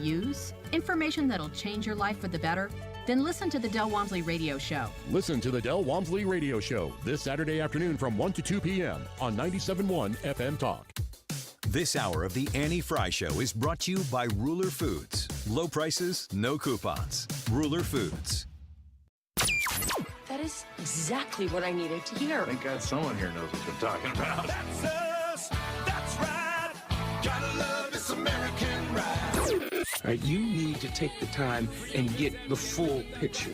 Use information that'll change your life for the better? Then listen to the Del Walmsley Radio Show. Listen to the Del Walmsley Radio Show this Saturday afternoon from 1 to 2 p.m. on 97.1 FM Talk. This hour of the Annie Frey Show is brought to you by Ruler Foods. Low prices, no coupons. Ruler Foods. That is exactly what I needed to hear. Thank God someone here knows what they're talking about. That's us. That's right. Gotta love this American ride. All right, you need to take the time and get the full picture.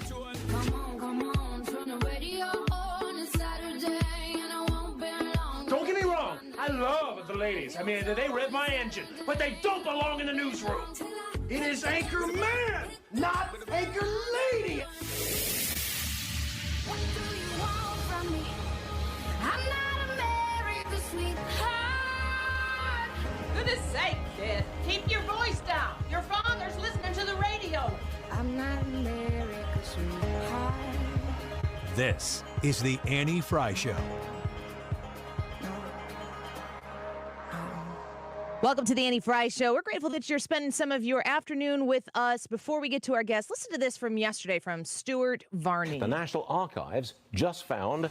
Come on, turn the radio on. It's Saturday and I won't be long. Don't get me wrong. I love the ladies. I mean, they rev my engine, but they don't belong in the newsroom. It is Anchor Man, not Anchor Lady. What do you want from me? I'm not America's sweetheart. Goodness sake, kid. Keep your voice down. Your father's listening to the radio. I'm not America's sweetheart. This is the Annie Frey Show. Welcome to the Annie Frey Show. We're grateful that you're spending some of your afternoon with us. Before we get to our guests, listen to this from yesterday from Stuart Varney. The National Archives just found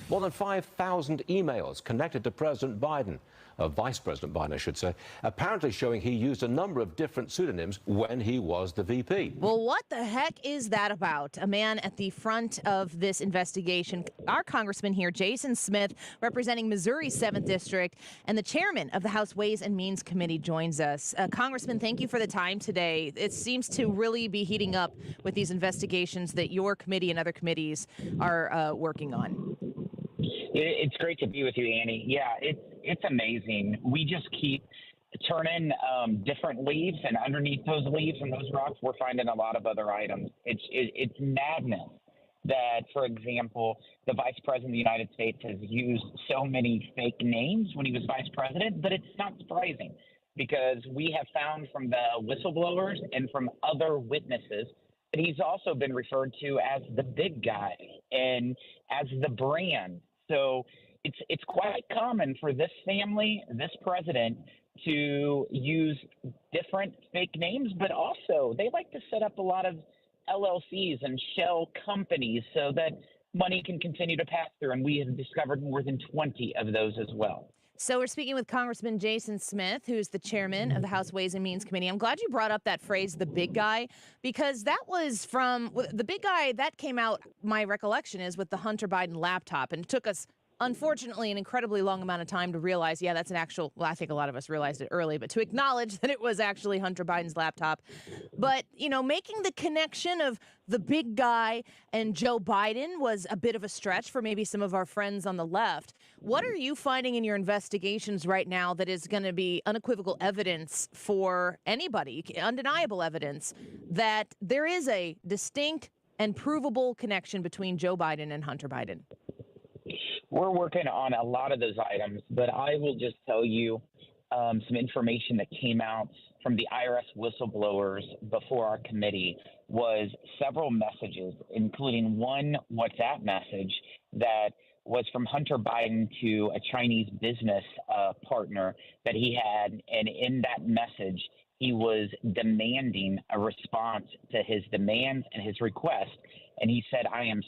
more than 5,000 emails connected to President Biden, Vice President Biden, I should say, apparently showing he used a number of different pseudonyms when he was the VP. Well, what the heck is that about? A man at the front of this investigation, our congressman here, Jason Smith, representing Missouri's 7th District, and the chairman of the House Ways and Means Committee joins us. Congressman, thank you for the time today. It seems to really be heating up with these investigations that your committee and other committees are working on. It's great to be with you, Annie. Yeah, it's amazing. We just keep turning different leaves, and underneath those leaves and those rocks, we're finding a lot of other items. It's madness that, for example, the Vice President of the United States has used so many fake names when he was Vice President, but it's not surprising because we have found from the whistleblowers and from other witnesses that he's also been referred to as the big guy and as the brand. So it's quite common for this family, this president, to use different fake names, but also they like to set up a lot of LLCs and shell companies so that money can continue to pass through. And we have discovered more than 20 of those as well. So we're speaking with Congressman Jason Smith, who's the chairman of the House Ways and Means Committee. I'm glad you brought up that phrase, the big guy, because that was from the big guy that came out, my recollection is, with the Hunter Biden laptop. And it took us, unfortunately, an incredibly long amount of time to realize, yeah, that's an actual, well, I think a lot of us realized it early, but to acknowledge that it was actually Hunter Biden's laptop. But, you know, making the connection of the big guy and Joe Biden was a bit of a stretch for maybe some of our friends on the left. What are you finding in your investigations right now that is going to be unequivocal evidence for anybody, undeniable evidence, that there is a distinct and provable connection between Joe Biden and Hunter Biden? We're working on a lot of those items, but I will just tell you some information that came out from the IRS whistleblowers before our committee was several messages, including one WhatsApp message that was from Hunter Biden to a Chinese business partner that he had. And in that message, he was demanding a response to his demands and his request. And he said, I am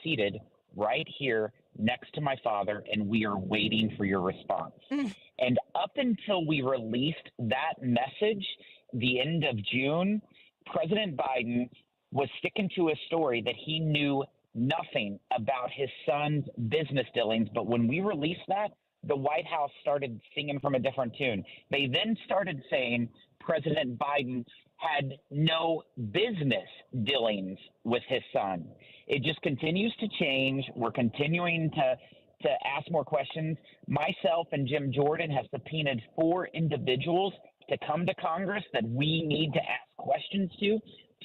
seated right here next to my father, and we are waiting for your response. And up until we released that message, the end of June, President Biden was sticking to a story that he knew nothing about his son's business dealings. But when we released that, the White House started singing from a different tune. They then started saying President Biden had no business dealings with his son. It just continues to change. We're continuing to ask more questions. Myself and Jim Jordan have subpoenaed 4 individuals to come to Congress that we need to ask questions to,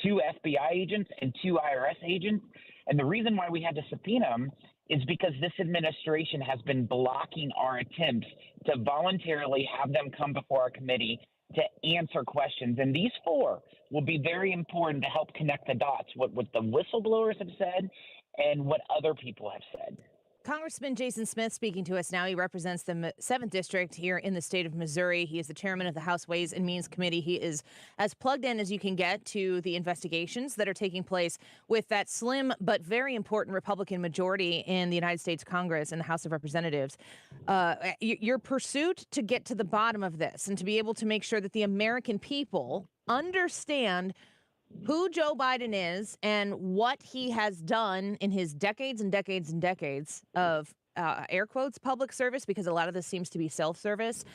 2 FBI agents and 2 IRS agents. And the reason why we had to subpoena them is because this administration has been blocking our attempts to voluntarily have them come before our committee to answer questions. And these 4 will be very important to help connect the dots, what the whistleblowers have said and what other people have said. Congressman Jason Smith speaking to us now. He represents the 7th District here in the state of Missouri. He is the chairman of the House Ways and Means Committee. He is as plugged in as you can get to the investigations that are taking place with that slim but very important Republican majority in the United States Congress and the House of Representatives. Your pursuit to get to the bottom of this and to be able to make sure that the American people understand who Joe Biden is and what he has done in his decades and decades and decades of air quotes public service, because a lot of this seems to be self-service.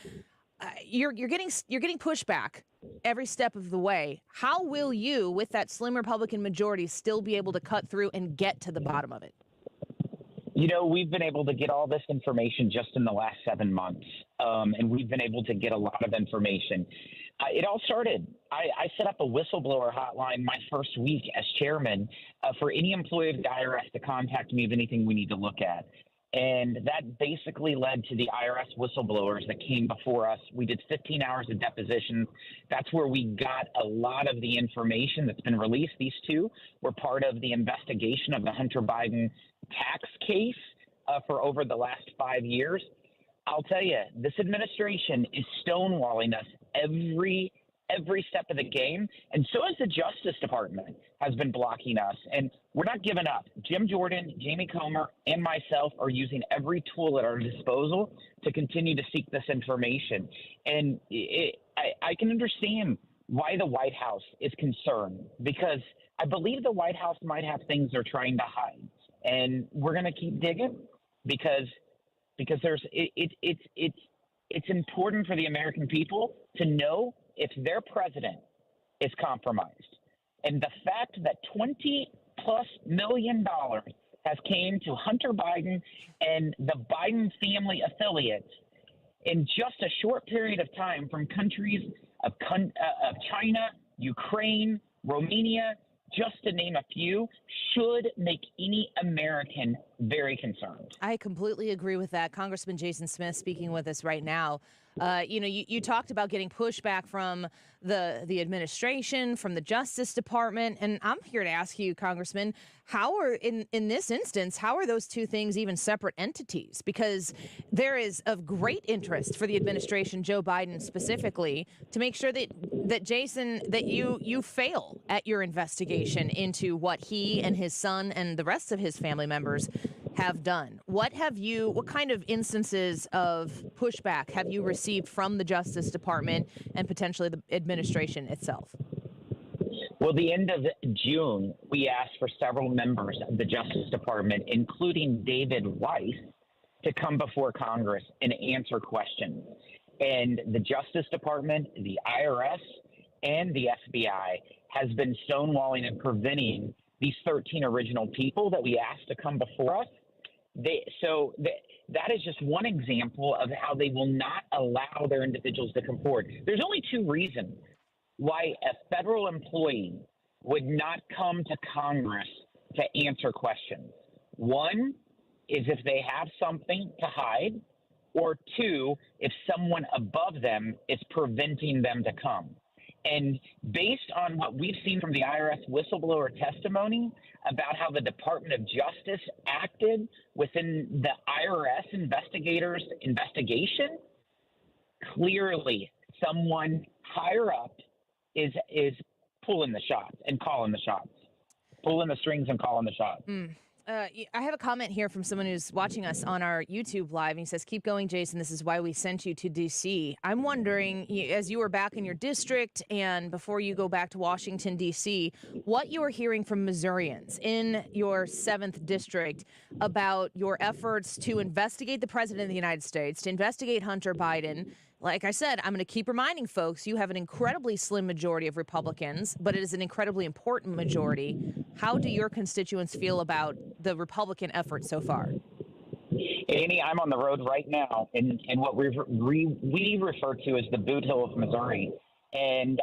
You're getting pushback every step of the way. How will you, with that slim Republican majority, still be able to cut through and get to the bottom of it? You know, we've been able to get all this information just in the last 7 months, and we've been able to get a lot of information. It all started. I set up a whistleblower hotline my first week as chairman for any employee of the IRS to contact me of anything we need to look at. And that basically led to the IRS whistleblowers that came before us. We did 15 hours of depositions. That's where we got a lot of the information that's been released. These two were part of the investigation of the Hunter Biden tax case for over the last 5 years. I'll tell you, this administration is stonewalling us every step of the game, and so has the Justice Department has been blocking us, and we're not giving up. Jim Jordan, Jamie Comer, and myself are using every tool at our disposal to continue to seek this information. And I can understand why the White House is concerned, because I believe the White House might have things they're trying to hide, and we're going to keep digging because it's important for the American people to know if their president is compromised. And the fact that $20+ million has came to Hunter Biden and the Biden family affiliates in just a short period of time from countries of China, Ukraine, Romania, just to name a few, should make any American very concerned. I completely agree with that. Congressman Jason Smith speaking with us right now. You talked about getting pushback from the administration, from the Justice Department, and I'm here to ask you, Congressman, how are in this instance, how are those two things even separate entities? Because there is of great interest for the administration, Joe Biden specifically, to make sure that Jason, that you fail at your investigation into what he and his son and the rest of his family members have done. What kind of instances of pushback have you received from the Justice Department and potentially the administration itself? Well, the end of June, we asked for several members of the Justice Department, including David Weiss, to come before Congress and answer questions. And the Justice Department, the IRS, and the FBI has been stonewalling and preventing these 13 original people that we asked to come before us. That is just one example of how they will not allow their individuals to come forward. There's only two reasons why a federal employee would not come to Congress to answer questions. One is if they have something to hide, or two, if someone above them is preventing them to come. And based on what we've seen from the IRS whistleblower testimony about how the Department of Justice acted within the IRS investigators' investigation, clearly someone higher up is pulling the shots and calling the shots, pulling the strings and calling the shots. I have a comment here from someone who's watching us on our YouTube live, and he says, "Keep going, Jason. This is why we sent you to D.C." I'm wondering, as you were back in your district and before you go back to Washington, D.C., what you are hearing from Missourians in your 7th district about your efforts to investigate the president of the United States, to investigate Hunter Biden. Like I said, I'm going to keep reminding folks, you have an incredibly slim majority of Republicans, but it is an incredibly important majority. How do your constituents feel about the Republican effort so far? Annie, I'm on the road right now in what we refer to as the Boot Hill of Missouri. And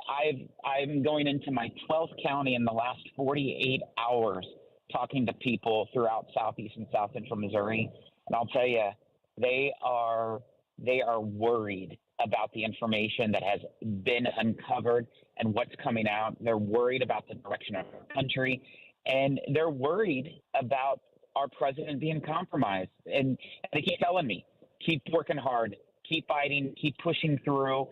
I'm going into my 12th county in the last 48 hours talking to people throughout southeast and south central Missouri. And I'll tell you, they are worried about the information that has been uncovered and what's coming out. They're worried about the direction of our country, and they're worried about our president being compromised. And they keep telling me, keep working hard, keep fighting, keep pushing through.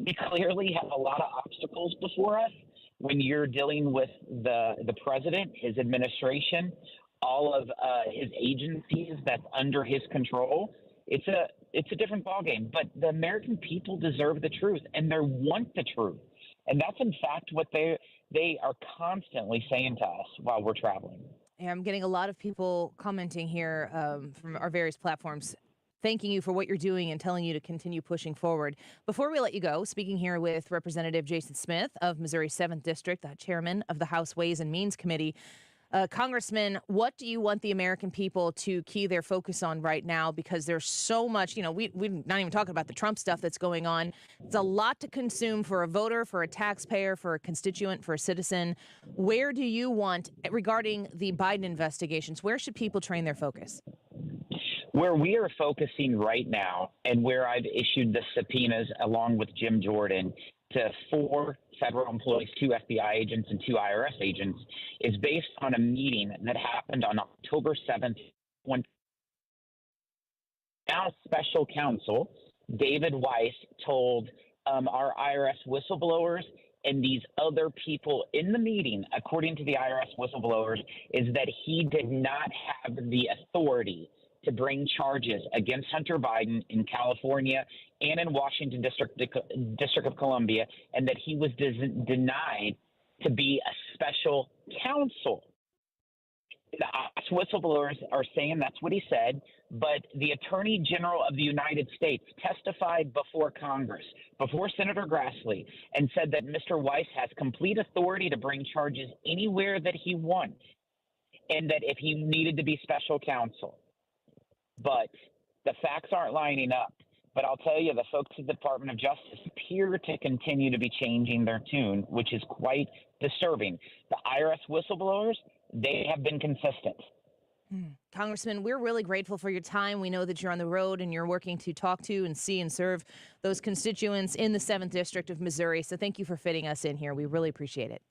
We clearly have a lot of obstacles before us when you're dealing with the president, his administration, all of his agencies that's under his control. It's a different ballgame, but the American people deserve the truth, and they want the truth. And that's, in fact, what they are constantly saying to us while we're traveling. Yeah, I'm getting a lot of people commenting here from our various platforms, thanking you for what you're doing and telling you to continue pushing forward. Before we let you go, speaking here with Representative Jason Smith of Missouri's 7th District, the chairman of the House Ways and Means Committee. Congressman, what do you want the American people to key their focus on right now? Because there's so much, we're not even talking about the Trump stuff that's going on. It's a lot to consume for a voter, for a taxpayer, for a constituent, for a citizen. Where do you want, regarding the Biden investigations, where should people train their focus? Where we are focusing right now, and where I've issued the subpoenas along with Jim Jordan to 4 federal employees, 2 FBI agents and 2 IRS agents, is based on a meeting that happened on October 7th when now special counsel David Weiss told our IRS whistleblowers and these other people in the meeting, according to the IRS whistleblowers, is that he did not have the authority to bring charges against Hunter Biden in California and in Washington District of Columbia, and that he was denied to be a special counsel. The whistleblowers are saying that's what he said, but the Attorney General of the United States testified before Congress, before Senator Grassley, and said that Mr. Weiss has complete authority to bring charges anywhere that he wants, and that if he needed to be special counsel. But the facts aren't lining up. But I'll tell you, the folks at the Department of Justice appear to continue to be changing their tune, which is quite disturbing. The IRS whistleblowers, they have been consistent. Congressman, we're really grateful for your time. We know that you're on the road and you're working to talk to and see and serve those constituents in the 7th District of Missouri. So thank you for fitting us in here. We really appreciate it.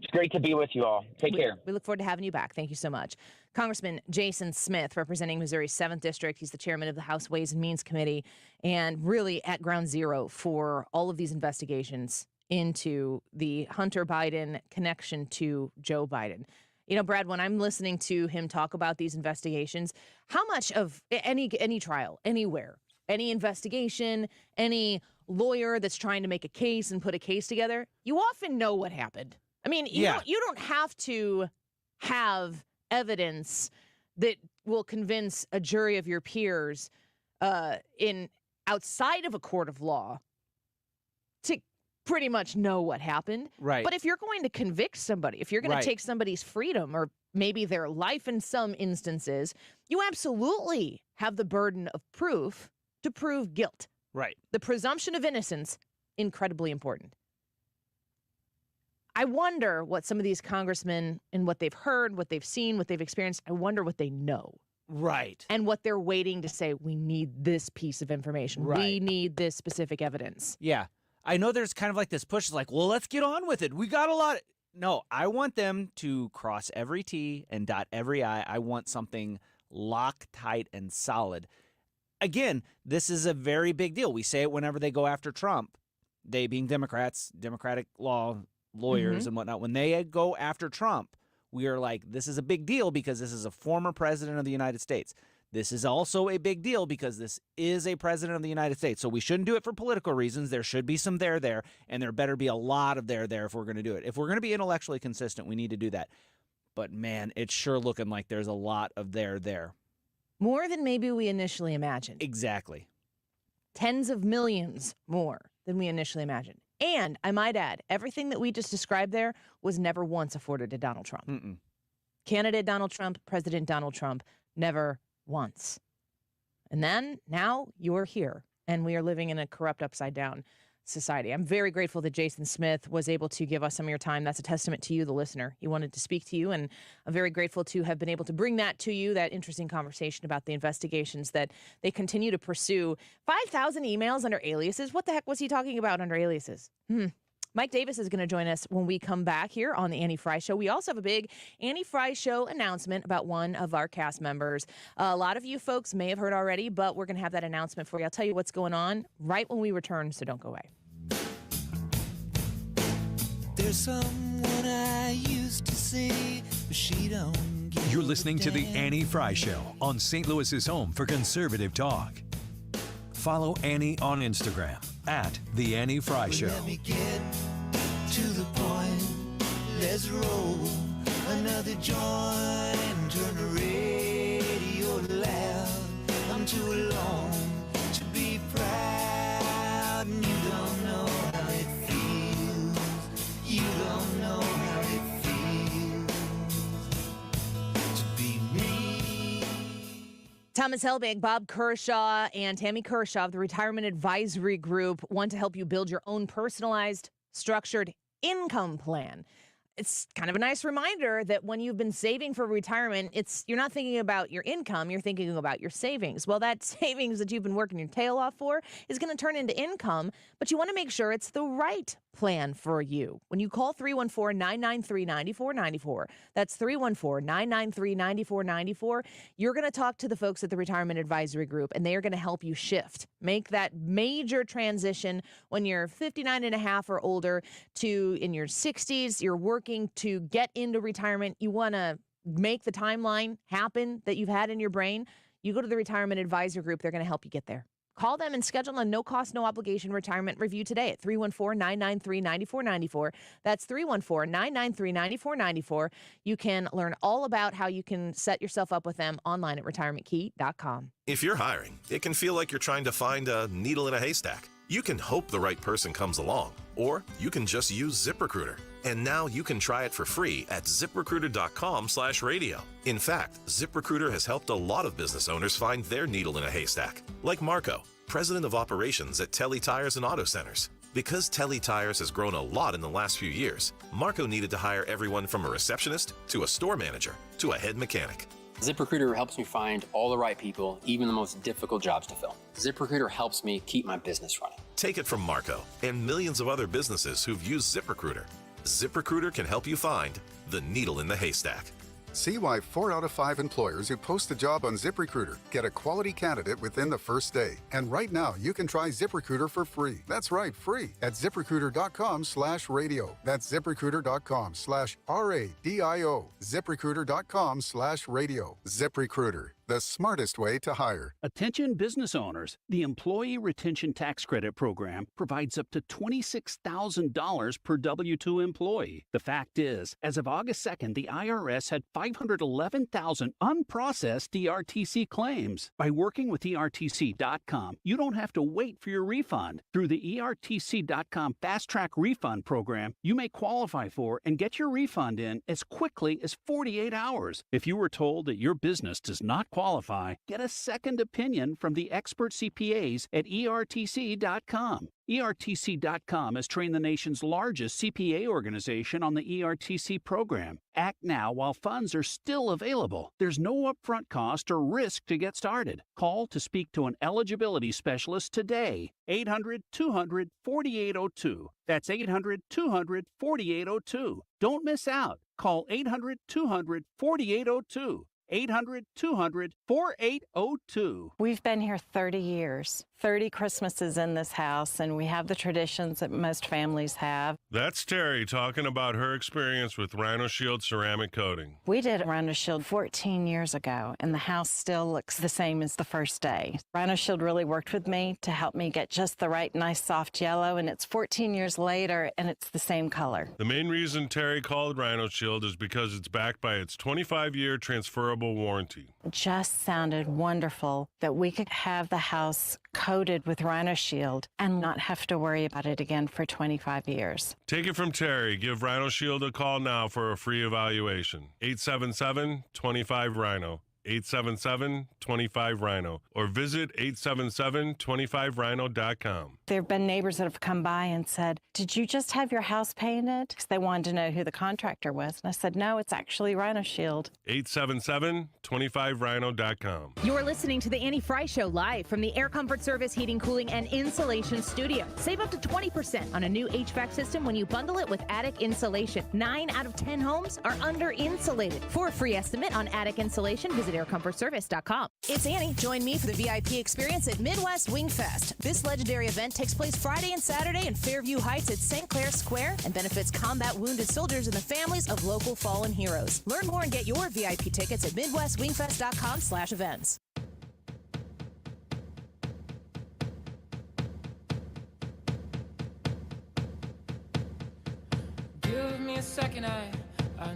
It's great to be with you all. Take care. We look forward to having you back. Thank you so much. Congressman Jason Smith, representing Missouri's 7th District. He's the chairman of the House Ways and Means Committee, and really at ground zero for all of these investigations into the Hunter Biden connection to Joe Biden. Brad, when I'm listening to him talk about these investigations, how much of any trial, anywhere, any investigation, any lawyer that's trying to make a case and put a case together, you often know what happened. I mean, you don't have to have evidence that will convince a jury of your peers outside of a court of law to pretty much know what happened. Right. But if you're going to convict somebody, if you're going to take somebody's freedom or maybe their life in some instances, you absolutely have the burden of proof to prove guilt. Right. The presumption of innocence, incredibly important. I wonder what some of these congressmen and what they've heard, what they've seen, what they've experienced, I wonder what they know. Right. And what they're waiting to say, we need this piece of information. Right. We need this specific evidence. Yeah. I know there's kind of like this push, like, well, let's get on with it. We got a lot. No, I want them to cross every T and dot every I. I want something Loctite and solid. Again, this is a very big deal. We say it whenever they go after Trump, they being Democrats, Democratic law lawyers and whatnot. When they go after Trump, we are like, this is a big deal because this is a former president of the United States. This is also a big deal because this is a president of the United States. So we shouldn't do it for political reasons. There should be some there, and there better be a lot of there if we're going to do it. If we're going to be intellectually consistent, we need to do that. But man, it's sure looking like there's a lot of there. More than maybe we initially imagined. Exactly. Tens of millions more than we initially imagined. And I might add, everything that we just described there was never once afforded to Donald Trump. Candidate Donald Trump, President Donald Trump, never once. And then now you're here, and we are living in a corrupt, upside-down society. I'm very grateful that Jason Smith was able to give us some of your time. That's a testament to you, the listener. He wanted to speak to you, and I'm very grateful to have been able to bring that to you, that interesting conversation about the investigations that they continue to pursue. 5,000 emails under aliases? What the heck was he talking about under aliases? Mike Davis is going to join us when we come back here on the Annie Frey Show. We also have a big Annie Frey Show announcement about one of our cast members. A lot of you folks may have heard already, but we're going to have that announcement for you. I'll tell you what's going on right when we return, so don't go away. There's someone I used to see, but she don't give You're listening to the a damn. Annie Frey Show on St. Louis's home for conservative talk. Follow Annie on Instagram at The Annie Frey Show. Let me get to the point. Let's roll another joint and turn the radio loud. I'm too alone to be proud, and you don't know how it feels. You don't know how it feels to be me. Thomas Helbig, Bob Kershaw, and Tammy Kershaw of the Retirement Advisory Group want to help you build your own personalized, structured income plan. It's kind of a nice reminder that when you've been saving for retirement, you're not thinking about your income, you're thinking about your savings. Well, that savings that you've been working your tail off for is going to turn into income, but you want to make sure it's the right plan for you. When you call 314-993-9494, that's 314-993-9494, you're going to talk to the folks at the Retirement Advisory Group, and they are going to help you shift. Make that major transition when you're 59 and a half or older to in your 60s, you're working to get into retirement. You want to make the timeline happen that you've had in your brain. You go to the Retirement Advisory Group. They're going to help you get there. Call them and schedule a no-cost, no-obligation retirement review today at 314-993-9494. That's 314-993-9494. You can learn all about how you can set yourself up with them online at retirementkey.com. If you're hiring, it can feel like you're trying to find a needle in a haystack. You can hope the right person comes along, or you can just use ZipRecruiter. And now you can try it for free at ZipRecruiter.com/radio. In fact, ZipRecruiter has helped a lot of business owners find their needle in a haystack, like Marco, president of operations at Telly Tires and Auto Centers. Because Telly Tires has grown a lot in the last few years, Marco needed to hire everyone from a receptionist to a store manager to a head mechanic. ZipRecruiter helps me find all the right people, even the most difficult jobs to fill. ZipRecruiter helps me keep my business running. Take it from Marco and millions of other businesses who've used ZipRecruiter. ZipRecruiter can help you find the needle in the haystack. See why 4 out of 5 employers who post a job on ZipRecruiter get a quality candidate within the first day. And right now, you can try ZipRecruiter for free. That's right, free at ZipRecruiter.com/radio. That's ZipRecruiter.com/RADIO. ZipRecruiter.com/radio. ZipRecruiter, the smartest way to hire. Attention business owners. The Employee Retention Tax Credit Program provides up to $26,000 per W-2 employee. The fact is, as of August 2nd, the IRS had 511,000 unprocessed ERTC claims. By working with ERTC.com, you don't have to wait for your refund. Through the ERTC.com Fast Track Refund Program, you may qualify for and get your refund in as quickly as 48 hours. If you were told that your business does not qualify, get a second opinion from the expert CPAs at ERTC.com. ERTC.com has trained the nation's largest CPA organization on the ERTC program. Act now while funds are still available. There's no upfront cost or risk to get started. Call to speak to an eligibility specialist today. 800-200-4802. That's 800-200-4802. Don't miss out. Call 800-200-4802. 800-200-4802. We've been here 30 years, 30 Christmases in this house, and we have the traditions that most families have. That's Terry talking about her experience with Rhino Shield ceramic coating. We did Rhino Shield 14 years ago, and the house still looks the same as the first day. Rhino Shield really worked with me to help me get just the right nice soft yellow, and it's 14 years later, and it's the same color. The main reason Terry called Rhino Shield is because it's backed by its 25-year transferable warranty. It just sounded wonderful that we could have the house coated with Rhino Shield and not have to worry about it again for 25 years. Take it from Terry. Give Rhino Shield a call now for a free evaluation. 877-25-RHINO. 877-25-RHINO or visit 877-25rhino.com. There have been neighbors that have come by and said, "Did you just have your house painted?" Because they wanted to know who the contractor was. And I said, "No, it's actually Rhino Shield." 877-25rhino.com. You're listening to the Annie Frey Show live from the Air Comfort Service Heating, Cooling, and Insulation Studio. Save up to 20% on a new HVAC system when you bundle it with attic insulation. 9 out of 10 homes are under insulated. For a free estimate on attic insulation, visit aircomfortservice.com. It's Annie. Join me for the VIP experience at Midwest Wing Fest. This legendary event takes place Friday and Saturday in Fairview Heights at St. Clair Square and benefits combat wounded soldiers and the families of local fallen heroes. Learn more and get your VIP tickets at MidwestWingFest.com/events. Give me a second, I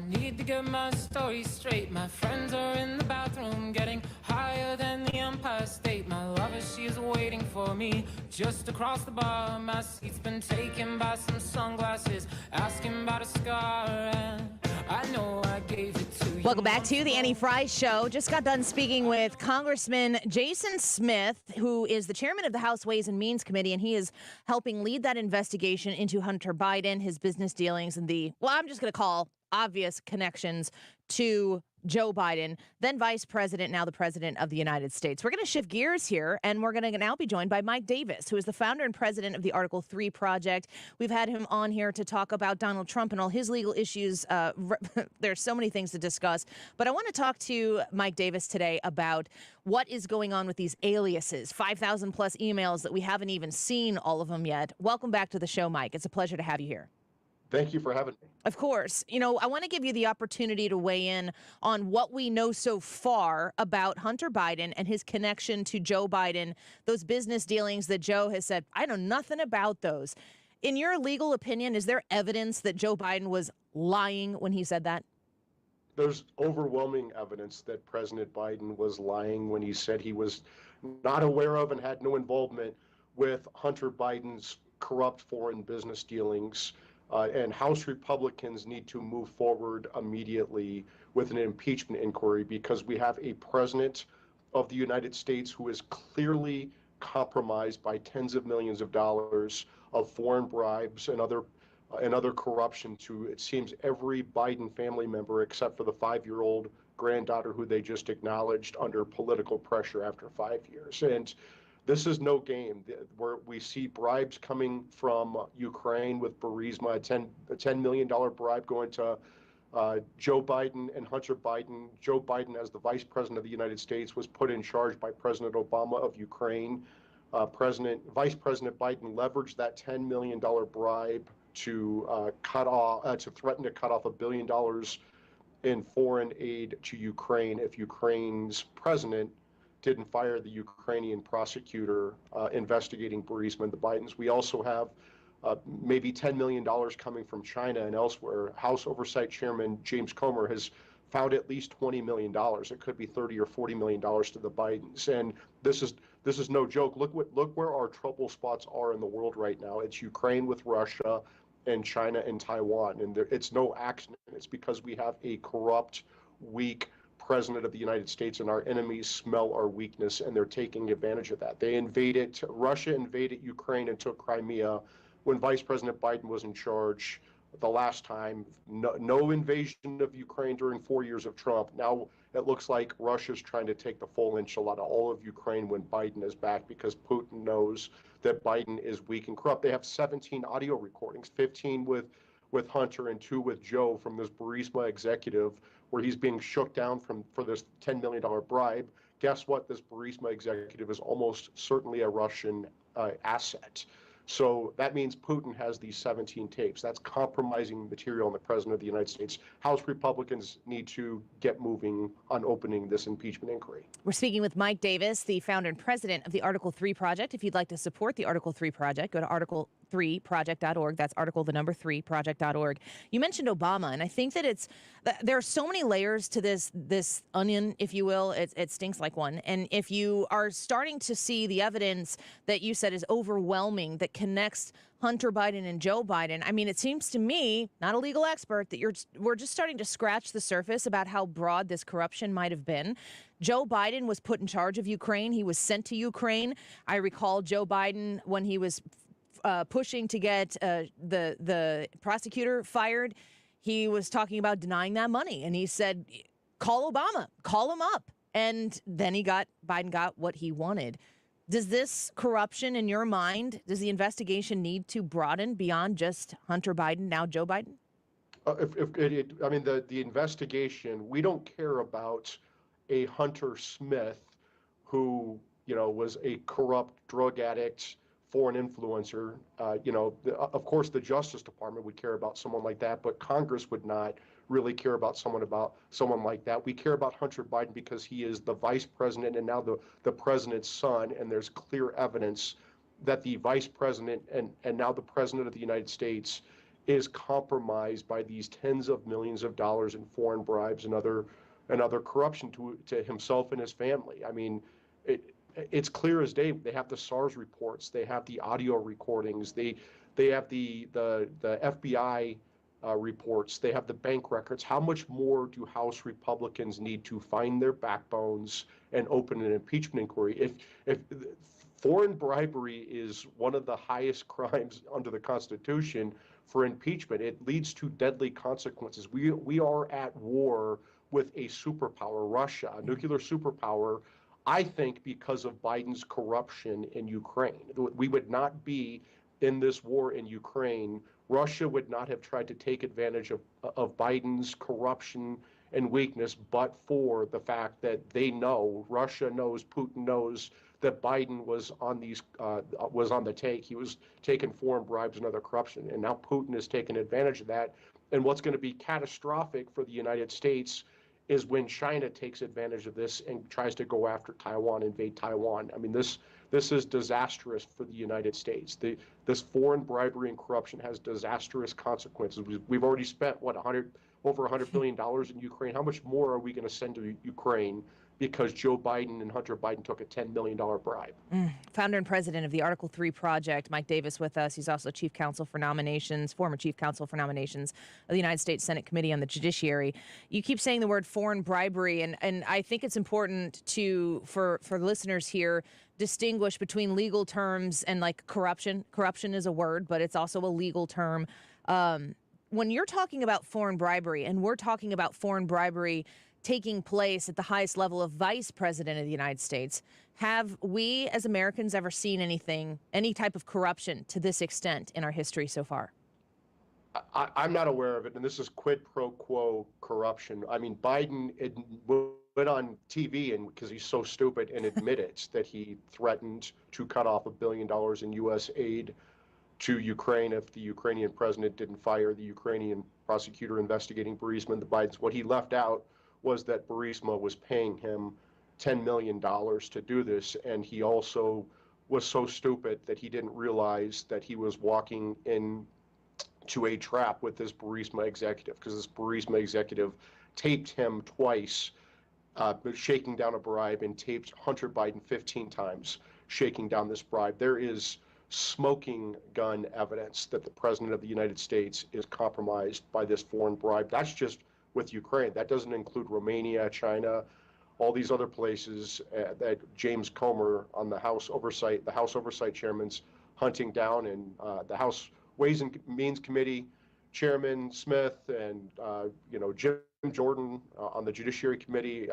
need to get my story straight. My friends are in the bathroom getting higher than the Empire State. My lover, she is waiting for me just across the bar. My seat's been taken by some sunglasses, asking about a scar, and I know I gave it to you. Welcome back to the Annie Frey Show. Just got done speaking with Congressman Jason Smith, who is the chairman of the House Ways and Means Committee, and he is helping lead that investigation into Hunter Biden, his business dealings, and I'm just going to call obvious connections to Joe Biden, then Vice President, now the President of the United States. We're going to shift gears here, and we're going to now be joined by Mike Davis, who is the founder and president of the Article 3 Project. We've had him on here to talk about Donald Trump and all his legal issues. There's so many things to discuss, but I want to talk to Mike Davis today about what is going on with these aliases, 5,000 plus emails that we haven't even seen all of them yet. Welcome back to the show, Mike. It's a pleasure to have you here. Thank you for having me. Of course. I want to give you the opportunity to weigh in on what we know so far about Hunter Biden and his connection to Joe Biden, those business dealings that Joe has said, I know nothing about those. In your legal opinion, is there evidence that Joe Biden was lying when he said that? There's overwhelming evidence that President Biden was lying when he said he was not aware of and had no involvement with Hunter Biden's corrupt foreign business dealings. And House Republicans need to move forward immediately with an impeachment inquiry because we have a president of the United States who is clearly compromised by tens of millions of dollars of foreign bribes and other corruption to, it seems, every Biden family member except for the 5-year-old granddaughter who they just acknowledged under political pressure after 5 years. And this is no game where we see bribes coming from Ukraine with Burisma, a $10 million bribe going to Joe Biden and Hunter Biden. Joe Biden, as the vice president of the United States, was put in charge by President Obama of Ukraine. Vice President Biden leveraged that $10 million bribe to threaten to cut off $1 billion in foreign aid to Ukraine if Ukraine's president didn't fire the Ukrainian prosecutor investigating Burisma and the Bidens. We also have maybe $10 million coming from China and elsewhere. House Oversight Chairman James Comer has found at least $20 million. It could be $30 or $40 million to the Bidens. And this is no joke. Look where our trouble spots are in the world right now. It's Ukraine with Russia and China and Taiwan. And it's no accident. It's because we have a corrupt, weak president of the United States, and our enemies smell our weakness, and they're taking advantage of that. Russia invaded Ukraine and took Crimea when Vice President Biden was in charge the last time. No invasion of Ukraine during 4 years of Trump. Now it looks like Russia's trying to take the full enchilada, all of Ukraine, when Biden is back, because Putin knows that Biden is weak and corrupt. They have 17 audio recordings, 15 with Hunter and 2 with Joe from this Burisma executive, where he's being shook down for this $10 million bribe. Guess what? This Burisma executive is almost certainly a Russian asset. So that means Putin has these 17 tapes. That's compromising material on the president of the United States. House Republicans need to get moving on opening this impeachment inquiry. We're speaking with Mike Davis, the founder and president of the Article 3 Project. If you'd like to support the Article 3 Project, go to article3project.org. That's article the number 3project.org. You mentioned Obama, and I think that there are so many layers to this onion, if you will. It stinks like one. And if you are starting to see the evidence that you said is overwhelming that connects Hunter Biden and Joe Biden, I mean, it seems to me, not a legal expert, that we're just starting to scratch the surface about how broad this corruption might have been. Joe Biden was put in charge of Ukraine. He was sent to Ukraine. I recall Joe Biden, when he was pushing to get the prosecutor fired, he was talking about denying that money. And he said, call Obama, call him up. And then Biden got what he wanted. Does this corruption, in your mind, does the investigation need to broaden beyond just Hunter Biden, now Joe Biden? The investigation, we don't care about a Hunter Smith who, was a corrupt drug addict, foreign influencer. Of course, the Justice Department would care about someone like that, but Congress would not really care about someone like that. We care about Hunter Biden because he is the vice president and now the president's son, and there's clear evidence that the vice president and now the president of the United States is compromised by these tens of millions of dollars in foreign bribes and other corruption to himself and his family. I mean, it's clear as day. They have the SARS reports, they have the audio recordings, they have the FBI reports, they have the bank records. How much more do House Republicans need to find their backbones and open an impeachment inquiry? If foreign bribery is one of the highest crimes under the Constitution for impeachment, it leads to deadly consequences. We are at war with a superpower, Russia, a nuclear superpower, I think because of Biden's corruption in Ukraine. We would not be in this war in Ukraine. Russia would not have tried to take advantage of Biden's corruption and weakness, but for the fact that Russia knows, Putin knows that Biden was on the take. He was taking foreign bribes and other corruption, and now Putin has taken advantage of that. And what's going to be catastrophic for the United States is when China takes advantage of this and tries to go after Taiwan, invade Taiwan. I mean, this is disastrous for the United States. This foreign bribery and corruption has disastrous consequences. We've already spent, over $100 billion in Ukraine. How much more are we going to send to Ukraine because Joe Biden and Hunter Biden took a $10 million bribe? Founder and president of the Article 3 Project, Mike Davis, with us. He's also former chief counsel for nominations of the United States Senate Committee on the Judiciary. You keep saying the word foreign bribery, and I think it's important for listeners here, distinguish between legal terms and like corruption. Corruption is a word, but it's also a legal term. When you're talking about foreign bribery, and we're talking about foreign bribery taking place at the highest level of vice president of the United States, have we as Americans ever seen any type of corruption to this extent in our history so far? I'm not aware of it, and this is quid pro quo corruption. I mean, Biden went on TV, and because he's so stupid, and admitted that he threatened to cut off $1 billion in U.S. aid to Ukraine if the Ukrainian president didn't fire the Ukrainian prosecutor investigating Burisma and the Bidens. What he left out was that Burisma was paying him $10 million to do this, and he also was so stupid that he didn't realize that he was walking into a trap with this Burisma executive, because this Burisma executive taped him twice shaking down a bribe, and taped Hunter Biden 15 times shaking down this bribe. There is smoking gun evidence that the president of the United States is compromised by this foreign bribe. That's just with Ukraine. That doesn't include Romania, China, all these other places that James Comer on the House Oversight Chairman's hunting down, and the House Ways and Means Committee Chairman Smith and Jim Jordan on the Judiciary Committee.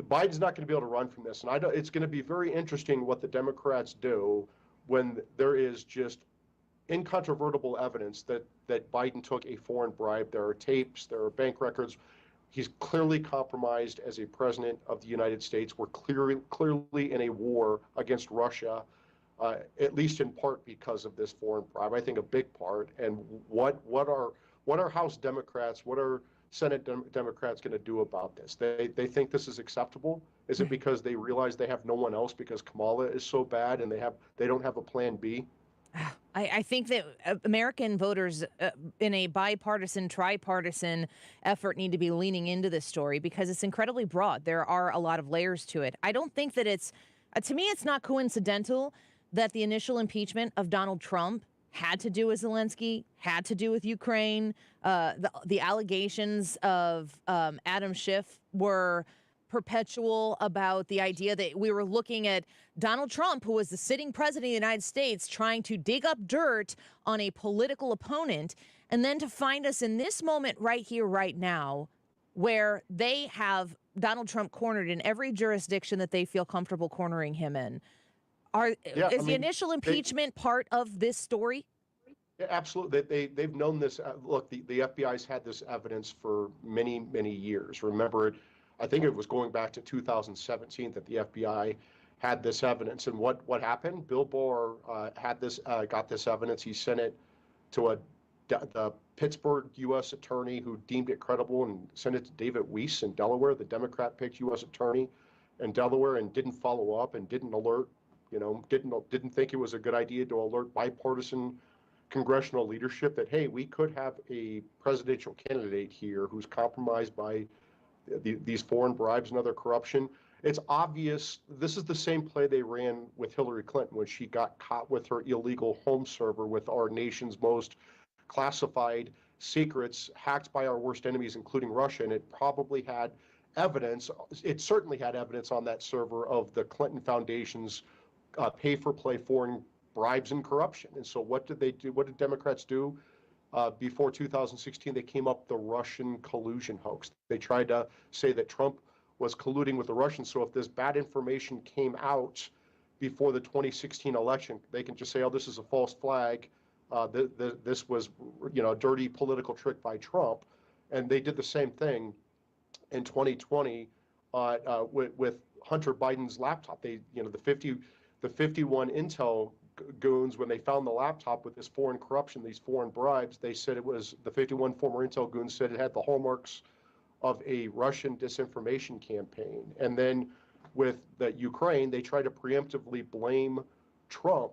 Biden's not going to be able to run from this, and it's going to be very interesting what the Democrats do when there is just incontrovertible evidence that Biden took a foreign bribe. There are tapes, there are bank records. He's clearly compromised as a president of the United States. We're clearly in a war against Russia, at least in part because of this foreign bribe. I think a big part. And what are House Democrats, what are Senate Democrats going to do about this? They think this is acceptable? Is it because they realize they have no one else because Kamala is so bad and they don't have a plan B? I think that American voters in a bipartisan, tripartisan effort need to be leaning into this story because it's incredibly broad. There are a lot of layers to it. I don't think that to me, it's not coincidental that the initial impeachment of Donald Trump had to do with Zelensky, had to do with Ukraine. The allegations of Adam Schiff were perpetual about the idea that we were looking at Donald Trump, who was the sitting president of the United States, trying to dig up dirt on a political opponent, and then to find us in this moment right here, right now, where they have Donald Trump cornered in every jurisdiction that they feel comfortable cornering him in. The initial impeachment part of this story? Yeah, absolutely. They've known this. Look, the FBI's had this evidence for many, many years. Remember, I think it was going back to 2017 that the FBI had this evidence. And what happened? Bill Barr got this evidence. He sent it to the Pittsburgh U.S. attorney who deemed it credible and sent it to David Weiss in Delaware, the Democrat-picked U.S. attorney in Delaware, and didn't follow up and didn't alert, didn't think it was a good idea to alert bipartisan congressional leadership that, hey, we could have a presidential candidate here who's compromised by these foreign bribes and other corruption. It's obvious this is the same play they ran with Hillary Clinton when she got caught with her illegal home server with our nation's most classified secrets hacked by our worst enemies, including Russia. And it probably had evidence. It certainly had evidence on that server of the Clinton Foundation's pay-for-play foreign bribes and corruption. And so what did they do? What did Democrats do? Before 2016, they came up the Russian collusion hoax. They tried to say that Trump was colluding with the Russians. So if this bad information came out before the 2016 election, they can just say, oh, this is a false flag. This was, a dirty political trick by Trump. And they did the same thing in 2020 with Hunter Biden's laptop. The 51 Intel goons, when they found the laptop with this foreign corruption, these foreign bribes, they said it was the 51 former Intel goons said it had the hallmarks of a Russian disinformation campaign. And then with the Ukraine, they tried to preemptively blame Trump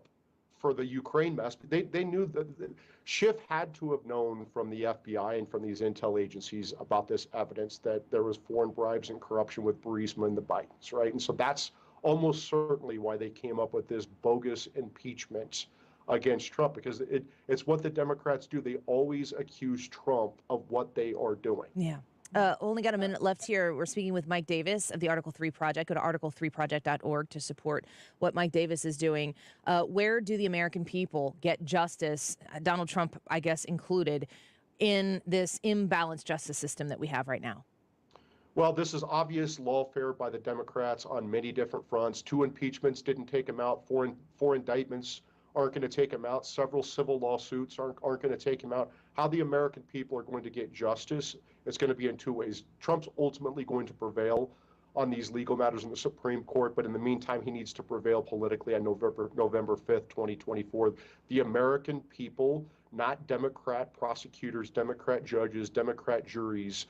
for the Ukraine mess. They knew that Schiff had to have known from the FBI and from these intel agencies about this evidence that there was foreign bribes and corruption with Burisma and the Bidens, right? And so that's almost certainly why they came up with this bogus impeachment against Trump, because it's what the Democrats do. They always accuse Trump of what they are doing. Yeah. Only got a minute left here. We're speaking with Mike Davis of the Article 3 Project. Go to article3project.org to support what Mike Davis is doing. Where do the American people get justice, Donald Trump, I guess, included, in this imbalanced justice system that we have right now? Well, this is obvious lawfare by the Democrats on many different fronts. 2 impeachments didn't take him out. 4 indictments aren't going to take him out. Several civil lawsuits aren't going to take him out. How the American people are going to get justice, it's going to be in 2 ways. Trump's ultimately going to prevail on these legal matters in the Supreme Court, but in the meantime, he needs to prevail politically on November 5th, 2024. The American people, not Democrat prosecutors, Democrat judges, Democrat juries,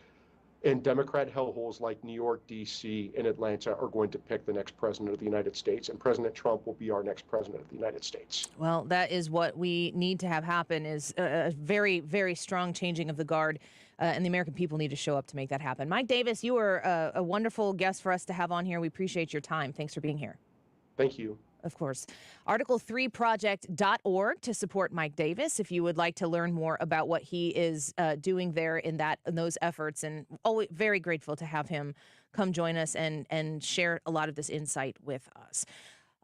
and Democrat hellholes like New York, D.C., and Atlanta are going to pick the next president of the United States, and President Trump will be our next president of the United States. Well, that is what we need to have happen, is a very, very strong changing of the guard, and the American people need to show up to make that happen. Mike Davis, you were a wonderful guest for us to have on here. We appreciate your time. Thanks for being here. Thank you. Of course. Article3project.org to support Mike Davis if you would like to learn more about what he is doing there in those efforts. And always very grateful to have him come join us and share a lot of this insight with us.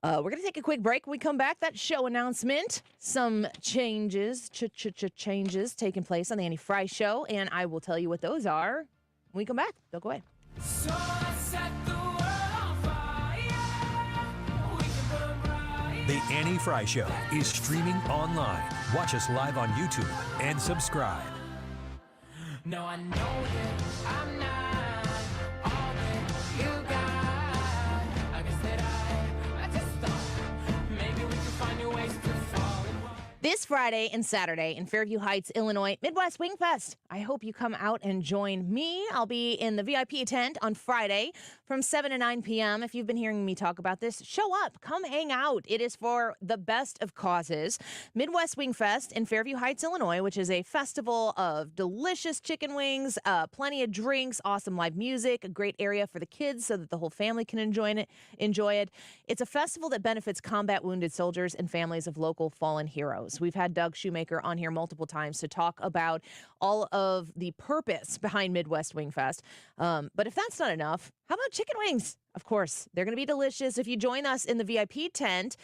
We're going to take a quick break. When we come back, that show announcement, some changes taking place on the Annie Frey Show, and I will tell you what those are when we come back. Don't go away. So I set the world on fire. We can burn bright. The Annie Frey Show is streaming online. Watch us live on YouTube and subscribe. No, I know that I'm not all that you got. I guess that I just thought maybe we could find new ways to fall in love. This Friday and Saturday in Fairview Heights, Illinois, Midwest Wing Fest. I hope you come out and join me. I'll be in the VIP tent on Friday from 7 to 9 p.m. If you've been hearing me talk about this, show up. Come hang out. It is for the best of causes. Midwest Wing Fest in Fairview Heights, Illinois, which is a festival of delicious chicken wings, plenty of drinks, awesome live music, a great area for the kids so that the whole family can enjoy it. It's a festival that benefits combat wounded soldiers and families of local fallen heroes. We've had Doug Shoemaker on here multiple times to talk about all of the purpose behind Midwest Wing Fest. But if that's not enough, how about chicken wings? Of course, they're going to be delicious. If you join us in the VIP tent,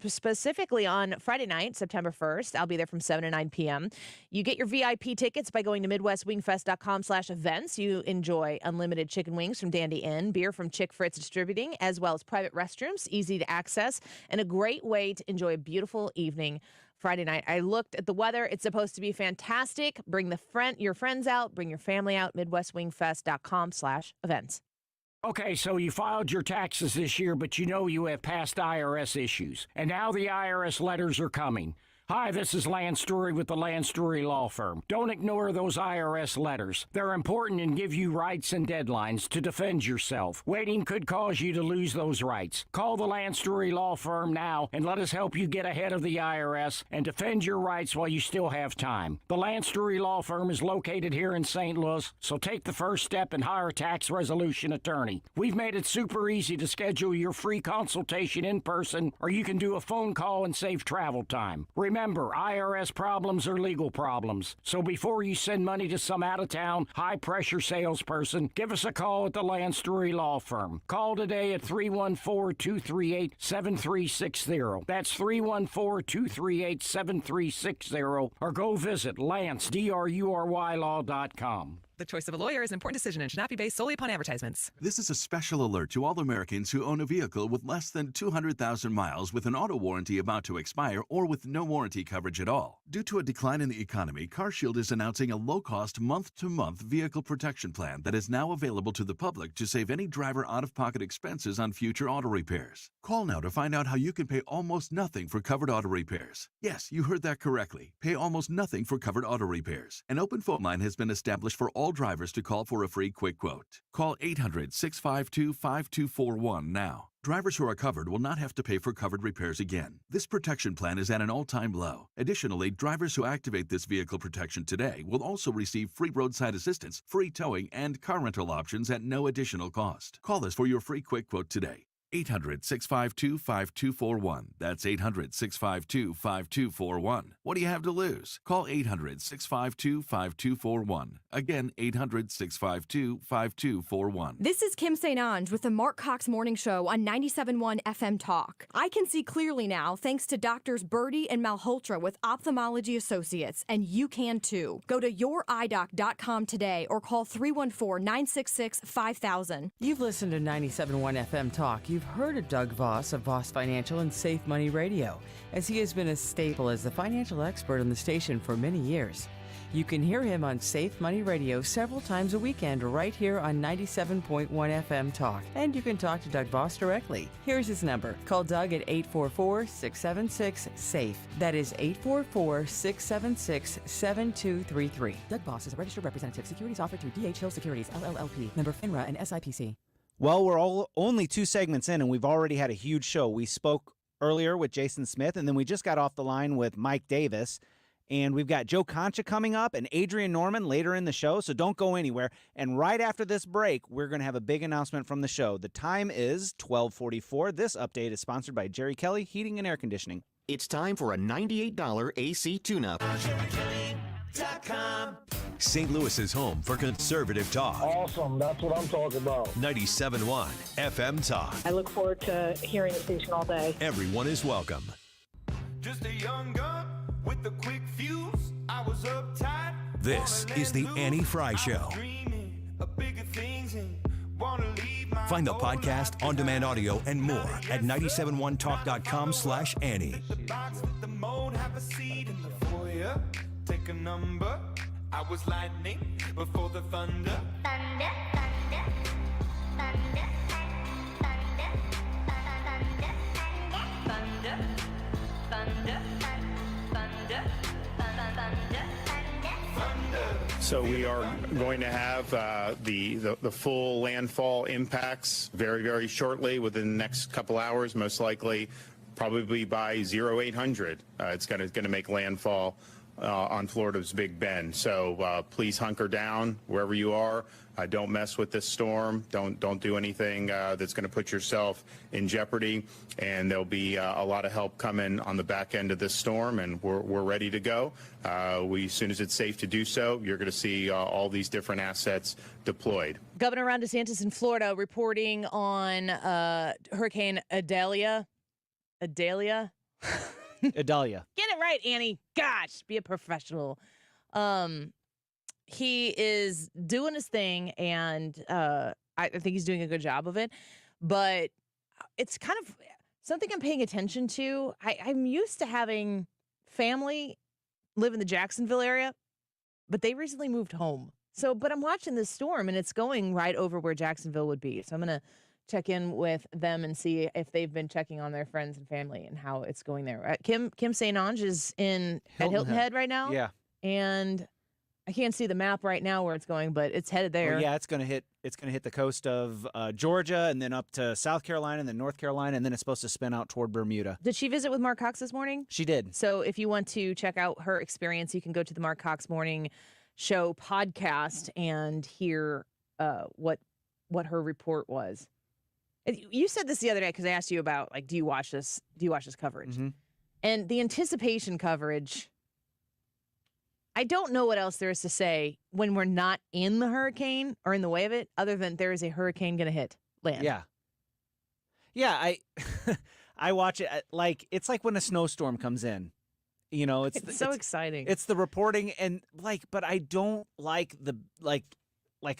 specifically on Friday night, September 1st, I'll be there from 7 to 9 p.m. You get your VIP tickets by going to MidwestWingFest.com/events. You enjoy unlimited chicken wings from Dandy Inn, beer from Chick Fritz Distributing, as well as private restrooms, easy to access, and a great way to enjoy a beautiful evening Friday night. I looked at the weather. It's supposed to be fantastic. Bring your friends out. Bring your family out. MidwestWingFest.com/events. Okay, so you filed your taxes this year, but you know you have past IRS issues. And now the IRS letters are coming. Hi, this is Lance Story with the Lance Story Law Firm. Don't ignore those IRS letters. They're important and give you rights and deadlines to defend yourself. Waiting could cause you to lose those rights. Call the Lance Story Law Firm now and let us help you get ahead of the IRS and defend your rights while you still have time. The Lance Story Law Firm is located here in St. Louis, so take the first step and hire a tax resolution attorney. We've made it super easy to schedule your free consultation in person, or you can do a phone call and save travel time. Remember, IRS problems are legal problems. So before you send money to some out-of-town, high-pressure salesperson, give us a call at the Lance Story Law Firm. Call today at 314-238-7360. That's 314-238-7360. Or go visit LanceDruryLaw.com. The choice of a lawyer is an important decision and should not be based solely upon advertisements. This is a special alert to all Americans who own a vehicle with less than 200,000 miles with an auto warranty about to expire or with no warranty coverage at all. Due to a decline in the economy, CarShield is announcing a low-cost month-to-month vehicle protection plan that is now available to the public to save any driver out-of-pocket expenses on future auto repairs. Call now to find out how you can pay almost nothing for covered auto repairs. Yes, you heard that correctly. Pay almost nothing for covered auto repairs. An open phone line has been established for all drivers to call for a free quick quote. Call 800-652-5241 now. Drivers who are covered will not have to pay for covered repairs again. This protection plan is at an all-time low. Additionally, drivers who activate this vehicle protection today will also receive free roadside assistance, free towing, and car rental options at no additional cost. Call us for your free quick quote today. 800-652-5241. That's 800-652-5241. What do you have to lose? Call 800-652-5241. Again, 800-652-5241. This is Kim St. Ange with the Mark Cox Morning Show on 97.1 FM Talk. I can see clearly now thanks to Doctors Birdie and Malhotra with Ophthalmology Associates, and you can too. Go to youridoc.com today or call 314-966-5000. You've listened to 97.1 FM Talk. You've heard of Doug Voss of Voss Financial and Safe Money Radio, as he has been a staple as the financial expert on the station for many years. You can hear him on Safe Money Radio several times a weekend right here on 97.1 FM Talk. And you can talk to Doug Voss directly. Here's his number. Call Doug at 844-676-SAFE. That is 844-676-7233. Doug Voss is a registered representative. Securities offered through D.H. Hill Securities, LLP. Member FINRA and SIPC. Well, we're only 2 segments in, and we've already had a huge show. We spoke earlier with Jason Smith, and then we just got off the line with Mike Davis. And we've got Joe Concha coming up and Adrian Norman later in the show, so don't go anywhere. And right after this break, we're going to have a big announcement from the show. The time is 12:44. This update is sponsored by Jerry Kelly Heating and Air Conditioning. It's time for a $98 AC tune-up. St. Louis's home for conservative talk. Awesome. That's what I'm talking about. 97.1 FM Talk. I look forward to hearing the station all day. Everyone is welcome. Just a young gun with a quick fuse. I was uptight. This is the Annie Frey Show. Find the podcast, on-demand audio, and more at 971talk.com/Annie. Take a number. I was lightning before the thunder. Thunder, thunder, thunder, thunder, thunder, thunder, thunder, thunder, thunder. So we are going to have the full landfall impacts very, very shortly, within the next couple hours, most likely, probably by 0800. It's going to make landfall on Florida's Big Bend. So please hunker down wherever you are. Don't mess with this storm. Don't do anything that's going to put yourself in jeopardy. And there'll be a lot of help coming on the back end of this storm, and we're ready to go. As soon as it's safe to do so, you're going to see all these different assets deployed. Governor Ron DeSantis in Florida reporting on Hurricane Idalia. Idalia. Get it right, Annie. Gosh, be a professional. He is doing his thing, and I think he's doing a good job of it. But it's kind of something I'm paying attention to. I'm used to having family live in the Jacksonville area, but they recently moved home. But I'm watching this storm, and it's going right over where Jacksonville would be. So I'm going to check in with them and see if they've been checking on their friends and family and how it's going there. Kim St. Ange is at Hilton Head right now. Yeah. And I can't see the map right now where it's going, but it's headed there. Well, yeah, it's going to hit the coast of Georgia, and then up to South Carolina, and then North Carolina, and then it's supposed to spin out toward Bermuda. Did she visit with Mark Cox this morning? She did. So if you want to check out her experience, you can go to the Mark Cox Morning Show podcast and hear what her report was. You said this the other day because I asked you about, like, do you watch this coverage? Mm-hmm. And the anticipation coverage, I don't know what else there is to say when we're not in the hurricane or in the way of it, other than there is a hurricane going to hit land. Yeah. Yeah, I watch it like it's like when a snowstorm comes in. You know, it's so exciting. It's the reporting and but I don't like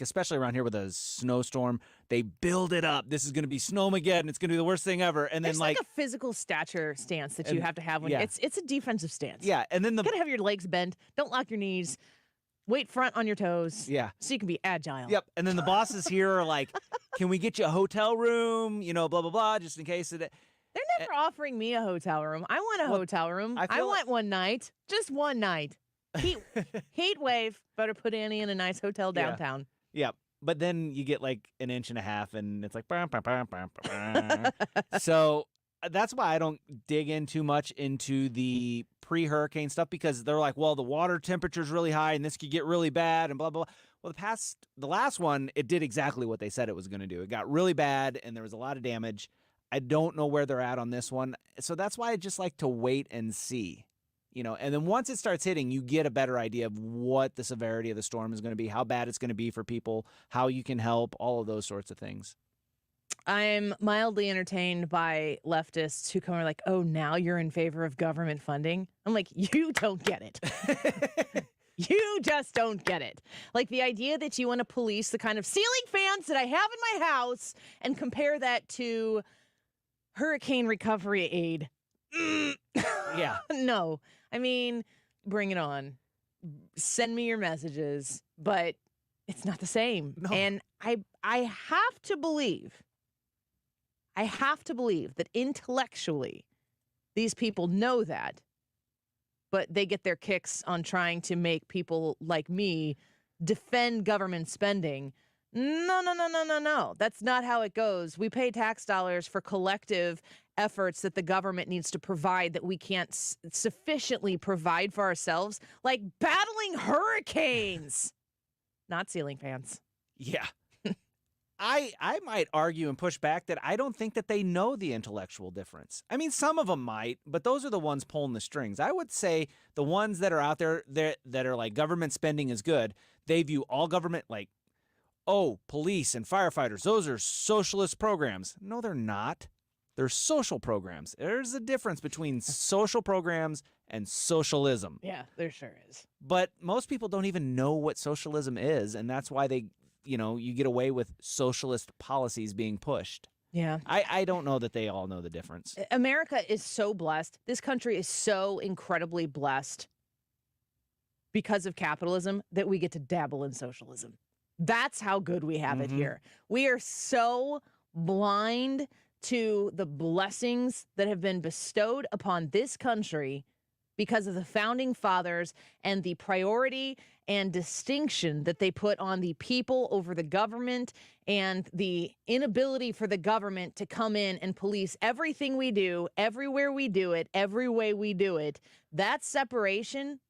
especially around here with a snowstorm, they build it up. This is going to be Snowmageddon. It's going to be the worst thing ever. And There's then like a physical stature stance that you have to have when it's a defensive stance. Yeah, and then you got to have your legs bent. Don't lock your knees. Wait front on your toes. Yeah. So you can be agile. Yep. And then the bosses here are like, "Can we get you a hotel room? You know, blah blah blah, just in case of that." They're never offering me a hotel room. I want a hotel room. I want one night. Just one night. Heat wave. Better put Annie in a nice hotel downtown. Yeah. But then you get like an inch and a half, and it's like, so that's why I don't dig in too much into the pre-hurricane stuff, because they're like, well, the water temperature's really high, and this could get really bad, and blah blah blah. Well, the last one, it did exactly what they said it was going to do. It got really bad, and there was a lot of damage. I don't know where they're at on this one, so that's why I just like to wait and see. You know, and then once it starts hitting, you get a better idea of what the severity of the storm is going to be, how bad it's going to be for people, how you can help, all of those sorts of things. I'm mildly entertained by leftists who come and are like, oh, now you're in favor of government funding? I'm like, you don't get it. You just don't get it. Like the idea that you want to police the kind of ceiling fans that I have in my house and compare that to hurricane recovery aid. Yeah. No. I mean, bring it on. Send me your messages, but it's not the same. No. And I have to believe that intellectually these people know that, but they get their kicks on trying to make people like me defend government spending. No. That's not how it goes. We pay tax dollars for collective efforts that the government needs to provide that we can't sufficiently provide for ourselves, like battling hurricanes, not ceiling fans. Yeah. I might argue and push back that I don't think that they know the intellectual difference. I mean, some of them might, but those are the ones pulling the strings. I would say the ones that are out there that are like government spending is good. They view all government like, oh, police and firefighters, those are socialist programs. No, they're not. They're social programs. There's a difference between social programs and socialism. Yeah, there sure is. But most people don't even know what socialism is, and that's why you get away with socialist policies being pushed. Yeah. I don't know that they all know the difference. America is so blessed. This country is so incredibly blessed because of capitalism that we get to dabble in socialism. That's how good we have it here. We are so blind to the blessings that have been bestowed upon this country because of the founding fathers and the priority and distinction that they put on the people over the government and the inability for the government to come in and police everything we do, everywhere we do it, every way we do it. That separation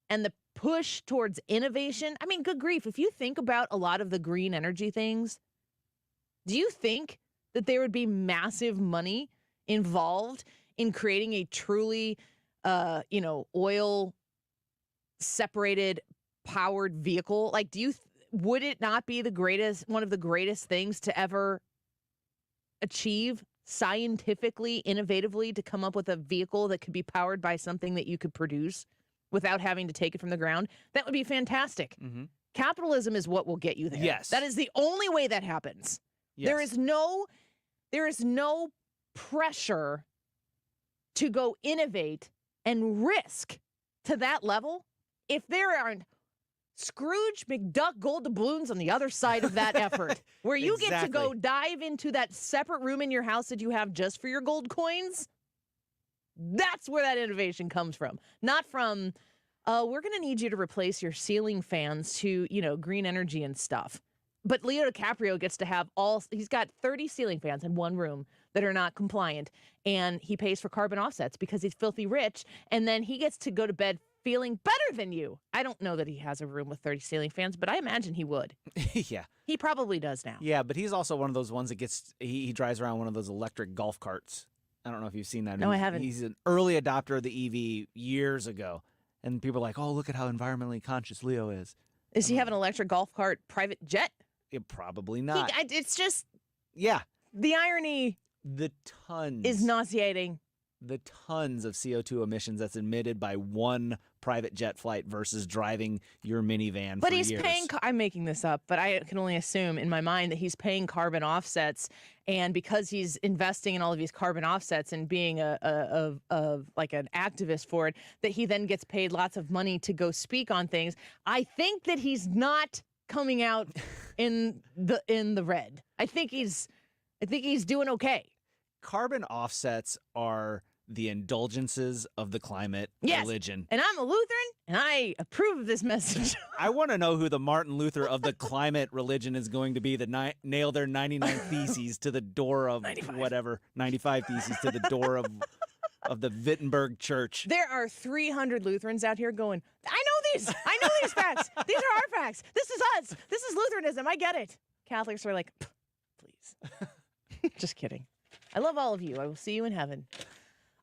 and the push towards innovation. I mean, good grief. If you think about a lot of the green energy things, do you think that there would be massive money involved in creating a truly, oil separated powered vehicle? Like, would it not be one of the greatest things to ever achieve scientifically, innovatively, to come up with a vehicle that could be powered by something that you could produce without having to take it from the ground? That would be fantastic. Mm-hmm. Capitalism is what will get you there. Yes. That is the only way that happens. Yes. There is no pressure to go innovate and risk to that level if there aren't Scrooge McDuck gold doubloons on the other side of that effort, where you get to go dive into that separate room in your house that you have just for your gold coins. That's where that innovation comes from. Not from, we're going to need you to replace your ceiling fans to, green energy and stuff. But Leo DiCaprio gets to have he's got 30 ceiling fans in one room that are not compliant, and he pays for carbon offsets because he's filthy rich, and then he gets to go to bed feeling better than you. I don't know that he has a room with 30 ceiling fans, but I imagine he would. Yeah. He probably does now. Yeah, but he's also one of those ones that he drives around one of those electric golf carts. I don't know if you've seen that. No, I haven't. He's an early adopter of the EV years ago. And people are like, oh, look at how environmentally conscious Leo is. Does he have an electric golf cart private jet? Probably not. It's just... Yeah. The irony... The tons. Is nauseating. The tons of CO2 emissions that's emitted by one private jet flight versus driving your minivan but for he's years. paying, I'm making this up, but I can only assume in my mind that he's paying carbon offsets, and because he's investing in all of these carbon offsets and being like an activist for it, that he then gets paid lots of money to go speak on things. I think that he's not coming out in the red. I think he's doing okay. Carbon offsets are the indulgences of the climate religion. And I'm a Lutheran, and I approve of this message. I want to know who the Martin Luther of the climate religion is going to be that nail their 99 theses to the door of 95 theses to the door of the Wittenberg Church. There are 300 Lutherans out here going, I know these facts. These are our facts. This is us. This is Lutheranism. I get it. Catholics are like, please. Just kidding. I love all of you. I will see you in heaven.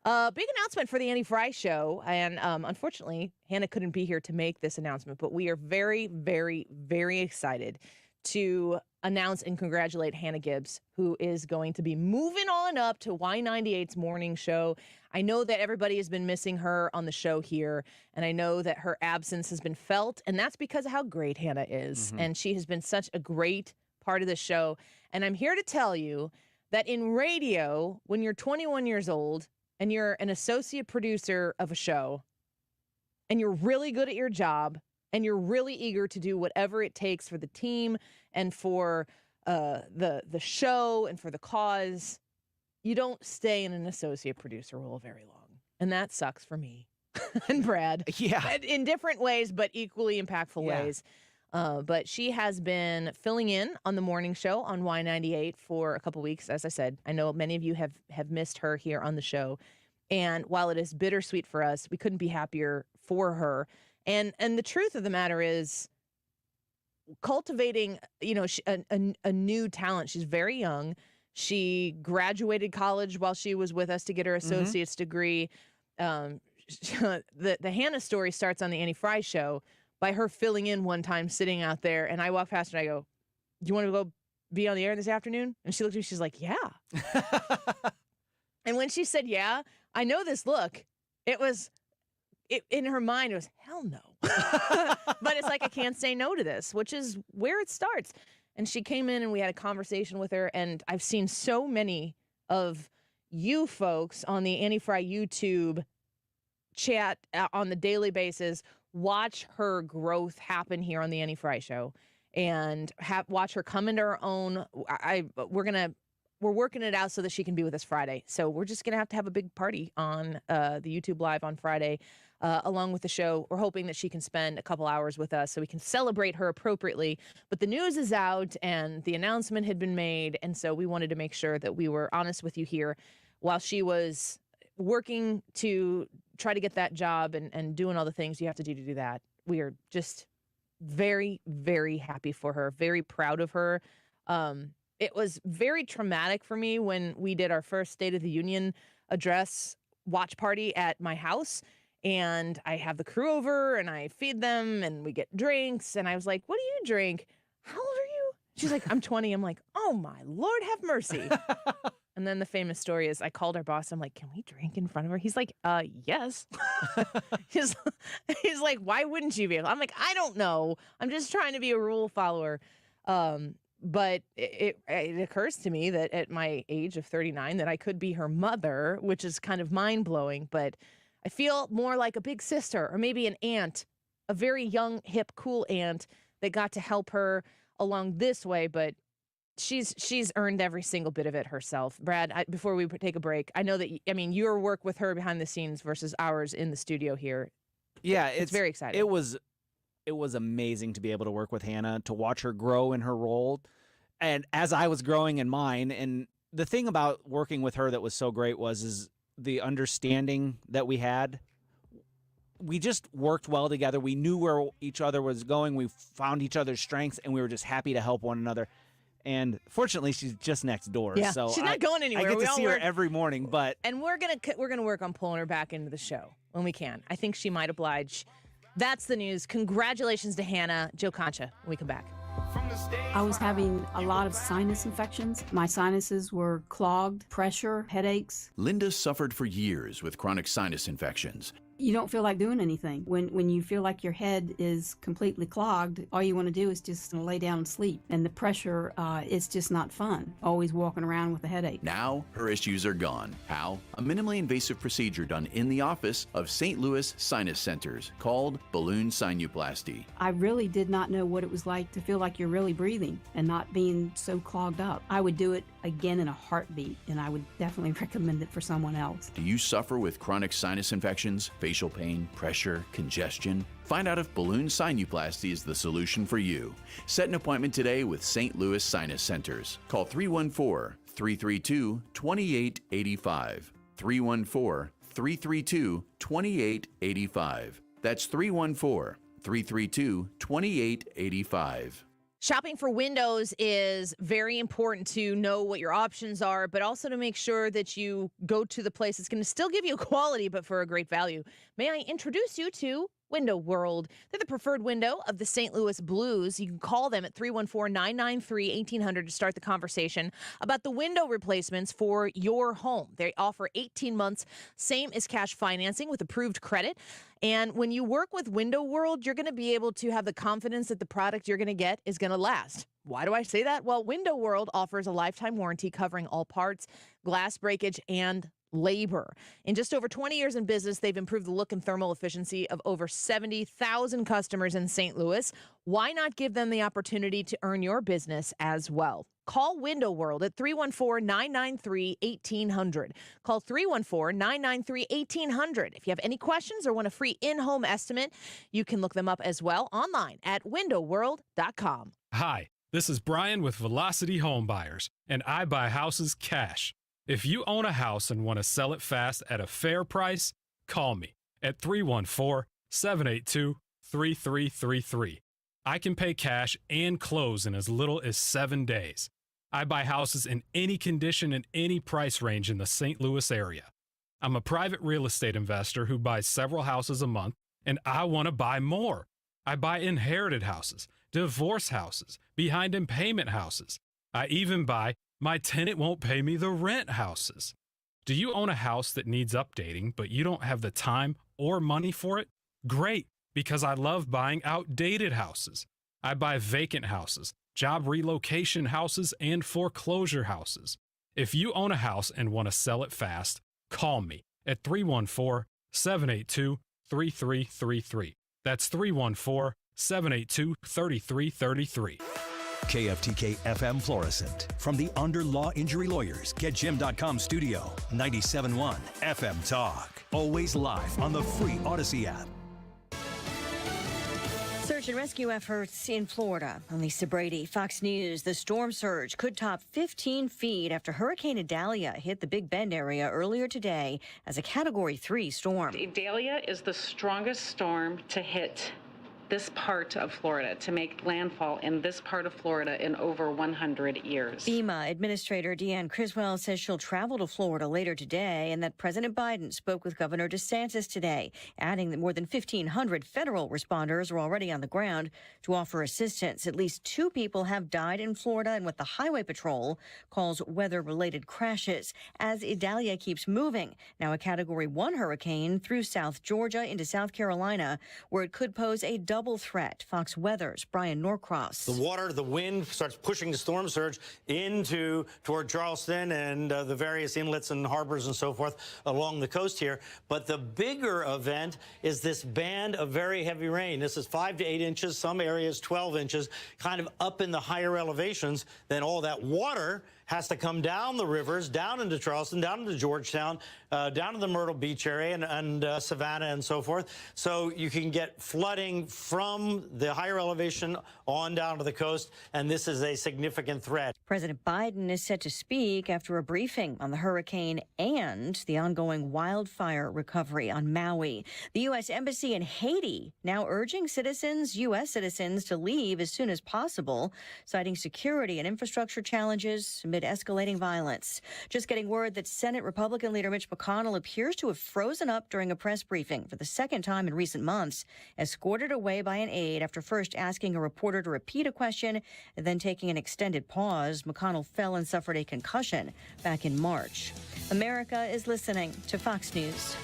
Big announcement for the Annie Frey Show. And unfortunately, Hannah couldn't be here to make this announcement, but we are very, very, very excited to announce and congratulate Hannah Gibbs, who is going to be moving on up to Y98's morning show. I know that everybody has been missing her on the show here, and I know that her absence has been felt, and that's because of how great Hannah is. Mm-hmm. And she has been such a great part of the show. And I'm here to tell you that in radio, when you're 21 years old and you're an associate producer of a show and you're really good at your job and you're really eager to do whatever it takes for the team and for the show and for the cause, you don't stay in an associate producer role very long. And that sucks for me and Brad. Yeah. In different ways, but equally impactful ways. But she has been filling in on the morning show on Y98 for a couple weeks. As I said, I know many of you have missed her here on the show. And while it is bittersweet for us, we couldn't be happier for her. And the truth of the matter is cultivating, a new talent. She's very young. She graduated college while she was with us to get her associate's degree. The Hannah story starts on the Annie Frey Show by her filling in one time, sitting out there, and I walk past her and I go, do you want to go be on the air this afternoon? And she looked at me, she's like, yeah. And when she said, yeah, I know this look. In her mind, it was, hell no. But it's like, I can't say no to this, which is where it starts. And she came in and we had a conversation with her, and I've seen so many of you folks on the Annie Frey YouTube chat on the daily basis watch her growth happen here on the Annie Frey Show and watch her come into her own. We're going to we're working it out so that she can be with us Friday. So we're just going to have a big party on the YouTube Live on Friday, along with the show. We're hoping that she can spend a couple hours with us so we can celebrate her appropriately. But the news is out and the announcement had been made. And so we wanted to make sure that we were honest with you here while she was working to try to get that job and doing all the things you have to do that. We are just very, very happy for her, very proud of her. It was very traumatic for me when we did our first State of the Union address watch party at my house. And I have the crew over and I feed them and we get drinks. And I was like, what do you drink? How old are you? She's like, I'm 20. I'm like, oh my Lord, have mercy. And then the famous story is I called our boss. I'm like, can we drink in front of her? He's like, yes. he's like, why wouldn't you be? I'm like, I don't know. I'm just trying to be a rule follower. But it occurs to me that at my age of 39 that I could be her mother, which is kind of mind-blowing. But I feel more like a big sister or maybe an aunt, a very young, hip, cool aunt that got to help her along this way. But she's earned every single bit of it herself. Brad, before we take a break, I know that, your work with her behind the scenes versus ours in the studio here. Yeah, it's very exciting. It was amazing to be able to work with Hannah, to watch her grow in her role, and as I was growing in mine. And the thing about working with her that was so great is the understanding that we had. We just worked well together. We knew where each other was going. We found each other's strengths, and we were just happy to help one another. And fortunately, she's just next door. Yeah, so she's not going anywhere. I get to see her every morning, but and we're gonna work on pulling her back into the show when we can. I think she might oblige. That's the news. Congratulations to Hannah. Joe Concha, when we come back. I was having a lot of sinus infections. My sinuses were clogged, pressure, headaches. Linda suffered for years with chronic sinus infections. You don't feel like doing anything. When you feel like your head is completely clogged, all you want to do is just lay down and sleep. And the pressure, it's just not fun. Always walking around with a headache. Now, her issues are gone. How? A minimally invasive procedure done in the office of St. Louis Sinus Centers called balloon sinuplasty. I really did not know what it was like to feel like you're really breathing and not being so clogged up. I would do it again in a heartbeat, and I would definitely recommend it for someone else. Do you suffer with chronic sinus infections, facial pain, pressure, congestion? Find out if balloon sinuplasty is the solution for you. Set an appointment today with St. Louis Sinus Centers. Call 314-332-2885. 314-332-2885. That's 314-332-2885. Shopping for windows is very important to know what your options are, but also to make sure that you go to the place that's going to still give you quality, but for a great value. May I introduce you to Window World? They're the preferred window of the St. Louis Blues. You can call them at 314-993-1800 to start the conversation about the window replacements for your home. They offer 18 months, same as cash financing with approved credit. And when you work with Window World, you're going to be able to have the confidence that the product you're going to get is going to last. Why do I say that? Well, Window World offers a lifetime warranty covering all parts, glass breakage, and labor. In just over 20 years in business, they've improved the look and thermal efficiency of over 70,000 customers in St. Louis. Why not give them the opportunity to earn your business as well? Call Window World at 314-993-1800. Call 314-993-1800. If you have any questions or want a free in-home estimate, you can look them up as well online at windowworld.com. Hi, this is Brian with Velocity Home Buyers, and I buy houses cash. If you own a house and want to sell it fast at a fair price, call me at 314-782-3333. I can pay cash and close in as little as 7 days. I buy houses in any condition and any price range in the St. Louis area. I'm a private real estate investor who buys several houses a month, and I want to buy more. I buy inherited houses, divorce houses, behind in payment houses. I even buy my tenant won't pay me the rent houses. Do you own a house that needs updating, but you don't have the time or money for it? Great, because I love buying outdated houses. I buy vacant houses, job relocation houses, and foreclosure houses. If you own a house and want to sell it fast, call me at 314-782-3333. That's 314-782-3333. KFTK FM Florissant. From the Under Law Injury Lawyers, GetJim.com studio. 97.1 FM Talk. Always live on the free Odyssey app. Search and rescue efforts in Florida. I'm Lisa Brady, Fox News. The storm surge could top 15 feet after Hurricane Idalia hit the Big Bend area earlier today as a Category 3 storm. Idalia is the strongest storm to hit this part of Florida, to make landfall in this part of Florida in over 100 years. FEMA Administrator Deanne Criswell says she'll travel to Florida later today and that President Biden spoke with Governor DeSantis today, adding that more than 1,500 federal responders are already on the ground to offer assistance. At least 2 people have died in Florida in what the Highway Patrol calls weather-related crashes as Idalia keeps moving. Now a Category 1 hurricane through South Georgia into South Carolina, where it could pose a double threat. Fox Weather's Brian Norcross. The water, the wind starts pushing the storm surge toward Charleston and the various inlets and harbors and so forth along the coast here. But the bigger event is this band of very heavy rain. This is 5 to 8 inches, some areas 12 inches, kind of up in the higher elevations. Then all that water has to come down the rivers, down into Charleston, down into Georgetown, down to the Myrtle Beach area and Savannah and so forth. So you can get flooding from the higher elevation on down to the coast, and this is a significant threat. President Biden is set to speak after a briefing on the hurricane and the ongoing wildfire recovery on Maui. The U.S. Embassy in Haiti now urging U.S. citizens to leave as soon as possible, citing security and infrastructure challenges amid escalating violence. Just getting word that Senate Republican leader Mitch McConnell appears to have frozen up during a press briefing for the second time in recent months, escorted away by an aide after first asking a reporter to repeat a question and then taking an extended pause. McConnell fell and suffered a concussion back in March. America is listening to Fox News.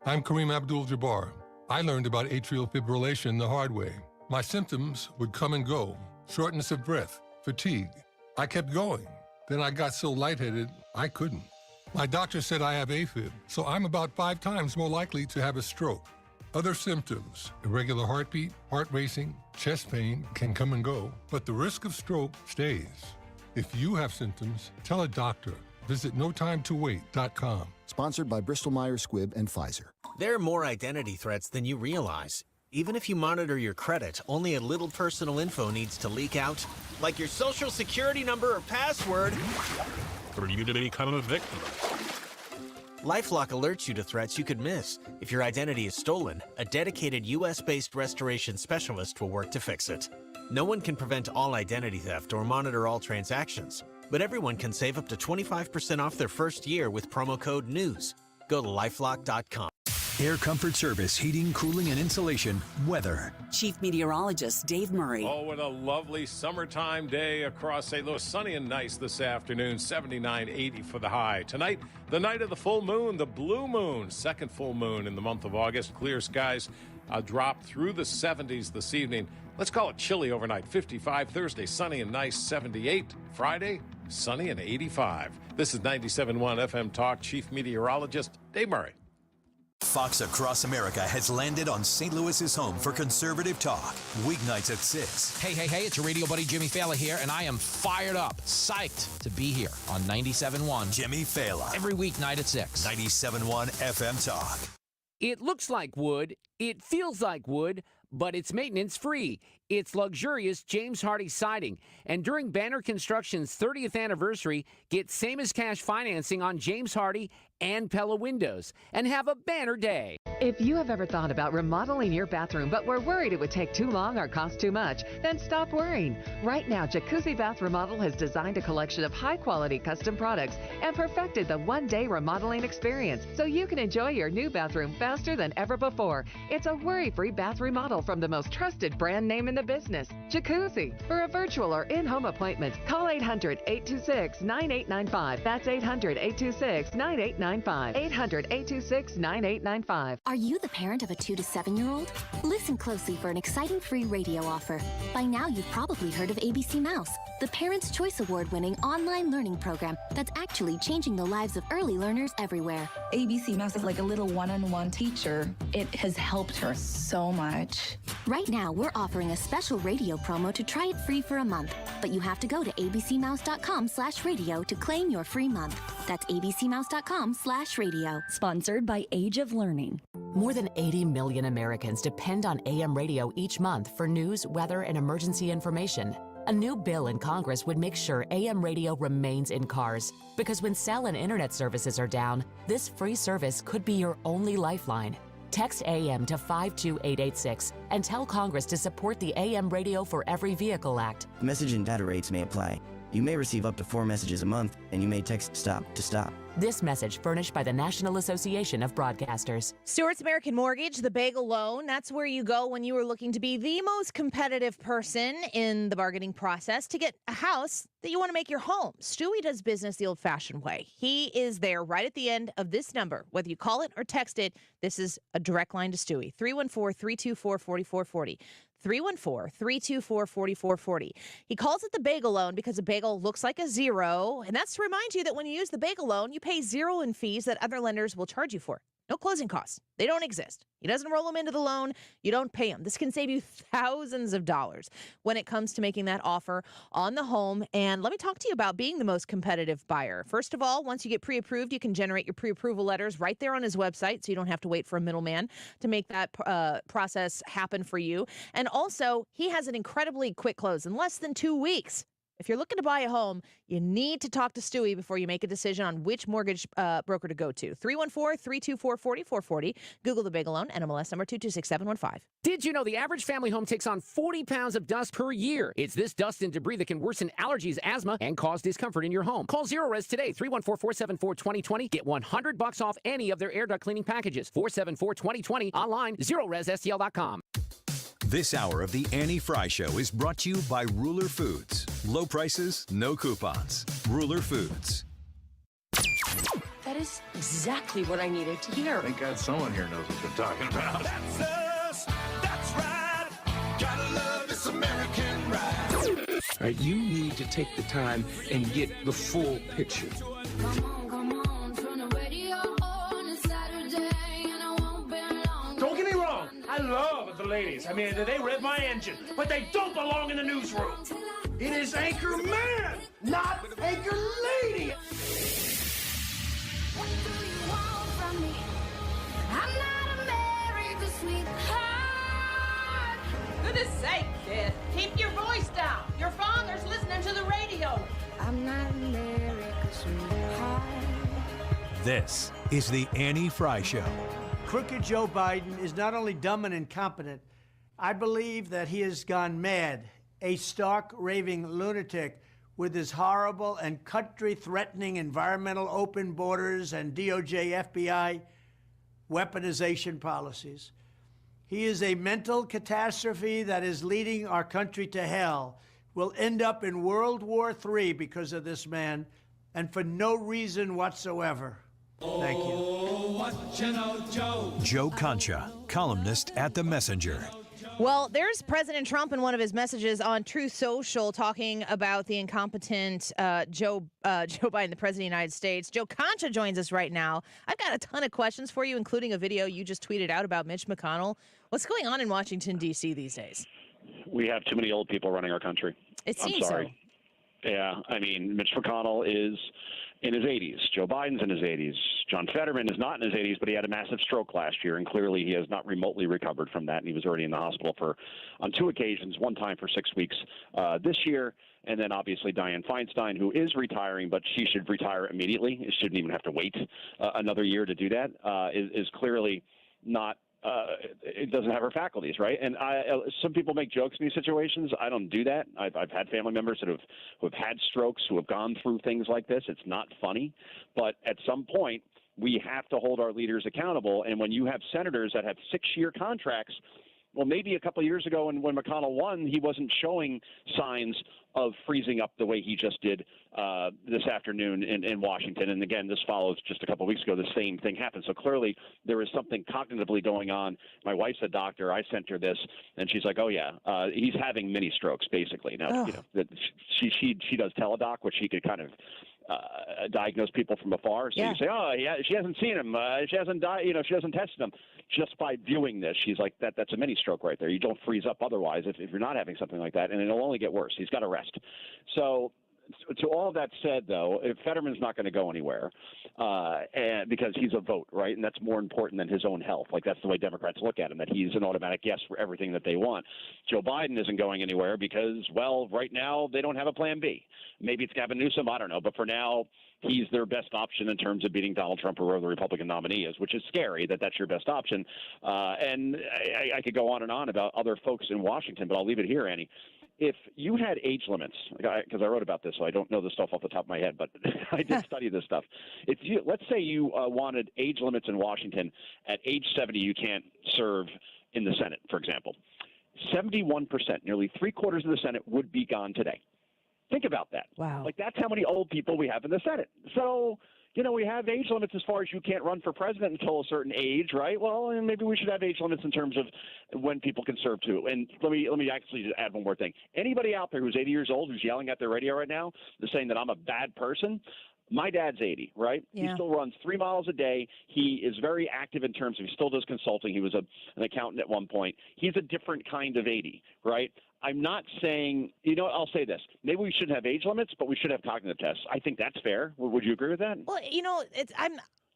I'm Kareem Abdul-Jabbar. I learned about atrial fibrillation the hard way. My symptoms would come and go. Shortness of breath, fatigue. I kept going. Then I got so lightheaded, I couldn't. My doctor said I have AFib, so I'm about 5 times more likely to have a stroke. Other symptoms, irregular heartbeat, heart racing, chest pain can come and go, but the risk of stroke stays. If you have symptoms, tell a doctor. Visit notimetowait.com. Sponsored by Bristol-Myers Squibb and Pfizer. There are more identity threats than you realize. Even if you monitor your credit, only a little personal info needs to leak out, like your social security number or password. Or you did become a victim. LifeLock alerts you to threats you could miss. If your identity is stolen, a dedicated U.S.-based restoration specialist will work to fix it. No one can prevent all identity theft or monitor all transactions, but everyone can save up to 25% off their first year with promo code NEWS. Go to lifelock.com. Air Comfort Service, heating, cooling, and insulation, weather. Chief Meteorologist Dave Murray. Oh, what a lovely summertime day across St. Louis. Sunny and nice this afternoon, 79, 80 for the high. Tonight, the night of the full moon, the blue moon, second full moon in the month of August. Clear skies drop through the 70s this evening. Let's call it chilly overnight, 55. Thursday, sunny and nice, 78. Friday, sunny and 85. This is 97.1 FM Talk. Chief Meteorologist Dave Murray. Fox Across America has landed on St. Louis's home for conservative talk. Weeknights at 6. Hey, it's your radio buddy Jimmy Fallon here, and I am fired up, psyched to be here on 97.1. Jimmy Fallon. Every weeknight at 6. 97.1 FM Talk. It looks like wood, it feels like wood, but it's maintenance free. It's luxurious James Hardie siding. And during Banner Construction's 30th anniversary, get same as cash financing on James Hardie and Pella windows and have a banner day. If you have ever thought about remodeling your bathroom but were worried it would take too long or cost too much, then stop worrying. Right now, Jacuzzi Bath Remodel has designed a collection of high-quality custom products and perfected the one-day remodeling experience so you can enjoy your new bathroom faster than ever before. It's a worry-free bath remodel from the most trusted brand name in the business, Jacuzzi. For a virtual or in-home appointment, call 800-826-9895. That's 800-826-9895. 800-826-9895. Are you the parent of a 2 to 7-year-old? Listen closely for an exciting free radio offer. By now, you've probably heard of ABC Mouse, the Parents' Choice Award-winning online learning program that's actually changing the lives of early learners everywhere. ABC Mouse is like a little one-on-one teacher. It has helped her so much. Right now, we're offering a special radio promo to try it free for a month. But you have to go to abcmouse.com/radio to claim your free month. That's abcmouse.com/radio. Sponsored by Age of Learning. More than 80 million Americans depend on AM radio each month for news, weather, and emergency information. A new bill in Congress would make sure AM radio remains in cars, because when cell and internet services are down, this free service could be your only lifeline. Text AM to 52886 and tell Congress to support the AM Radio for Every Vehicle Act. Message and data rates may apply. You may receive up to 4 messages a month, and you may text STOP to stop. This message furnished by the National Association of Broadcasters. Stewart's American Mortgage, the bagel loan, that's where you go when you are looking to be the most competitive person in the bargaining process to get a house that you want to make your home. Stewie does business the old-fashioned way. He is there right at the end of this number. Whether you call it or text it, this is a direct line to Stewie, 314-324-4440. 314-324-4440. He calls it the bagel loan because a bagel looks like a zero, and that's to remind you that when you use the bagel loan, you pay zero in fees that other lenders will charge you for. No closing costs. They don't exist. He doesn't roll them into the loan. You don't pay him. This can save you thousands of dollars when it comes to making that offer on the home. And let me talk to you about being the most competitive buyer. First of all, once you get pre-approved, you can generate your pre-approval letters right there on his website, so you don't have to wait for a middleman to make that process happen for you. And also, he has an incredibly quick close in less than 2 weeks. If you're looking to buy a home, you need to talk to Stewie before you make a decision on which mortgage broker to go to. 314-324-4440. Google the bagel loan, NMLS number 226715. Did you know the average family home takes on 40 pounds of dust per year? It's this dust and debris that can worsen allergies, asthma, and cause discomfort in your home. Call ZeroRes today, 314-474-2020. Get $100 off any of their air duct cleaning packages. 474-2020. Online, ZeroResSTL.com. This hour of the Annie Frey Show is brought to you by Ruler Foods. Low prices, no coupons. Ruler Foods. That is exactly what I needed to hear. Thank God someone here knows what they're talking about. That's us. That's right. Gotta love this American ride. All right, you need to take the time and get the full picture. Come on, turn the radio on. It's Saturday and I won't be long. Don't get me wrong. I love the ladies. I mean, they rev my engine, but they don't belong in the newsroom. It is Anchor Man, not Anchor Lady. What do you want from me? I'm not America's sweetheart. Goodness sake, kid. Keep your voice down. Your father's listening to the radio. I'm not America's sweetheart. This is the Annie Frey Show. Crooked Joe Biden is not only dumb and incompetent, I believe that he has gone mad, a stark, raving lunatic with his horrible and country-threatening environmental open borders and DOJ, FBI weaponization policies. He is a mental catastrophe that is leading our country to hell. We'll end up in World War III because of this man, and for no reason whatsoever. Thank you. What you know, Joe? Joe Concha, columnist at The Messenger. Well, there's President Trump in one of his messages on Truth Social talking about the incompetent Joe Biden, the President of the United States. Joe Concha joins us right now. I've got a ton of questions for you, including a video you just tweeted out about Mitch McConnell. What's going on in Washington, D.C. these days? We have too many old people running our country. It seems I'm sorry. Yeah, I mean, Mitch McConnell is in his 80s. Joe Biden's in his 80s. John Fetterman is not in his 80s, but he had a massive stroke last year, and clearly he has not remotely recovered from that. And he was already in the hospital on 2 occasions, one time for 6 weeks this year. And then obviously Dianne Feinstein, who is retiring, but she should retire immediately. It shouldn't even have to wait another year to do that. Is clearly not. It doesn't have her faculties, right? And some people make jokes in these situations. I don't do that. I've had family members who have had strokes, who have gone through things like this. It's not funny, but at some point we have to hold our leaders accountable. And when you have senators that have 6-year contracts, well, maybe a couple of years ago when McConnell won, he wasn't showing signs of freezing up the way he just did this afternoon in Washington. And again, this follows just a couple of weeks ago, the same thing happened. So clearly there is something cognitively going on. My wife's a doctor. I sent her this, and she's like, oh, yeah, he's having mini strokes, basically. Now, you know, she does teledoc, which she could kind of diagnose people from afar. So you say, oh, yeah, she hasn't seen him. She hasn't she hasn't tested him. Just by viewing this, she's like, that's a mini stroke right there. You don't freeze up otherwise if you're not having something like that, and it'll only get worse. He's got to rest. So to all that said, though, Fetterman's not going to go anywhere and because he's a vote, right? And that's more important than his own health. Like, that's the way Democrats look at him, that he's an automatic yes for everything that they want. Joe Biden isn't going anywhere because, well, right now they don't have a plan B. Maybe it's Gavin Newsom, I don't know. But for now, he's their best option in terms of beating Donald Trump or whoever the Republican nominee is, which is scary that that's your best option. And I could go on and on about other folks in Washington, but I'll leave it here, Annie. If you had age limits, because I wrote about this, so I don't know this stuff off the top of my head, but I did study this stuff. If you, let's say you wanted age limits in Washington, at age 70 you can't serve in the Senate, for example. 71%, nearly three-quarters of the Senate would be gone today. Think about that. Wow. Like, that's how many old people we have in the Senate. So, we have age limits as far as you can't run for president until a certain age, right? Well, and maybe we should have age limits in terms of when people can serve too. And let me actually just add one more thing. Anybody out there who's 80 years old who's yelling at their radio right now, they're saying that I'm a bad person. My dad's 80, right? Yeah. He still runs 3 miles a day. He is very active in terms of, he still does consulting. He was an accountant at one point. He's a different kind of 80, right? I'm not saying, I'll say this. Maybe we shouldn't have age limits, but we should have cognitive tests. I think that's fair. Would you agree with that? Well,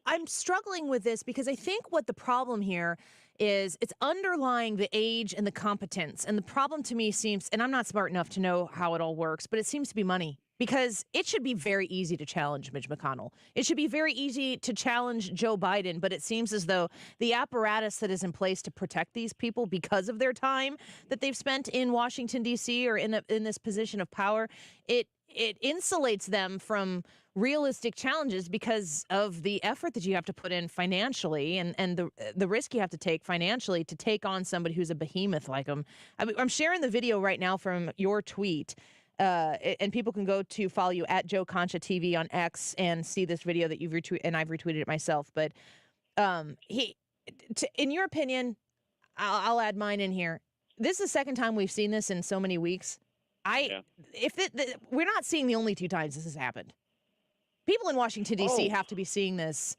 I'm struggling with this because I think what the problem here is it's underlying the age and the competence. And the problem to me seems, and I'm not smart enough to know how it all works, but it seems to be money. Because it should be very easy to challenge Mitch McConnell. It should be very easy to challenge Joe Biden, but it seems as though the apparatus that is in place to protect these people because of their time that they've spent in Washington, D.C. or in this position of power, it insulates them from realistic challenges because of the effort that you have to put in financially and the risk you have to take financially to take on somebody who's a behemoth like him. I'm sharing the video right now from your tweet. And people can go to follow you at Joe Concha TV on X and see this video that you've retweeted, and I've retweeted it myself. But in your opinion, I'll add mine in here. This is the second time we've seen this in so many weeks. We're not seeing the only 2 times this has happened. People in Washington, D.C. have to be seeing this.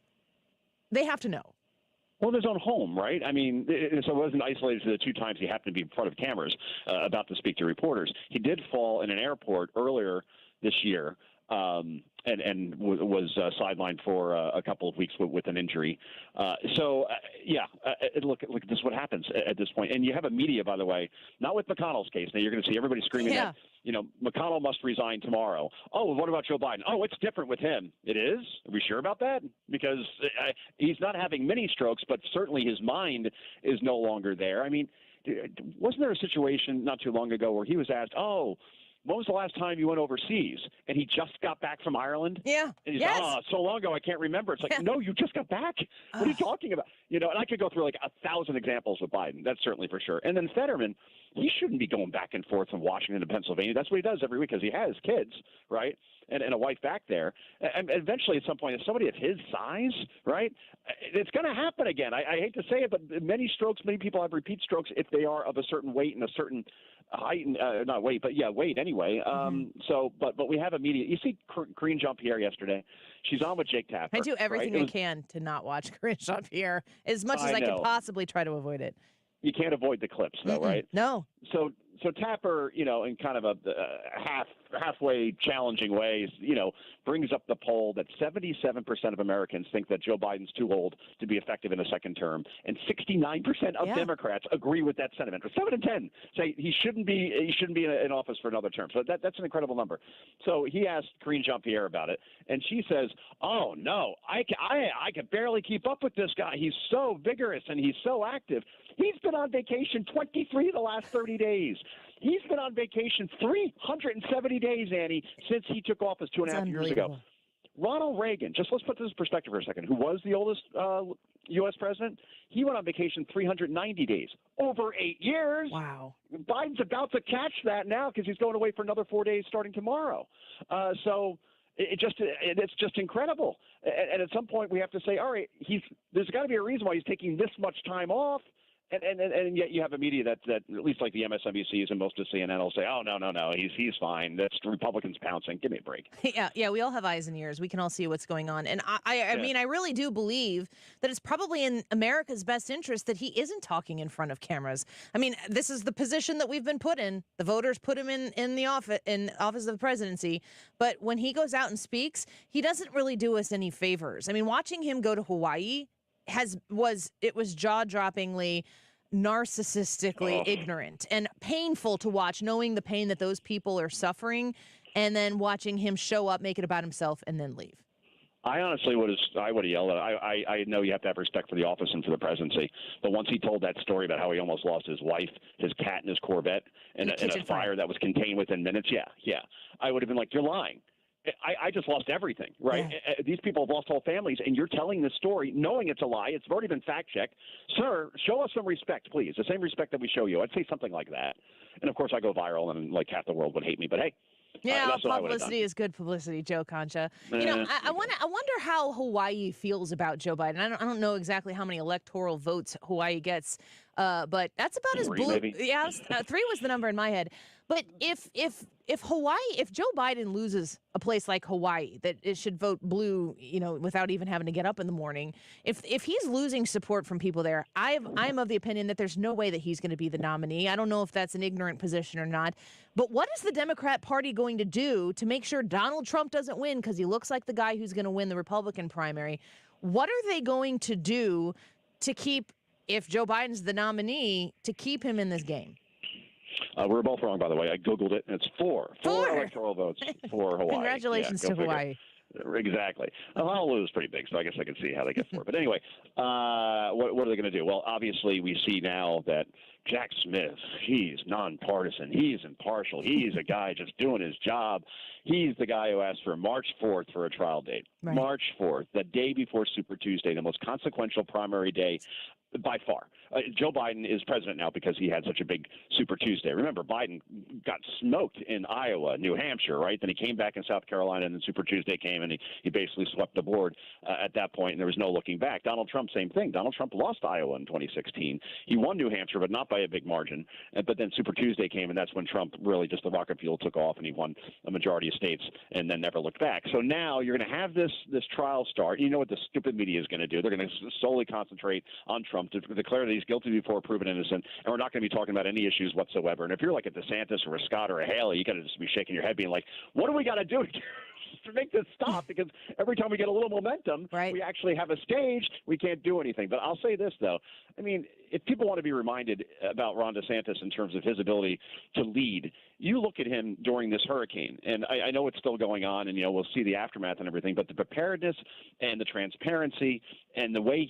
They have to know. Well, in his own home, right? I mean, so it wasn't isolated to the 2 times he happened to be in front of cameras about to speak to reporters. He did fall in an airport earlier this year and was sidelined for a couple of weeks with an injury. Look, this is what happens at this point. And you have a media, by the way, not with McConnell's case. Now you're going to see everybody screaming that, McConnell must resign tomorrow. Oh, what about Joe Biden? Oh, it's different with him. It is? Are we sure about that? Because he's not having mini strokes, but certainly his mind is no longer there. I mean, wasn't there a situation not too long ago where he was asked, when was the last time you went overseas? And he just got back from Ireland? Yeah. And he's so long ago, I can't remember. It's like, no, you just got back? What are you talking about? And I could go through like 1,000 examples with Biden. That's certainly for sure. And then Fetterman, he shouldn't be going back and forth from Washington to Pennsylvania. That's what he does every week because he has kids, right? And a wife back there. And eventually, at some point, if somebody of his size, right, it's going to happen again. I hate to say it, but many people have repeat strokes if they are of a certain weight and a certain height, not weight, but weight anyway. But we have a media. You see Corinne Jean-Pierre yesterday. She's on with Jake Tapper. I do everything I can to not watch Corinne Jean-Pierre as much as I can possibly try to avoid it. You can't avoid the clips, though, right? No. So Tapper, in kind of a halfway challenging way, brings up the poll that 77% of Americans think that Joe Biden's too old to be effective in a second term, and 69% of Democrats agree with that sentiment. 7 in 10 say he shouldn't be in office for another term. So that's an incredible number. So he asked Corinne Jean-Pierre about it, and she says, "Oh no, I can barely keep up with this guy. He's so vigorous and he's so active. He's been on vacation 23 of the last 30 days." He's been on vacation 370 days, Annie, since he took office 2.5 years ago. Ronald Reagan, let's put this in perspective for a second, who was the oldest U.S. president, he went on vacation 390 days, over 8 years. Wow. Biden's about to catch that now because he's going away for another 4 days starting tomorrow. It's just incredible. And at some point we have to say, all right, there's got to be a reason why he's taking this much time off. And yet you have a media that at least like the MSNBCs and most of CNN will say, oh, no, he's fine. That's Republicans pouncing. Give me a break. Yeah, we all have eyes and ears. We can all see what's going on. And I mean, I really do believe that it's probably in America's best interest that he isn't talking in front of cameras. I mean, this is the position that we've been put in. The voters put him in the office of the presidency. But when he goes out and speaks, he doesn't really do us any favors. I mean, watching him go to Hawaii was jaw-droppingly, narcissistically ignorant and painful to watch, knowing the pain that those people are suffering, and then watching him show up, make it about himself, and then leave. I honestly would have yelled at I know you have to have respect for the office and for the presidency, but once he told that story about how he almost lost his wife, his cat, and his Corvette in a fire that was contained within minutes, I would have been like, you're lying. I just lost everything, right? Yeah. These people have lost whole families, and you're telling this story knowing it's a lie. It's already been fact-checked. Sir, show us some respect, please, the same respect that we show you. I'd say something like that. And, of course, I go viral, and like half the world would hate me. But, hey, yeah, publicity is good publicity, Joe Concha. You know, I wonder how Hawaii feels about Joe Biden. I don't know exactly how many electoral votes Hawaii gets, but that's about as blue. Maybe. Yeah, 3 was the number in my head. But if Joe Biden loses a place like Hawaii that it should vote blue, without even having to get up in the morning, if he's losing support from people there, I'm of the opinion that there's no way that he's going to be the nominee. I don't know if that's an ignorant position or not. But what is the Democrat Party going to do to make sure Donald Trump doesn't win, because he looks like the guy who's going to win the Republican primary? What are they going to do to keep, if Joe Biden's the nominee, to keep him in this game? We're both wrong, by the way. I Googled it, and it's four electoral votes for Hawaii. Congratulations to Hawaii. Exactly. Honolulu is pretty big, so I guess I can see how they get 4. But anyway, what are they going to do? Well, obviously, we see now that Jack Smith, he's nonpartisan. He's impartial. He's a guy just doing his job. He's the guy who asked for March 4th for a trial date. Right. March 4th, the day before Super Tuesday, the most consequential primary day by far. Joe Biden is president now because he had such a big Super Tuesday. Remember, Biden got smoked in Iowa, New Hampshire, right? Then he came back in South Carolina, and then Super Tuesday came, and he basically swept the board at that point, and there was no looking back. Donald Trump, same thing. Donald Trump lost Iowa in 2016. He won New Hampshire, but not by a big margin. But then Super Tuesday came, and that's when Trump really just the rocket fuel took off, and he won a majority of states and then never looked back. So now you're going to have this trial start. You know what the stupid media is going to do? They're going to solely concentrate on Trump to declare that he's guilty before proven innocent, and we're not going to be talking about any issues whatsoever. And if you're like a DeSantis or a Scott or a Haley, you got to just be shaking your head being like, what do we got to do to make this stop? Because every time we get a little momentum, we actually have a stage, we can't do anything. But I'll say this, though. I mean, if people want to be reminded about Ron DeSantis in terms of his ability to lead, you look at him during this hurricane, and I know it's still going on, and, we'll see the aftermath and everything, but the preparedness and the transparency and the way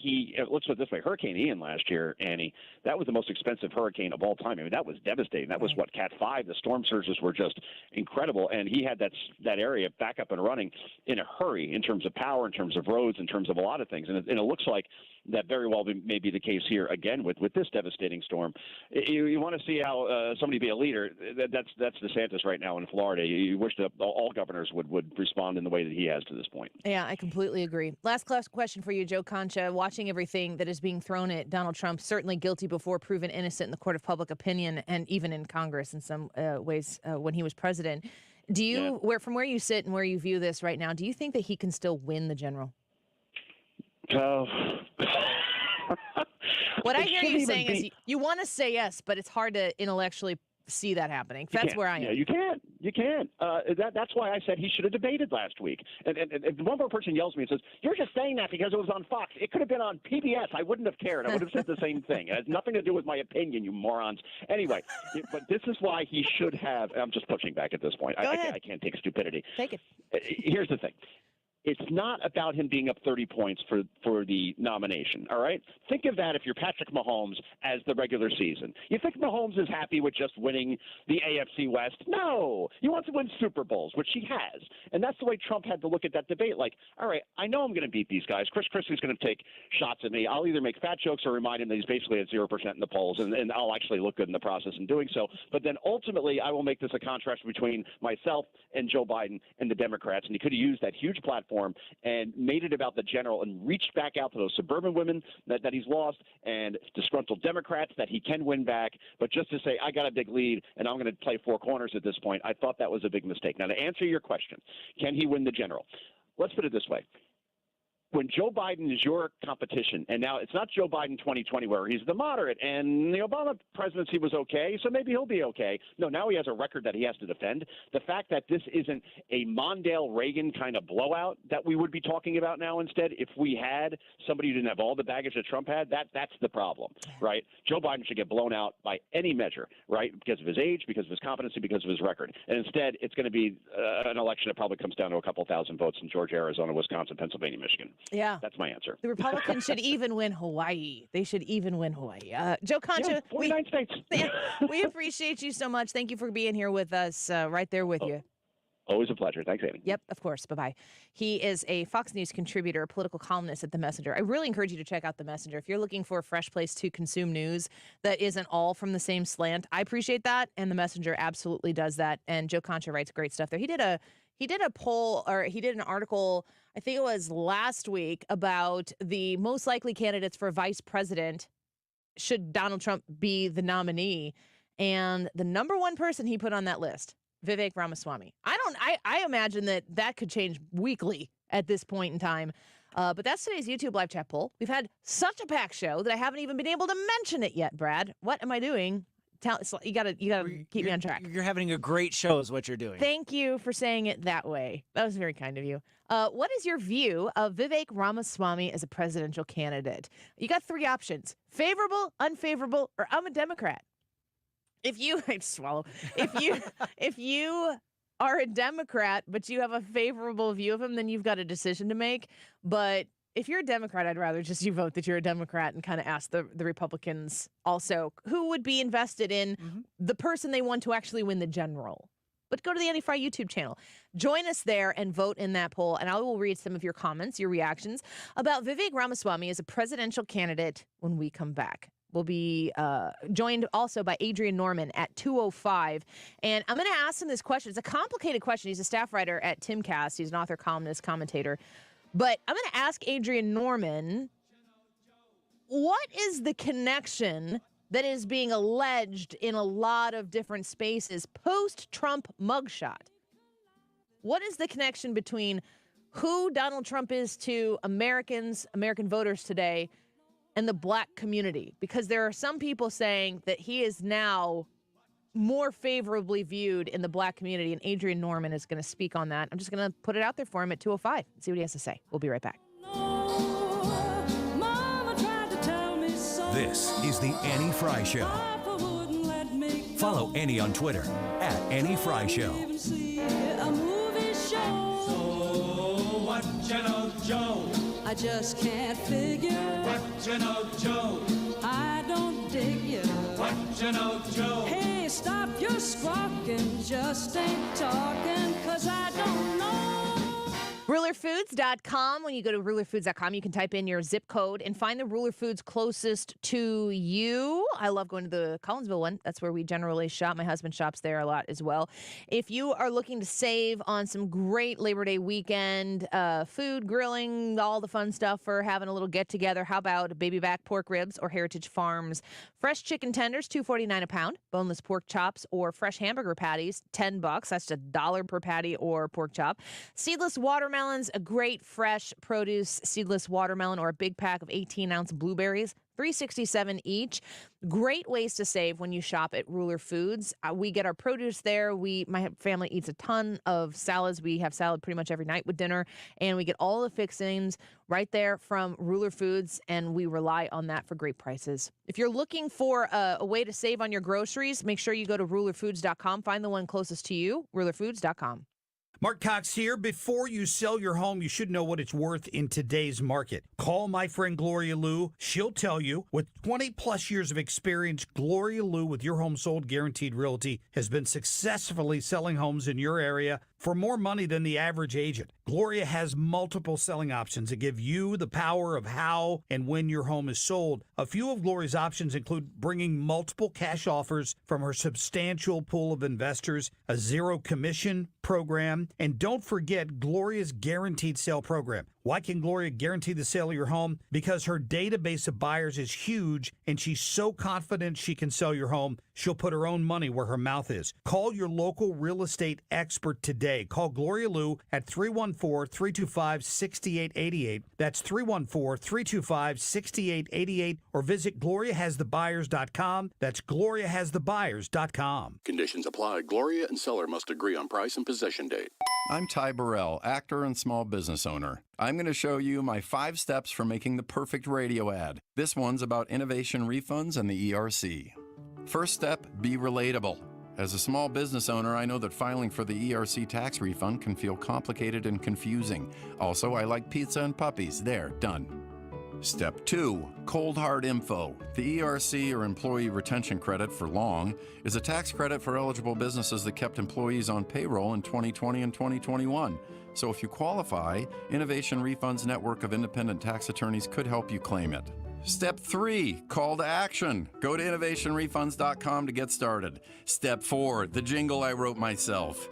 let's put it this way, Hurricane Ian last year, Annie, that was the most expensive hurricane of all time. I mean, that was devastating. That was Cat 5. The storm surges were just incredible, and he had that area back up and running in a hurry in terms of power, in terms of roads, in terms of a lot of things. And it looks like that very well may be the case here again with this devastating storm. You want to see how somebody be a leader. That's DeSantis right now in Florida. You wish that all governors would respond in the way that he has to this point. Yeah, I completely agree. Last question for you, Joe Concha. Watching everything that is being thrown at Donald Trump, certainly guilty before proven innocent in the court of public opinion and even in Congress in some ways when he was president. Do you, from where you sit and where you view this right now, do you think that he can still win the general? What I hear you saying is you want to say yes, but it's hard to intellectually see that happening. That's where I am. Yeah, you can't. You can't. That's why I said he should have debated last week. And one more person yells at me and says, "You're just saying that because it was on Fox. It could have been on PBS. I wouldn't have cared. I would have said the same thing. It has nothing to do with my opinion, you morons." Anyway, but this is why he should have. I'm just pushing back at this point. I can't take stupidity. Take it. Here's the thing. It's not about him being up 30 points for the nomination, all right? Think of that if you're Patrick Mahomes as the regular season. You think Mahomes is happy with just winning the AFC West? No. He wants to win Super Bowls, which he has. And that's the way Trump had to look at that debate. Like, all right, I know I'm going to beat these guys. Chris Christie's going to take shots at me. I'll either make fat jokes or remind him that he's basically at 0% in the polls, and I'll actually look good in the process in doing so. But then ultimately I will make this a contrast between myself and Joe Biden and the Democrats. And he could have used that huge platform platform and made it about the general and reached back out to those suburban women that he's lost and disgruntled Democrats that he can win back. But just to say, I got a big lead and I'm going to play four corners at this point, I thought that was a big mistake. Now, to answer your question, can he win the general? Let's put it this way. When Joe Biden is your competition, and now it's not Joe Biden 2020 where he's the moderate, and the Obama presidency was okay, so maybe he'll be okay. No, now he has a record that he has to defend. The fact that this isn't a Mondale-Reagan kind of blowout that we would be talking about now instead, if we had somebody who didn't have all the baggage that Trump had, that's the problem, right? Joe Biden should get blown out by any measure, right, because of his age, because of his competency, because of his record. And instead, it's going to be an election that probably comes down to a couple thousand votes in Georgia, Arizona, Wisconsin, Pennsylvania, Michigan. Yeah. That's my answer. The Republicans should even win Hawaii. They should even win Hawaii. Joe Concha, yeah, 49 states. We appreciate you so much. Thank you for being here with us, right there with you. Always a pleasure. Thanks, Amy. Yep, of course. Bye-bye. He is a Fox News contributor, a political columnist at The Messenger. I really encourage you to check out The Messenger. If you're looking for a fresh place to consume news that isn't all from the same slant, I appreciate that, and The Messenger absolutely does that. And Joe Concha writes great stuff there. He did a poll, or he did an article, I think it was last week, about the most likely candidates for vice president should Donald Trump be the nominee. And the number one person he put on that list, Vivek Ramaswamy. I imagine that could change weekly at this point in time. But that's today's YouTube live chat poll. We've had such a packed show that I haven't even been able to mention it yet, Brad. What am I doing? You gotta keep me on track. You're having a great show is what you're doing. Thank you for saying it that way. That was very kind of you. What is your view of Vivek Ramaswamy as a presidential candidate? You got three options: favorable, unfavorable, or I'm a Democrat. If you if you are a Democrat but you have a favorable view of him, then you've got a decision to make. But if you're a Democrat, I'd rather just you vote that you're a Democrat and kind of ask the Republicans also who would be invested in the person they want to actually win the general. But go to the Annie Frey YouTube channel. Join us there and vote in that poll, and I will read some of your comments, your reactions about Vivek Ramaswamy as a presidential candidate when we come back. We'll be joined also by Adrian Norman at 2:05. And I'm going to ask him this question. It's a complicated question. He's a staff writer at Timcast. He's an author, columnist, commentator. But I'm going to ask Adrian Norman, what is the connection that is being alleged in a lot of different spaces post-Trump mugshot? What is the connection between who Donald Trump is to Americans, American voters today, and the black community? Because there are some people saying that he is now more favorably viewed in the black community, and Adrian Norman is going to speak on that. I'm just going to put it out there for him at 2:05 and see what he has to say. We'll be right back. This is the Annie Frey Show. Follow Annie on Twitter at Annie Frey Show. What you know, Joe? I just can't figure. What you know, Joe? I don't dig you. What you know, Joe? Hey, stop your squawking. Just ain't talking, 'cause I don't know. RulerFoods.com. When you go to RulerFoods.com, you can type in your zip code and find the Ruler Foods closest to you. I love going to the Collinsville one. That's where we generally shop. My husband shops there a lot as well. If you are looking to save on some great Labor Day weekend food, grilling, all the fun stuff for having a little get-together, how about baby back pork ribs or Heritage Farms fresh chicken tenders, $2.49 a pound, boneless pork chops or fresh hamburger patties, $10. That's $1 per patty or pork chop. Seedless watermelons, a great fresh produce seedless watermelon or a big pack of 18-ounce blueberries, $3.67 each. Great ways to save when you shop at Ruler Foods. We get our produce there. My family eats a ton of salads. We have salad pretty much every night with dinner, and we get all the fixings right there from Ruler Foods, and we rely on that for great prices. If you're looking for a way to save on your groceries, make sure you go to RulerFoods.com. Find the one closest to you, RulerFoods.com. Mark Cox here. Before you sell your home, you should know what it's worth in today's market. Call my friend Gloria Liu. She'll tell you. With 20-plus years of experience, Gloria Liu with Your Home Sold Guaranteed Realty has been successfully selling homes in your area For more money than the average agent, Gloria has multiple selling options that give you the power of how and when your home is sold. A few of Gloria's options include bringing multiple cash offers from her substantial pool of investors, a zero commission program, and don't forget Gloria's guaranteed sale program. Why can Gloria guarantee the sale of your home? Because her database of buyers is huge, and she's so confident she can sell your home, she'll put her own money where her mouth is. Call your local real estate expert today. Call Gloria Lou at 314-325-6888. That's 314-325-6888. Or visit GloriaHasTheBuyers.com. That's GloriaHasTheBuyers.com. Conditions apply. Gloria and seller must agree on price and possession date. I'm Ty Burrell, actor and small business owner. I'm going to show you my 5 steps for making the perfect radio ad. This one's about innovation refunds and the ERC. First step, be relatable. As a small business owner, I know that filing for the ERC tax refund can feel complicated and confusing. Also, I like pizza and puppies. There, done. Step 2, cold hard info. The ERC, or Employee Retention Credit for long, is a tax credit for eligible businesses that kept employees on payroll in 2020 and 2021. So if you qualify, Innovation Refund's network of independent tax attorneys could help you claim it. Step 3, call to action. Go to innovationrefunds.com to get started. Step 4, the jingle I wrote myself.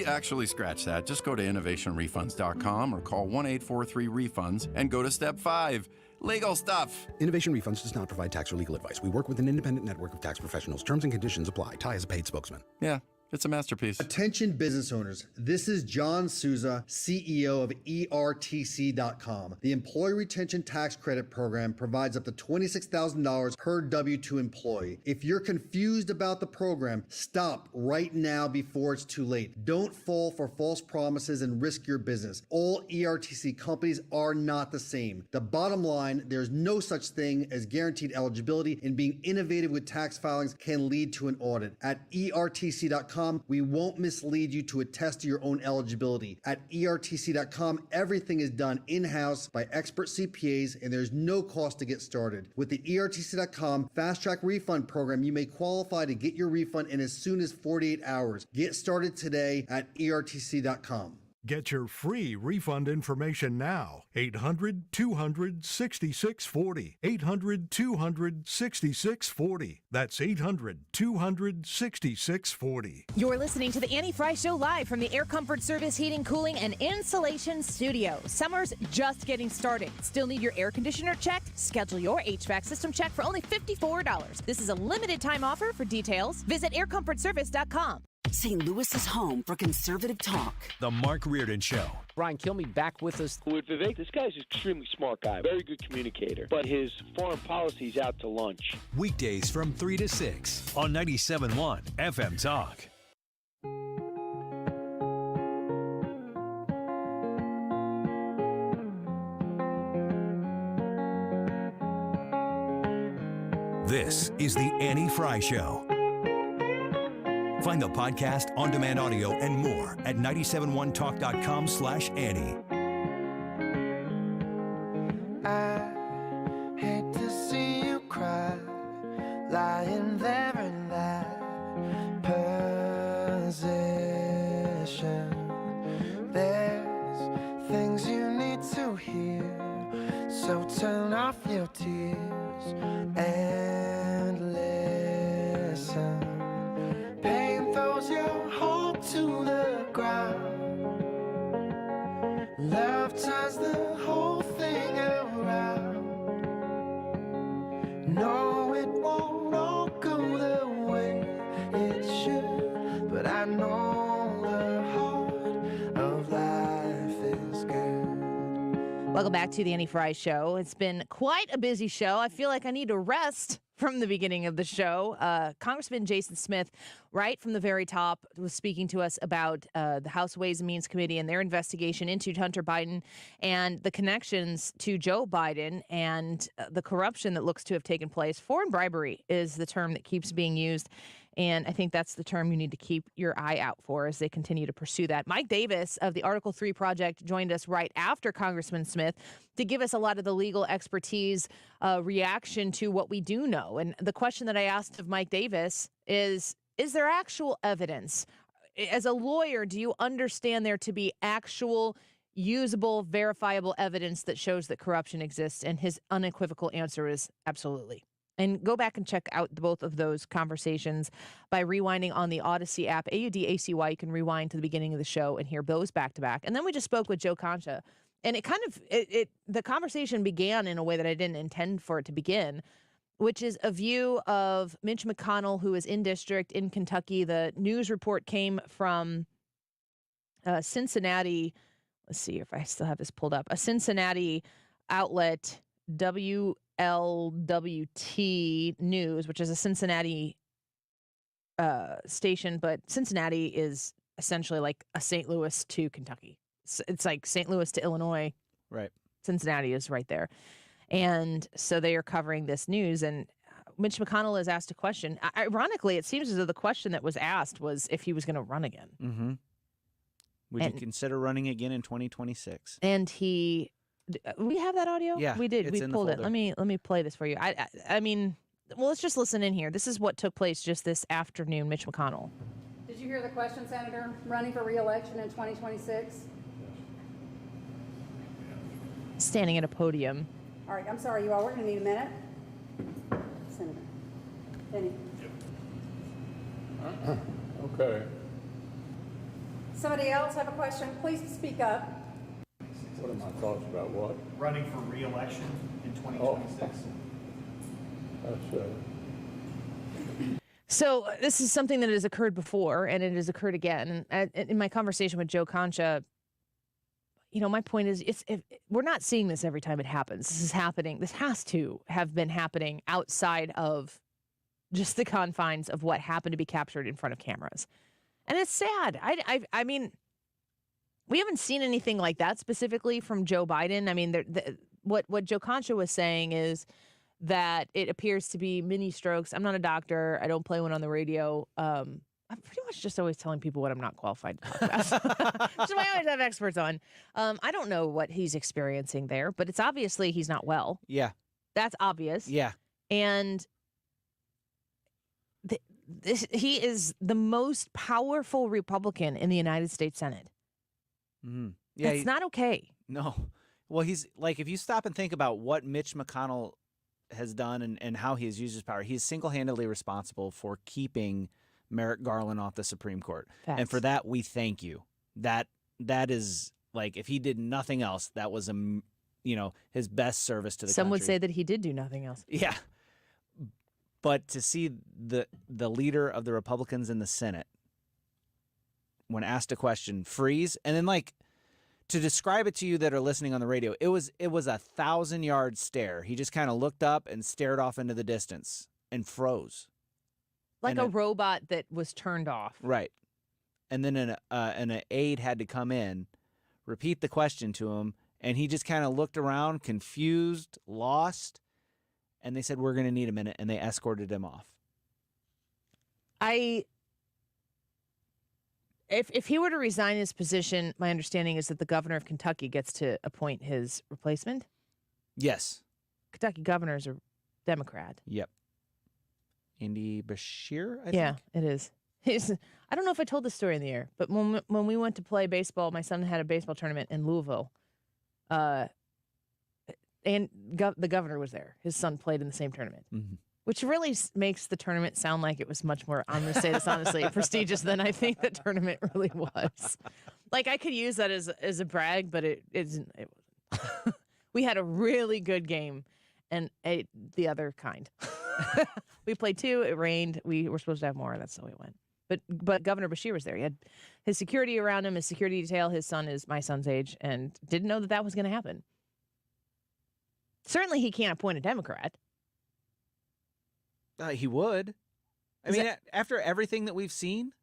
Actually, scratch that. Just go to innovationrefunds.com or call 1-843-REFUNDS and go to Step 5. Legal stuff. Innovation Refunds does not provide tax or legal advice. We work with an independent network of tax professionals. Terms and conditions apply. Ty is a paid spokesman. Yeah. It's a masterpiece. Attention business owners. This is John Souza, CEO of ERTC.com. The Employee Retention Tax Credit Program provides up to $26,000 per W-2 employee. If you're confused about the program, stop right now before it's too late. Don't fall for false promises and risk your business. All ERTC companies are not the same. The bottom line, there's no such thing as guaranteed eligibility, and being innovative with tax filings can lead to an audit. At ERTC.com, we won't mislead you to attest to your own eligibility. At ERTC.com, everything is done in-house by expert CPAs, and there's no cost to get started. With the ERTC.com Fast Track Refund Program, you may qualify to get your refund in as soon as 48 hours. Get started today at ERTC.com. Get your free refund information now. 800-200-6640. 800-200-6640. That's 800-200-6640. You're listening to the Annie Frey Show live from the Air Comfort Service Heating, Cooling, and Insulation Studio. Summer's just getting started. Still need your air conditioner checked? Schedule your HVAC system check for only $54. This is a limited time offer. For details, visit aircomfortservice.com. St. Louis's home for conservative talk. The Mark Reardon Show. Brian Kilmeade back with us. With Vivek, this guy's an extremely smart guy, very good communicator, but his foreign policy's out to lunch. Weekdays from 3 to 6 on 97.1 FM Talk. This is the Annie Frey Show. Find the podcast, on-demand audio, and more at 971talk.com/Annie. I hate to see you cry, lying there in that position. There's things you need to hear, so turn off your tears and listen. Pain throws your hope to the ground. Love turns the whole thing around. No, it won't all go the way it should, but I know the heart of life is good. Welcome back to the Annie Frey Show. It's been quite a busy show. I feel like I need to rest from the beginning of the show. Congressman Jason Smith, right from the very top, was speaking to us about the House Ways and Means Committee and their investigation into Hunter Biden and the connections to Joe Biden and the corruption that looks to have taken place. Foreign bribery is the term that keeps being used. And I think that's the term you need to keep your eye out for as they continue to pursue that. Mike Davis of the Article 3 Project joined us right after Congressman Smith to give us a lot of the legal expertise reaction to what we do know. And the question that I asked of Mike Davis is there actual evidence? as a lawyer, do you understand there to be actual, usable, verifiable evidence that shows that corruption exists? And his unequivocal answer is absolutely. And go back and check out both of those conversations by rewinding on the Odyssey app, AUDACY. You can rewind to the beginning of the show and hear those back to back. And then we just spoke with Joe Concha. And it kind of, the conversation began in a way that I didn't intend for it to begin, which is a view of Mitch McConnell, who is in district in Kentucky. The news report came from Cincinnati. Let's see if I still have this pulled up. A Cincinnati outlet, WLWT News, which is a Cincinnati station, but Cincinnati is essentially like a St. Louis to Kentucky. It's like St. Louis to Illinois. Right. Cincinnati is right there. And so they are covering this news, and Mitch McConnell is asked a question. Ironically, it seems as though the question that was asked was if he was going to run again. Mm-hmm. Would you consider running again in 2026? And we have that audio? Yeah, we did. it's We in the pulled it. folder. Let me play this for you. I mean, well, let's just listen in here. This is what took place just this afternoon, Mitch McConnell. Did you hear the question, Senator? Running for re-election in 2026? Standing at a podium. All right, I'm sorry, you all. We're going to need a minute. Senator. Benny. Okay. Somebody else have a question? Please speak up. What are my thoughts about what? Running for re-election in 2026. That's So this is something that has occurred before, and it has occurred again. And in my conversation with Joe Concha, my point is, we're not seeing this every time it happens. This is happening. This has to have been happening outside of just the confines of what happened to be captured in front of cameras. And it's sad. I mean, we haven't seen anything like that specifically from Joe Biden. I mean, what Joe Concha was saying is that it appears to be mini strokes. I'm not a doctor. I don't play one on the radio. I'm pretty much just always telling people what I'm not qualified to talk about. Which is why I always have experts on. I don't know what he's experiencing there, but it's obviously he's not well. Yeah. That's obvious. Yeah. And he is the most powerful Republican in the United States Senate. Mm-hmm. Yeah. It's not okay. No. Well, he's like, if you stop and think about what Mitch McConnell has done and how he has used his power, he's single-handedly responsible for keeping Merrick Garland off the Supreme Court. Facts. And for that, we thank you. That is, like, if he did nothing else, that was his best service to the Some country. would say that he did do nothing else. Yeah. But to see the leader of the Republicans in the Senate, when asked a question, freeze, and then, like, to describe it to you that are listening on the radio, it was a 1,000-yard stare. He just kind of looked up and stared off into the distance and froze. Like a robot that was turned off. Right. And then an aide had to come in, repeat the question to him, and he just kind of looked around, confused, lost, and they said, "We're going to need a minute," and they escorted him off. If he were to resign his position, my understanding is that the governor of Kentucky gets to appoint his replacement. Yes. Kentucky governor is a Democrat. Yep. Andy Bashir, I Yeah, think. it is. I don't know if I told this story in the air, but when we went to play baseball, my son had a baseball tournament in Louisville, and the governor was there. His son played in the same tournament, which really makes the tournament sound like it was much more, I'm going to say this honestly, prestigious than I think the tournament really was. Like, I could use that as a brag, but it isn't. It wasn't. We had a really good game, and the other kind. We played 2. It rained. We were supposed to have more. That's the way it went. But Governor Bashir was there. He had his security around him, his security detail. His son is my son's age, and didn't know that was going to happen. Certainly, he can't appoint a Democrat. He would. I mean, after everything that we've seen.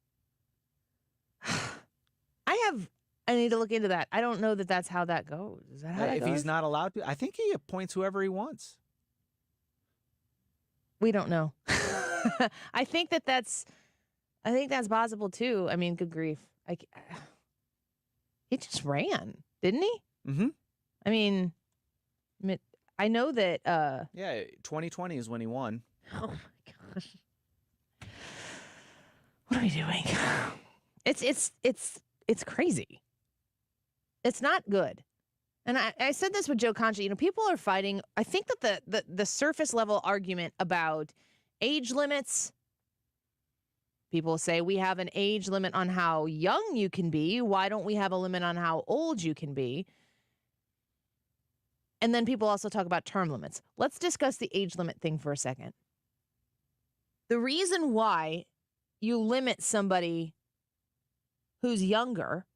I need to look into that. I don't know that that's how that goes. Is that how that if goes? he's not allowed to, I think he appoints whoever he wants. We don't know. I think that's possible too. I mean, good grief. He just ran, didn't he? Mm-hmm. I mean, I know that. Yeah, 2020 is when he won. Oh my gosh. What are we doing? It's crazy. It's not good. And I said this with Joe Concha. You know, people are fighting. I think that the surface level argument about age limits. People say we have an age limit on how young you can be. Why don't we have a limit on how old you can be? And then people also talk about term limits. Let's discuss the age limit thing for a second. The reason why you limit somebody who's younger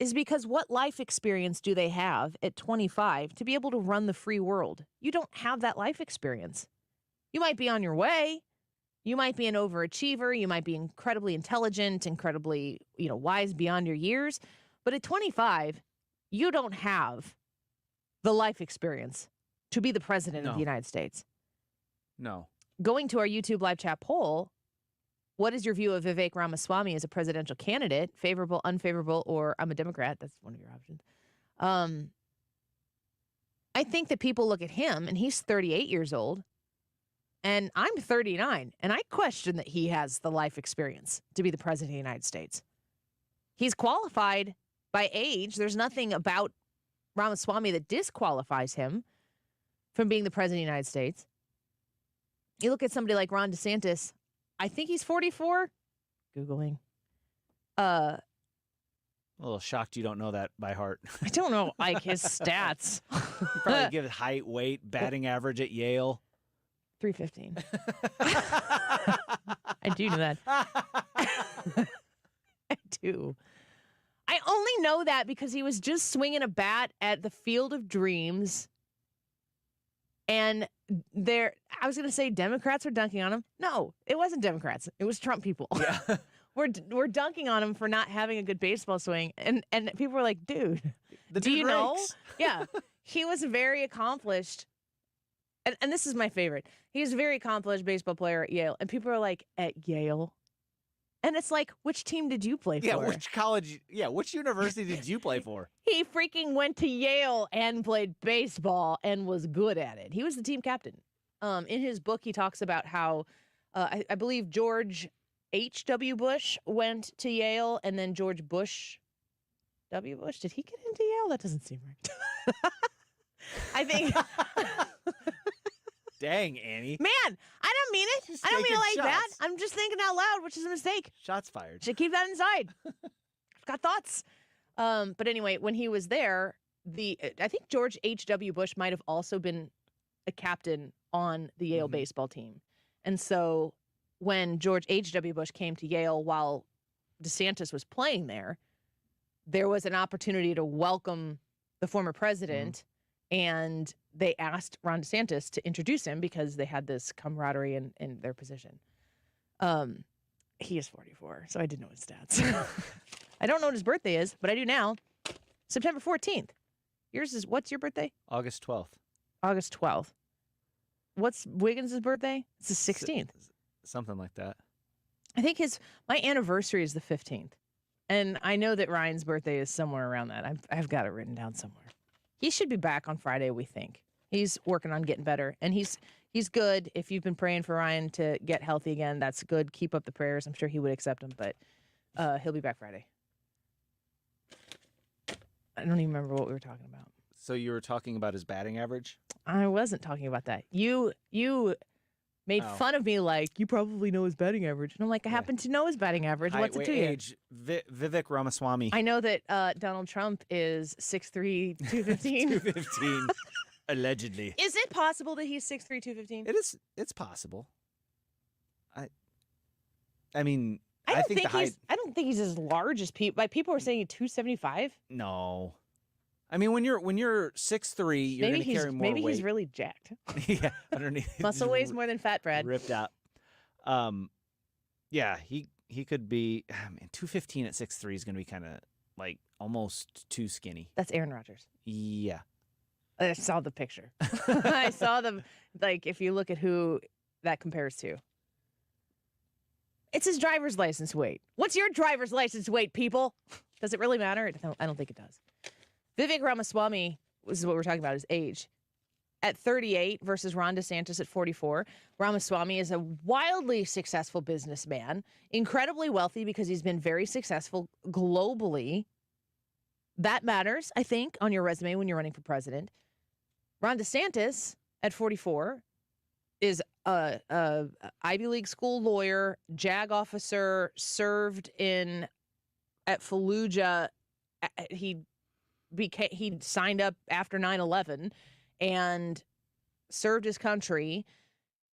is because what life experience do they have at 25 to be able to run the free world? You don't have that life experience. You might be on your way. You might be an overachiever. You might be incredibly intelligent, incredibly, wise beyond your years. But at 25, you don't have the life experience to be the president of the United States. No. Going to our YouTube live chat poll, what is your view of Vivek Ramaswamy as a presidential candidate? Favorable, unfavorable, or I'm a Democrat? That's one of your options. I think that people look at him, and he's 38 years old, and I'm 39, and I question that he has the life experience to be the president of the United States. He's qualified by age. There's nothing about Ramaswamy that disqualifies him from being the president of the United States. You look at somebody like Ron DeSantis, I think he's 44. Googling. A little shocked you don't know that by heart. I don't know, like, his stats. You probably give it height, weight, batting average at Yale. 315. I do know that. I do. I only know that because he was just swinging a bat at the Field of Dreams. And I was going to say Democrats were dunking on him. No, it wasn't Democrats. It was Trump people. Yeah. We're dunking on him for not having a good baseball swing. And people were like, dude, do you know? Yeah. He was very accomplished. And this is my favorite. He's a very accomplished baseball player at Yale. And people are like, at Yale? And it's like, which team did you play for? Yeah, which college? Yeah, which university did you play for? He freaking went to Yale and played baseball and was good at it. He was the team captain. In his book, he talks about how, I believe George H.W. Bush went to Yale, and then George Bush, W. Bush, did he get into Yale? That doesn't seem right. I think... Dang, Annie. Man, I don't mean it. I don't mean it like that. I'm just thinking out loud, which is a mistake. Shots fired. Should keep that inside. I've got thoughts. But anyway, when he was there, I think George H.W. Bush might have also been a captain on the Yale baseball team. And so when George H.W. Bush came to Yale while DeSantis was playing there was an opportunity to welcome the former president. And they asked Ron DeSantis to introduce him because they had this camaraderie in their position. He is 44, so I didn't know his stats. I don't know what his birthday is, but I do now. September 14th. What's your birthday? August 12th. August 12th. What's Wiggins' birthday? It's the 16th. Something like that. I think my anniversary is the 15th. And I know that Ryan's birthday is somewhere around that. I've got it written down somewhere. He should be back on Friday, we think. He's working on getting better, and he's good. If you've been praying for Ryan to get healthy again, that's good. Keep up the prayers. I'm sure he would accept them, but he'll be back Friday. I don't even remember what we were talking about. So you were talking about his batting average? I wasn't talking about that. You made fun of me like, you probably know his batting average. And I'm like, I happen to know his batting average. What's it to you? Age, Vivek Ramaswamy. I know that Donald Trump is 6'3", 215. 215, allegedly. Is it possible that he's 6'3", 215? It's possible. I mean, I don't think he's as large as people. Like, people are saying 275. No. I mean, when you're 6'3", you're going to carry more weight. Maybe he's really jacked. Yeah, underneath. Muscle weighs more than fat, Brad. Ripped out. Yeah, he could be. Man, 215 at 6'3" is going to be kind of like almost too skinny. That's Aaron Rodgers. Yeah. I saw the picture. I saw them. Like, if you look at who that compares to. It's his driver's license weight. What's your driver's license weight, people? Does it really matter? I don't think it does. Vivek Ramaswamy, this is what we're talking about, his age. at 38 versus Ron DeSantis at 44. Ramaswamy is a wildly successful businessman, incredibly wealthy because he's been very successful globally. That matters, I think, on your resume when you're running for president. Ron DeSantis at 44 is a Ivy League school lawyer, JAG officer, served at Fallujah. He signed up after 9/11 and served his country,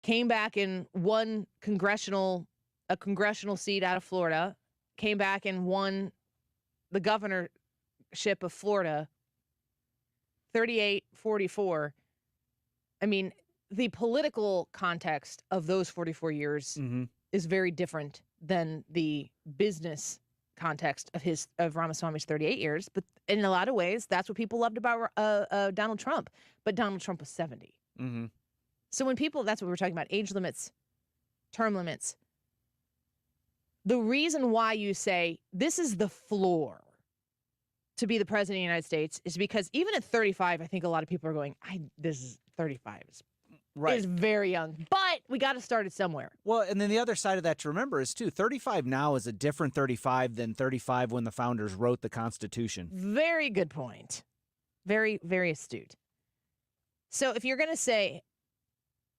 came back and won a congressional seat out of Florida, came back and won the governorship of Florida. 38, 44. I mean, the political context of those 44 years is very different than the business context of Ramaswamy's 38 years. But in a lot of ways, that's what people loved about Donald Trump. But Donald Trump was 70. Mm-hmm. So when that's what we're talking about, age limits, term limits. The reason why you say this is the floor to be the president of the United States is because even at 35, I think a lot of people are going, this is 35 is very young, but we got to start it somewhere. Well, and then the other side of that to remember is, too, 35 now is a different 35 than 35 when the founders wrote the Constitution. Very good point. Very, very astute. So if you're going to say,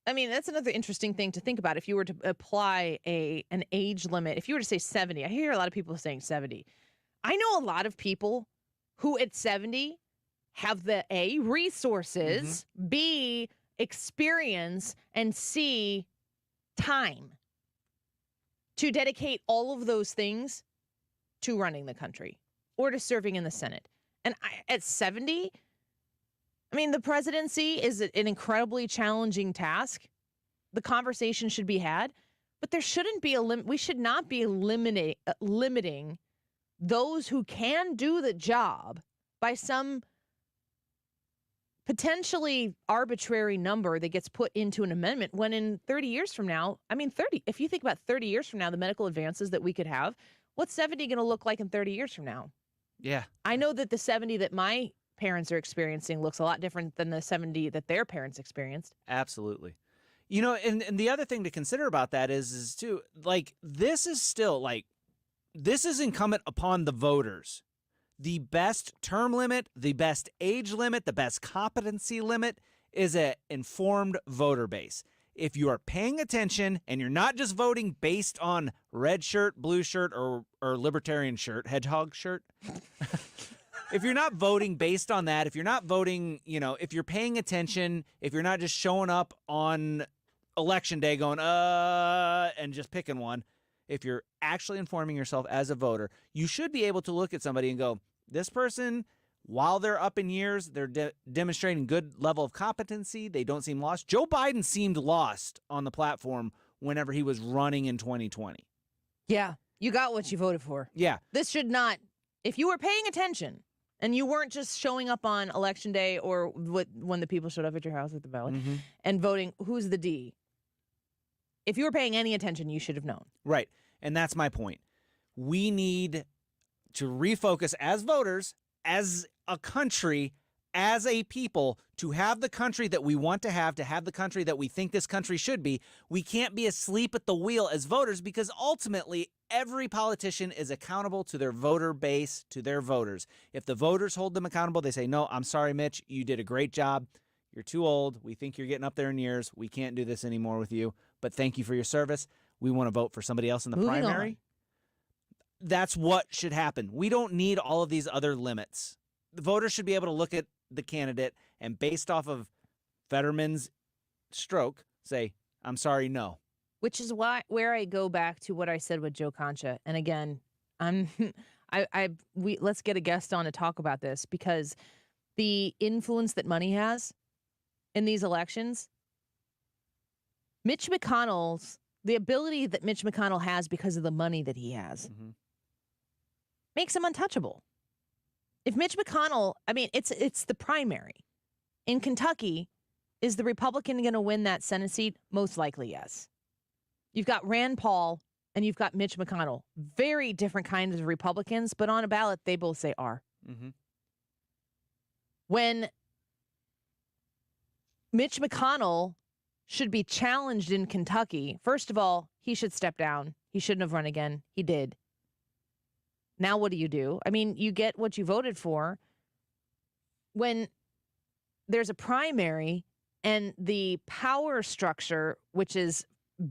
I mean, that's another interesting thing to think about. If you were to apply an age limit, if you were to say 70, I hear a lot of people saying 70. I know a lot of people who at 70 have the A, resources, B, experience, and C, time to dedicate all of those things to running the country or to serving in the Senate. And at 70, I mean, the presidency is an incredibly challenging task. The conversation should be had, but there shouldn't be we should not be limiting those who can do the job by some potentially arbitrary number that gets put into an amendment when in 30 years from now, if you think about 30 years from now, the medical advances that we could have, what's 70 going to look like in 30 years from now? Yeah. I know that the 70 that my parents are experiencing looks a lot different than the 70 that their parents experienced. Absolutely. You know, and the other thing to consider about that is too, like, this is incumbent upon the voters. The best term limit, the best age limit, the best competency limit is an informed voter base. If you are paying attention and you're not just voting based on red shirt, blue shirt, or libertarian shirt, hedgehog shirt, if you're not voting based on that, if you're not voting, if you're paying attention, if you're not just showing up on election day going, and just picking one, if you're actually informing yourself as a voter, you should be able to look at somebody and go, this person, while they're up in years, they're demonstrating good level of competency. They don't seem lost. Joe Biden seemed lost on the platform whenever he was running in 2020. Yeah, you got what you voted for. Yeah. This should not, if you were paying attention and you weren't just showing up on election day or when the people showed up at your house at the ballot and voting, who's the D? If you were paying any attention, you should have known. Right. And that's my point. We need to refocus as voters, as a country, as a people, to have the country that we want to have the country that we think this country should be. We can't be asleep at the wheel as voters because ultimately every politician is accountable to their voter base, to their voters. If the voters hold them accountable, they say, no, I'm sorry, Mitch, you did a great job. You're too old. We think you're getting up there in years. We can't do this anymore with you, but thank you for your service. We want to vote for somebody else in the primary. On. That's what should happen. We don't need all of these other limits. The voters should be able to look at the candidate and based off of Fetterman's stroke, say, I'm sorry, no. Which is where I go back to what I said with Joe Concha. And again, let's get a guest on to talk about this because the influence that money has in these elections, the ability that Mitch McConnell has because of the money that he has makes him untouchable. If Mitch McConnell, it's the primary. In Kentucky, is the Republican going to win that Senate seat? Most likely, yes. You've got Rand Paul and you've got Mitch McConnell. Very different kinds of Republicans, but on a ballot, they both say R. When Mitch McConnell should be challenged in Kentucky. First of all, he should step down. He shouldn't have run again. He did. Now what do? I mean, you get what you voted for. When there's a primary and the power structure, which is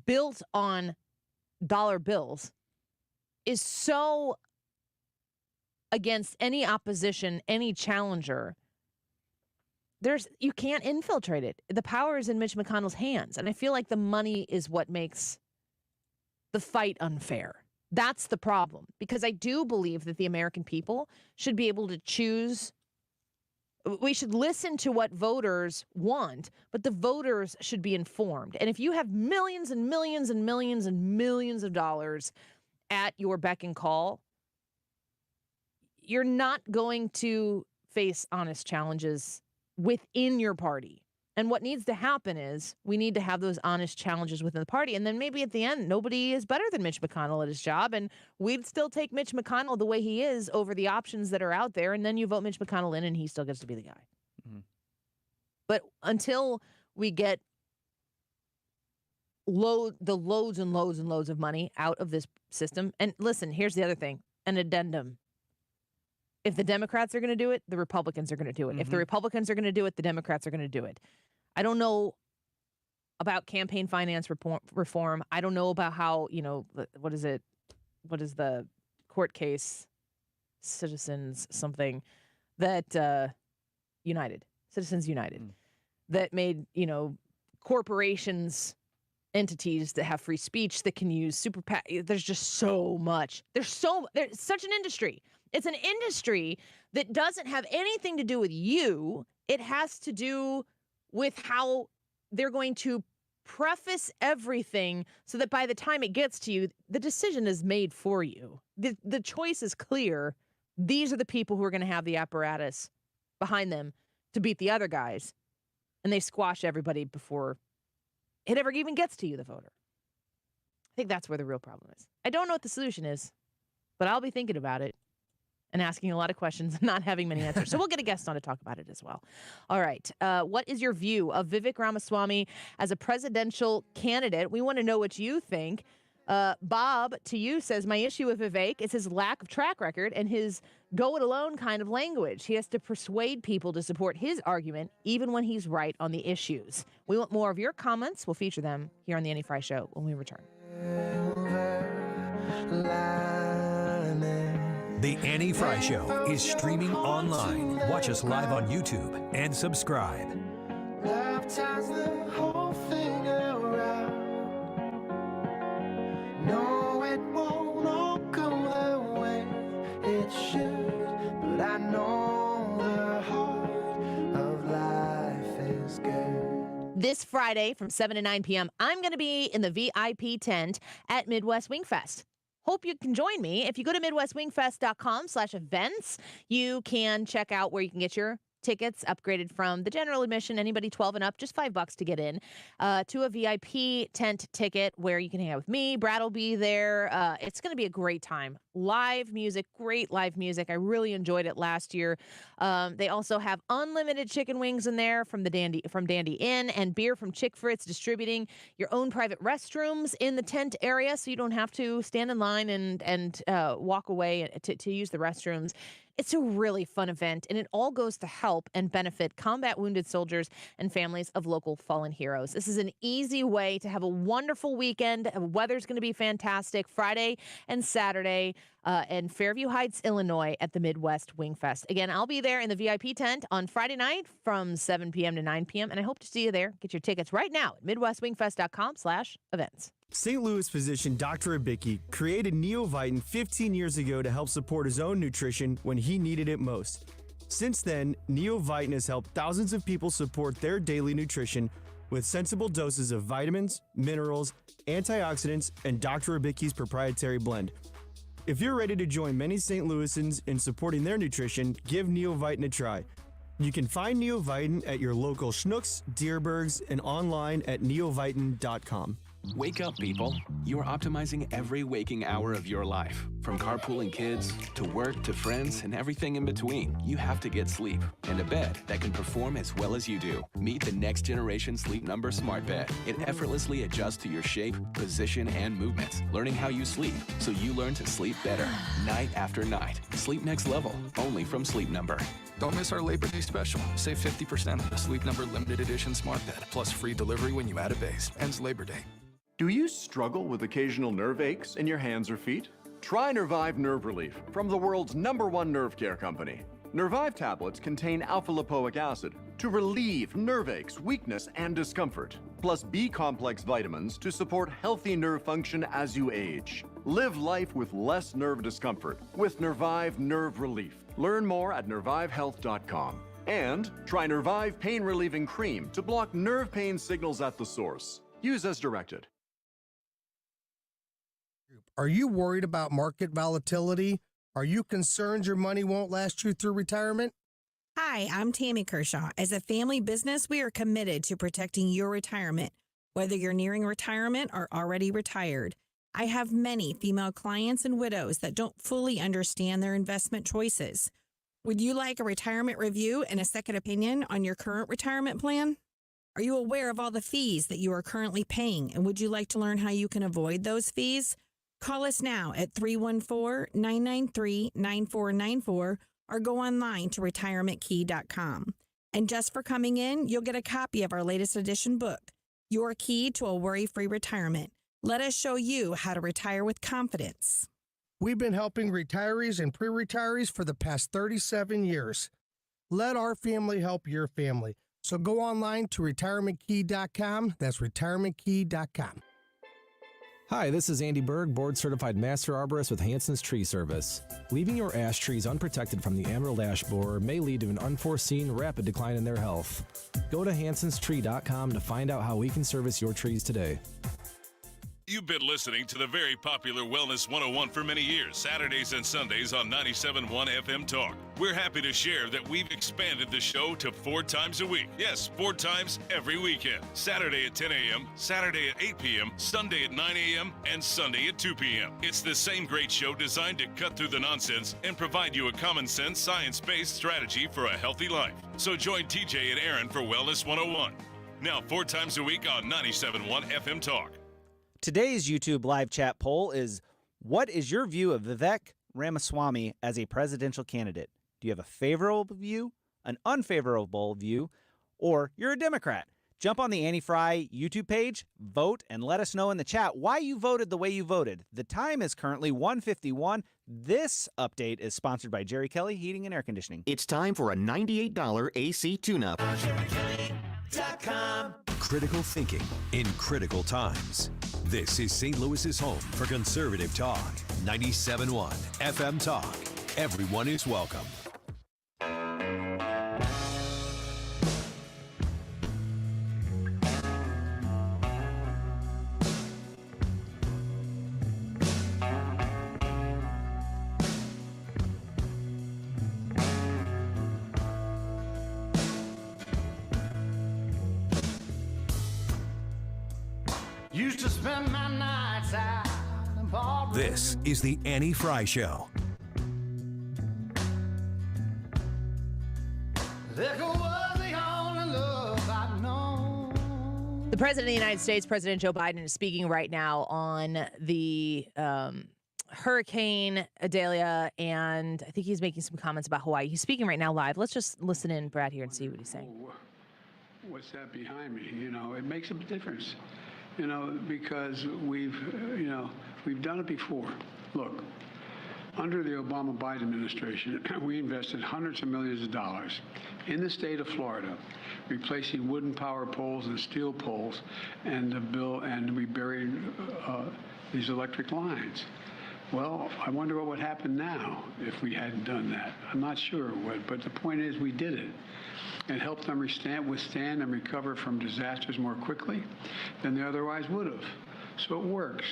built on dollar bills, is so against any opposition, any challenger, you can't infiltrate it. The power is in Mitch McConnell's hands. And I feel like the money is what makes the fight unfair. That's the problem. Because I do believe that the American people should be able to choose. We should listen to what voters want, but the voters should be informed. And if you have millions and millions and millions and millions of dollars at your beck and call, you're not going to face honest challenges within your party. And what needs to happen is we need to have those honest challenges within the party. And then maybe at the end, nobody is better than Mitch McConnell at his job. And we'd still take Mitch McConnell the way he is over the options that are out there. And then you vote Mitch McConnell in and he still gets to be the guy. Mm-hmm. But until we get the loads and loads and loads of money out of this system. And listen, here's the other thing, an addendum. If the Democrats are going to do it, the Republicans are going to do it. Mm-hmm. If the Republicans are going to do it, the Democrats are going to do it. I don't know about campaign finance reform. I don't know about how, what is it? What is the court case? Citizens something that Citizens United, that made, corporations, entities that have free speech that can use super PAC. There's just so much. There's such an industry. It's an industry that doesn't have anything to do with you. It has to do with how they're going to preface everything so that by the time it gets to you, the decision is made for you. The choice is clear. These are the people who are going to have the apparatus behind them to beat the other guys. And they squash everybody before it ever even gets to you, the voter. I think that's where the real problem is. I don't know what the solution is, but I'll be thinking about it and asking a lot of questions and not having many answers. So we'll get a guest on to talk about it as well. All right. What is your view of Vivek Ramaswamy as a presidential candidate? We want to know what you think. Bob, to you, says, my issue with Vivek is his lack of track record and his go-it-alone kind of language. He has to persuade people to support his argument, even when he's right on the issues. We want more of your comments. We'll feature them here on The Annie Frey Show when we return. The Annie Frey Show is streaming online. Watch us live on YouTube and subscribe. Love ties the whole thing around. No, it won't all go the way it should, but I know the heart of life is good. This Friday from 7 to 9 p.m., I'm going to be in the VIP tent at Midwest Wingfest. Hope you can join me. If you go to MidwestWingFest.com/events, you can check out where you can get your tickets upgraded from the general admission, anybody 12 and up, just $5 to get in, to a VIP tent ticket where you can hang out with me. Brad will be there. It's going to be a great time. Live music, great live music. I really enjoyed it last year. They also have unlimited chicken wings in there from Dandy Inn, and beer from Chick Fritz, distributing your own private restrooms in the tent area, so you don't have to stand in line and walk away to use the restrooms. It's a really fun event, and it all goes to help and benefit combat wounded soldiers and families of local fallen heroes. This is an easy way to have a wonderful weekend. The weather's going to be fantastic Friday and Saturday in Fairview Heights, Illinois at the Midwest Wingfest. Again, I'll be there in the VIP tent on Friday night from 7 p.m. to 9 p.m., and I hope to see you there. Get your tickets right now at MidwestWingFest.com/events. St. Louis physician Dr. Abicki created Neovitin 15 years ago to help support his own nutrition when he needed it most. Since then, Neovitin has helped thousands of people support their daily nutrition with sensible doses of vitamins, minerals, antioxidants, and Dr. Abicki's proprietary blend. If you're ready to join many St. Louisans in supporting their nutrition, give Neovitin a try. You can find Neovitin at your local Schnucks, Dierbergs, and online at neovitin.com. Wake up, people. You are optimizing every waking hour of your life. From carpooling kids, to work, to friends, and everything in between. You have to get sleep, and a bed that can perform as well as you do. Meet the next generation Sleep Number Smart Bed. It effortlessly adjusts to your shape, position, and movements, learning how you sleep, so you learn to sleep better, night after night. Sleep next level, only from Sleep Number. Don't miss our Labor Day special. Save 50% on the Sleep Number Limited Edition Smart Bed, plus free delivery when you add a base. Ends Labor Day. Do you struggle with occasional nerve aches in your hands or feet? Try Nervive Nerve Relief from the world's #1 nerve care company. Nervive tablets contain alpha-lipoic acid to relieve nerve aches, weakness, and discomfort, plus B-complex vitamins to support healthy nerve function as you age. Live life with less nerve discomfort with Nervive Nerve Relief. Learn more at nervivehealth.com. And try Nervive Pain Relieving Cream to block nerve pain signals at the source. Use as directed. Are you worried about market volatility? Are you concerned your money won't last you through retirement? Hi, I'm Tammy Kershaw. As a family business, we are committed to protecting your retirement, whether you're nearing retirement or already retired. I have many female clients and widows that don't fully understand their investment choices. Would you like a retirement review and a second opinion on your current retirement plan? Are you aware of all the fees that you are currently paying, and would you like to learn how you can avoid those fees? Call us now at 314-993-9494 or go online to retirementkey.com. And just for coming in, you'll get a copy of our latest edition book, Your Key to a Worry-Free Retirement. Let us show you how to retire with confidence. We've been helping retirees and pre-retirees for the past 37 years. Let our family help your family. So go online to retirementkey.com. That's retirementkey.com. Hi, this is Andy Berg, board-certified master arborist with Hanson's Tree Service. Leaving your ash trees unprotected from the emerald ash borer may lead to an unforeseen rapid decline in their health. Go to hansonstree.com to find out how we can service your trees today. You've been listening to the very popular Wellness 101 for many years, Saturdays and Sundays on 97.1 FM Talk. We're happy to share that we've expanded the show to 4 times a week. Yes, 4 times every weekend. Saturday at 10 a.m., Saturday at 8 p.m., Sunday at 9 a.m., and Sunday at 2 p.m. It's the same great show designed to cut through the nonsense and provide you a common sense, science-based strategy for a healthy life. So join TJ and Aaron for Wellness 101. Now 4 times a week on 97.1 FM Talk. Today's YouTube live chat poll is, what is your view of Vivek Ramaswamy as a presidential candidate? Do you have a favorable view, an unfavorable view, or you're a Democrat? Jump on the Annie Frey YouTube page, vote, and let us know in the chat why you voted the way you voted. The time is currently 1:51. This update is sponsored by Jerry Kelly Heating and Air Conditioning. It's time for a $98 AC tune-up. Critical thinking in critical times. This is St. Louis's home for conservative talk. 97.1 FM Talk. Everyone is welcome. Used to spend my nights out in ballrooms. This is the Annie Frey Show. The President of the United States, President Joe Biden, is speaking right now on the Hurricane Idalia, and I think he's making some comments about Hawaii. He's speaking right now live. Let's just listen in, Brad, here and see what he's saying. What's that behind me? You know, it makes a difference. You know, because we've done it before. Look, under the Obama-Biden administration, we invested hundreds of millions of dollars in the state of Florida, replacing wooden power poles and steel poles, and we buried these electric lines. Well, I wonder what would happen now if we hadn't done that. I'm not sure it would, but the point is we did it. It helped them withstand and recover from disasters more quickly than they otherwise would have. So it works.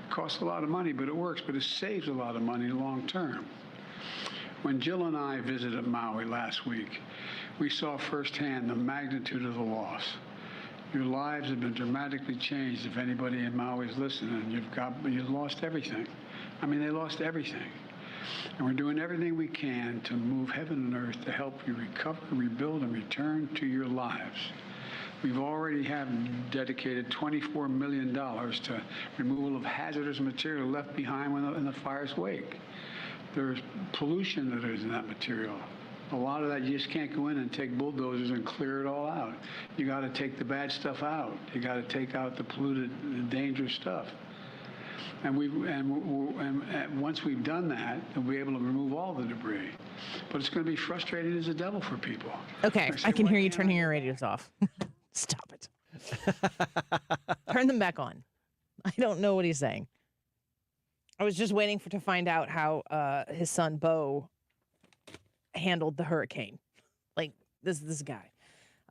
It costs a lot of money, but it works. But it saves a lot of money long term. When Jill and I visited Maui last week, we saw firsthand the magnitude of the loss. Your lives have been dramatically changed. If anybody in Maui is listening, you've lost everything. I mean, they lost everything. And we're doing everything we can to move heaven and earth to help you recover, rebuild, and return to your lives. We've already have dedicated $24 million to removal of hazardous material left behind in the fire's wake. There's pollution that is in that material. A lot of that you just can't go in and take bulldozers and clear it all out. You got to take the bad stuff out. You got to take out the polluted, dangerous stuff. And once we've done that, we'll be able to remove all the debris. But it's going to be frustrating as the devil for people. Okay, I can hear you turning your radios off. Stop it. Turn them back on. I don't know what he's saying. I was just waiting to find out how his son Bo handled the hurricane. Like this guy.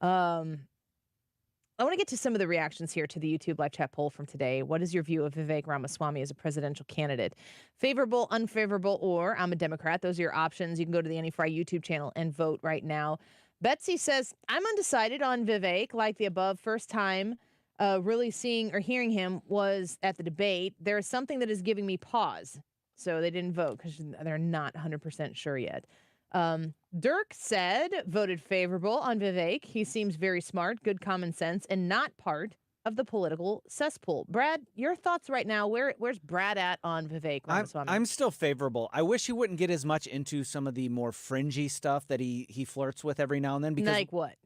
I want to get to some of the reactions here to the YouTube live chat poll from today. What is your view of Vivek Ramaswamy as a presidential candidate? Favorable, unfavorable, or I'm a Democrat. Those are your options. You can go to the Annie Frey YouTube channel and vote right now. Betsy says, I'm undecided on Vivek. Like the above, first time really seeing or hearing him was at the debate. There is something that is giving me pause. So they didn't vote because they're not 100% sure yet. Dirk said, voted favorable on Vivek. He seems very smart, good common sense, and not part of the political cesspool. Brad, your thoughts right now. Where's Brad at on Vivek Ramaswamy? I'm still favorable. I wish he wouldn't get as much into some of the more fringy stuff that he flirts with every now and then. Because, like what?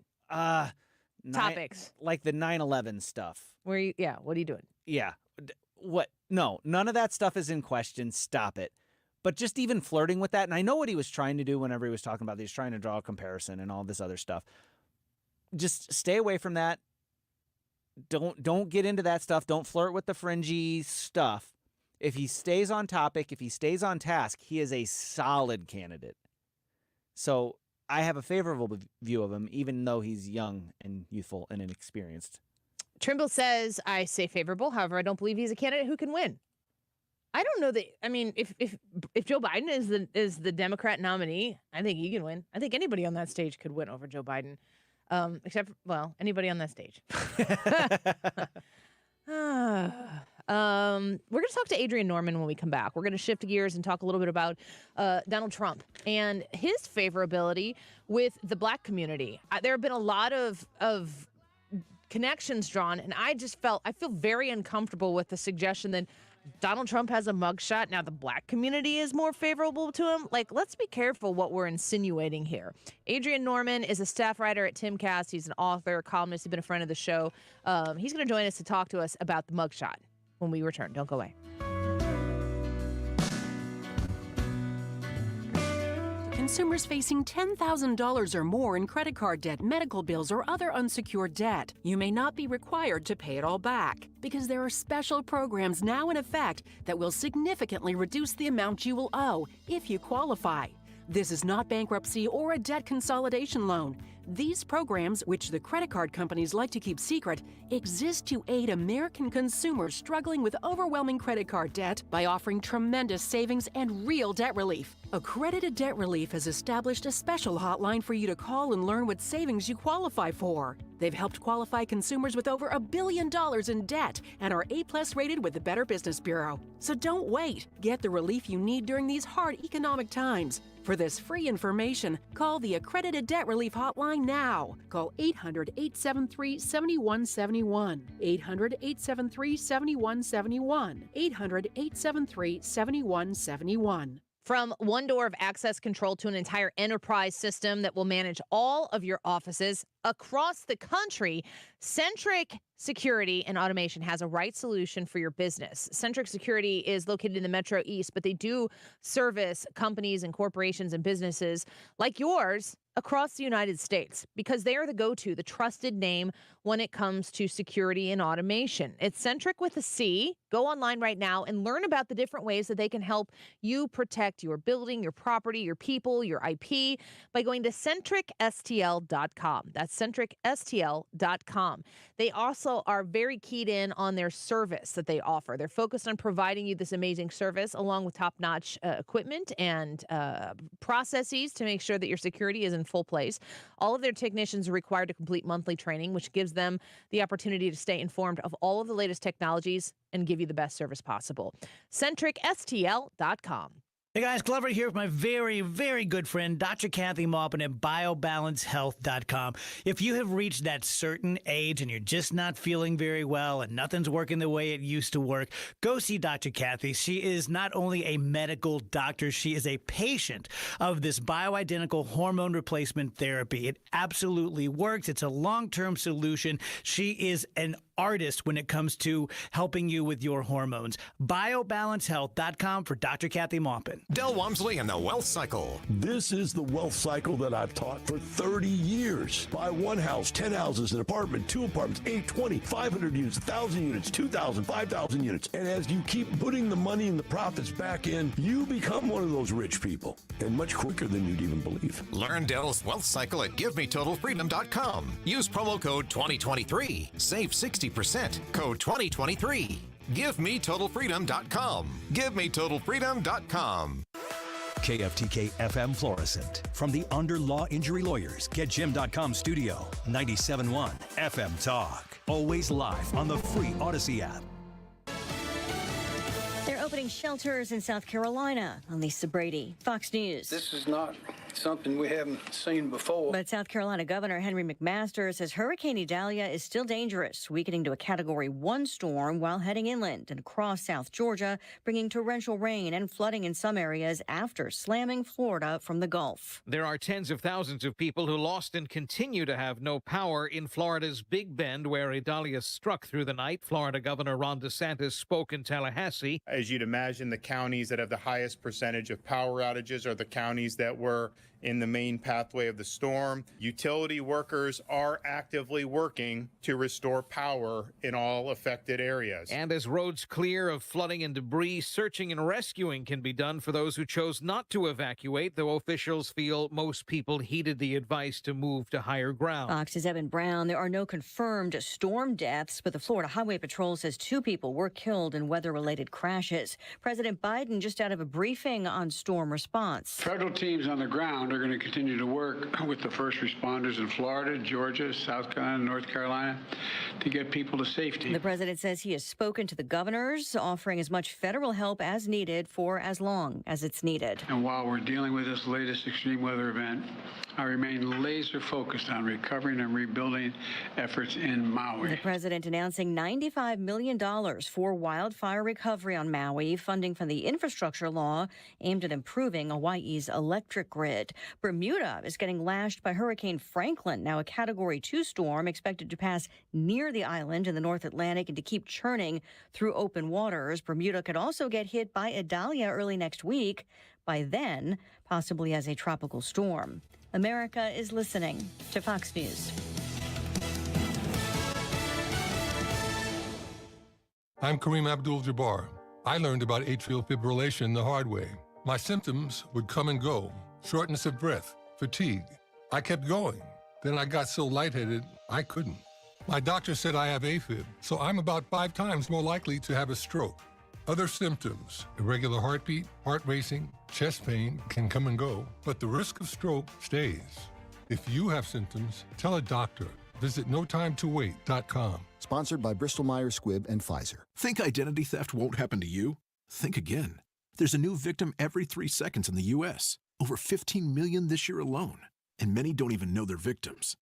Topics. Like the 9/11 stuff. What are you doing? Yeah. What? No, none of that stuff is in question. Stop it. But just even flirting with that, and I know what he was trying to do whenever he was talking about this, trying to draw a comparison and all this other stuff. Just stay away from that. Don't get into that stuff. Don't flirt with the fringy stuff. If he stays on topic, if he stays on task, he is a solid candidate. So I have a favorable view of him, even though he's young and youthful and inexperienced. Trimble says, I say favorable. However, I don't believe he's a candidate who can win. I don't know that. I mean, if Joe Biden is the Democrat nominee, I think he can win. I think anybody on that stage could win over Joe Biden, except anybody on that stage. We're going to talk to Adrian Norman when we come back. We're going to shift gears and talk a little bit about Donald Trump and his favorability with the black community. There have been a lot of connections drawn, and I feel very uncomfortable with the suggestion that Donald Trump has a mugshot. Now the black community is more favorable to him. Like, let's be careful what we're insinuating here. Adrian Norman is a staff writer at Timcast. He's an author, columnist. He's been a friend of the show. He's going to join us to talk to us about the mugshot when we return. Don't go away. Consumers facing $10,000 or more in credit card debt, medical bills, or other unsecured debt. You may not be required to pay it all back because there are special programs now in effect that will significantly reduce the amount you will owe if you qualify. This is not bankruptcy or a debt consolidation loan. These programs, which the credit card companies like to keep secret, exist to aid American consumers struggling with overwhelming credit card debt by offering tremendous savings and real debt relief. Accredited Debt Relief has established a special hotline for you to call and learn what savings you qualify for. They've helped qualify consumers with over $1 billion in debt and are A+ rated with the Better Business Bureau. So don't wait. Get the relief you need during these hard economic times. For this free information, call the Accredited Debt Relief Hotline now. Call 800-873-7171. 800-873-7171. 800-873-7171. From one door of access control to an entire enterprise system that will manage all of your offices across the country, Centric Security and Automation has a right solution for your business. Centric Security is located in the Metro East, but they do service companies and corporations and businesses like yours across the United States because they are the go-to, the trusted name when it comes to security and automation. It's Centric with a C. Go online right now and learn about the different ways that they can help you protect your building, your property, your people, your IP by going to centricstl.com. That's centricstl.com. They also also are very keyed in on their service that they offer. They're focused on providing you this amazing service along with top-notch equipment and processes to make sure that your security is in full place. All of their technicians are required to complete monthly training, which gives them the opportunity to stay informed of all of the latest technologies and give you the best service possible. CentricSTL.com. Hey guys, Glover here with my very, very good friend, Dr. Kathy Maupin at BioBalanceHealth.com. If you have reached that certain age and you're just not feeling very well and nothing's working the way it used to work, go see Dr. Kathy. She is not only a medical doctor, she is a patient of this bioidentical hormone replacement therapy. It absolutely works. It's a long-term solution. She is an artist when it comes to helping you with your hormones. BioBalanceHealth.com for Dr. Kathy Maupin. Del Walmsley and the Wealth Cycle. This is the wealth cycle that I've taught for 30 years. Buy one house, 10 houses, an apartment, 2 apartments, 8, 20, 500 units, 1,000 units, 2,000, 5,000 units. And as you keep putting the money and the profits back in, you become one of those rich people. And much quicker than you'd even believe. Learn Del's Wealth Cycle at GiveMeTotalFreedom.com. Use promo code 2023. Save 60%. Code 2023. GiveMeTotalFreedom.com. GiveMeTotalFreedom.com. KFTK FM Florissant. From the Under Law Injury Lawyers, GetJim.com studio. 97.1 FM Talk. Always live on the free Odyssey app. They're opening shelters in South Carolina. Lisa Brady, Fox News. This is not something we haven't seen before. But South Carolina Governor Henry McMaster says Hurricane Idalia is still dangerous, weakening to a Category 1 storm while heading inland and across South Georgia, bringing torrential rain and flooding in some areas after slamming Florida from the Gulf. There are tens of thousands of people who lost and continue to have no power in Florida's Big Bend, where Idalia struck through the night. Florida Governor Ron DeSantis spoke in Tallahassee. As you'd imagine, the counties that have the highest percentage of power outages are the counties that were in the main pathway of the storm. Utility workers are actively working to restore power in all affected areas. And as roads clear of flooding and debris, searching and rescuing can be done for those who chose not to evacuate, though officials feel most people heeded the advice to move to higher ground. Fox's Evan Brown. There are no confirmed storm deaths, but the Florida Highway Patrol says 2 people were killed in weather-related crashes. President Biden just out of a briefing on storm response. Federal teams on the ground are going to continue to work with the first responders in Florida, Georgia, South Carolina, North Carolina to get people to safety. The president says he has spoken to the governors, offering as much federal help as needed for as long as it's needed. And while we're dealing with this latest extreme weather event, I remain laser focused on recovering and rebuilding efforts in Maui. The president announcing $95 million for wildfire recovery on Maui, funding from the infrastructure law aimed at improving Hawaii's electric grid. Bermuda is getting lashed by Hurricane Franklin, now a Category 2 storm expected to pass near the island in the North Atlantic and to keep churning through open waters. Bermuda could also get hit by Idalia early next week, by then possibly as a tropical storm. America is listening to Fox News. I'm Kareem Abdul-Jabbar. I learned about atrial fibrillation the hard way. My symptoms would come and go. Shortness of breath, fatigue. I kept going. Then I got so lightheaded, I couldn't. My doctor said I have AFib, so I'm about 5 times more likely to have a stroke. Other symptoms, irregular heartbeat, heart racing, chest pain can come and go, but the risk of stroke stays. If you have symptoms, tell a doctor. Visit notimetowait.com. Sponsored by Bristol-Myers Squibb and Pfizer. Think identity theft won't happen to you? Think again. There's a new victim every 3 seconds in the U.S. Over 15 million this year alone. And many don't even know they're victims.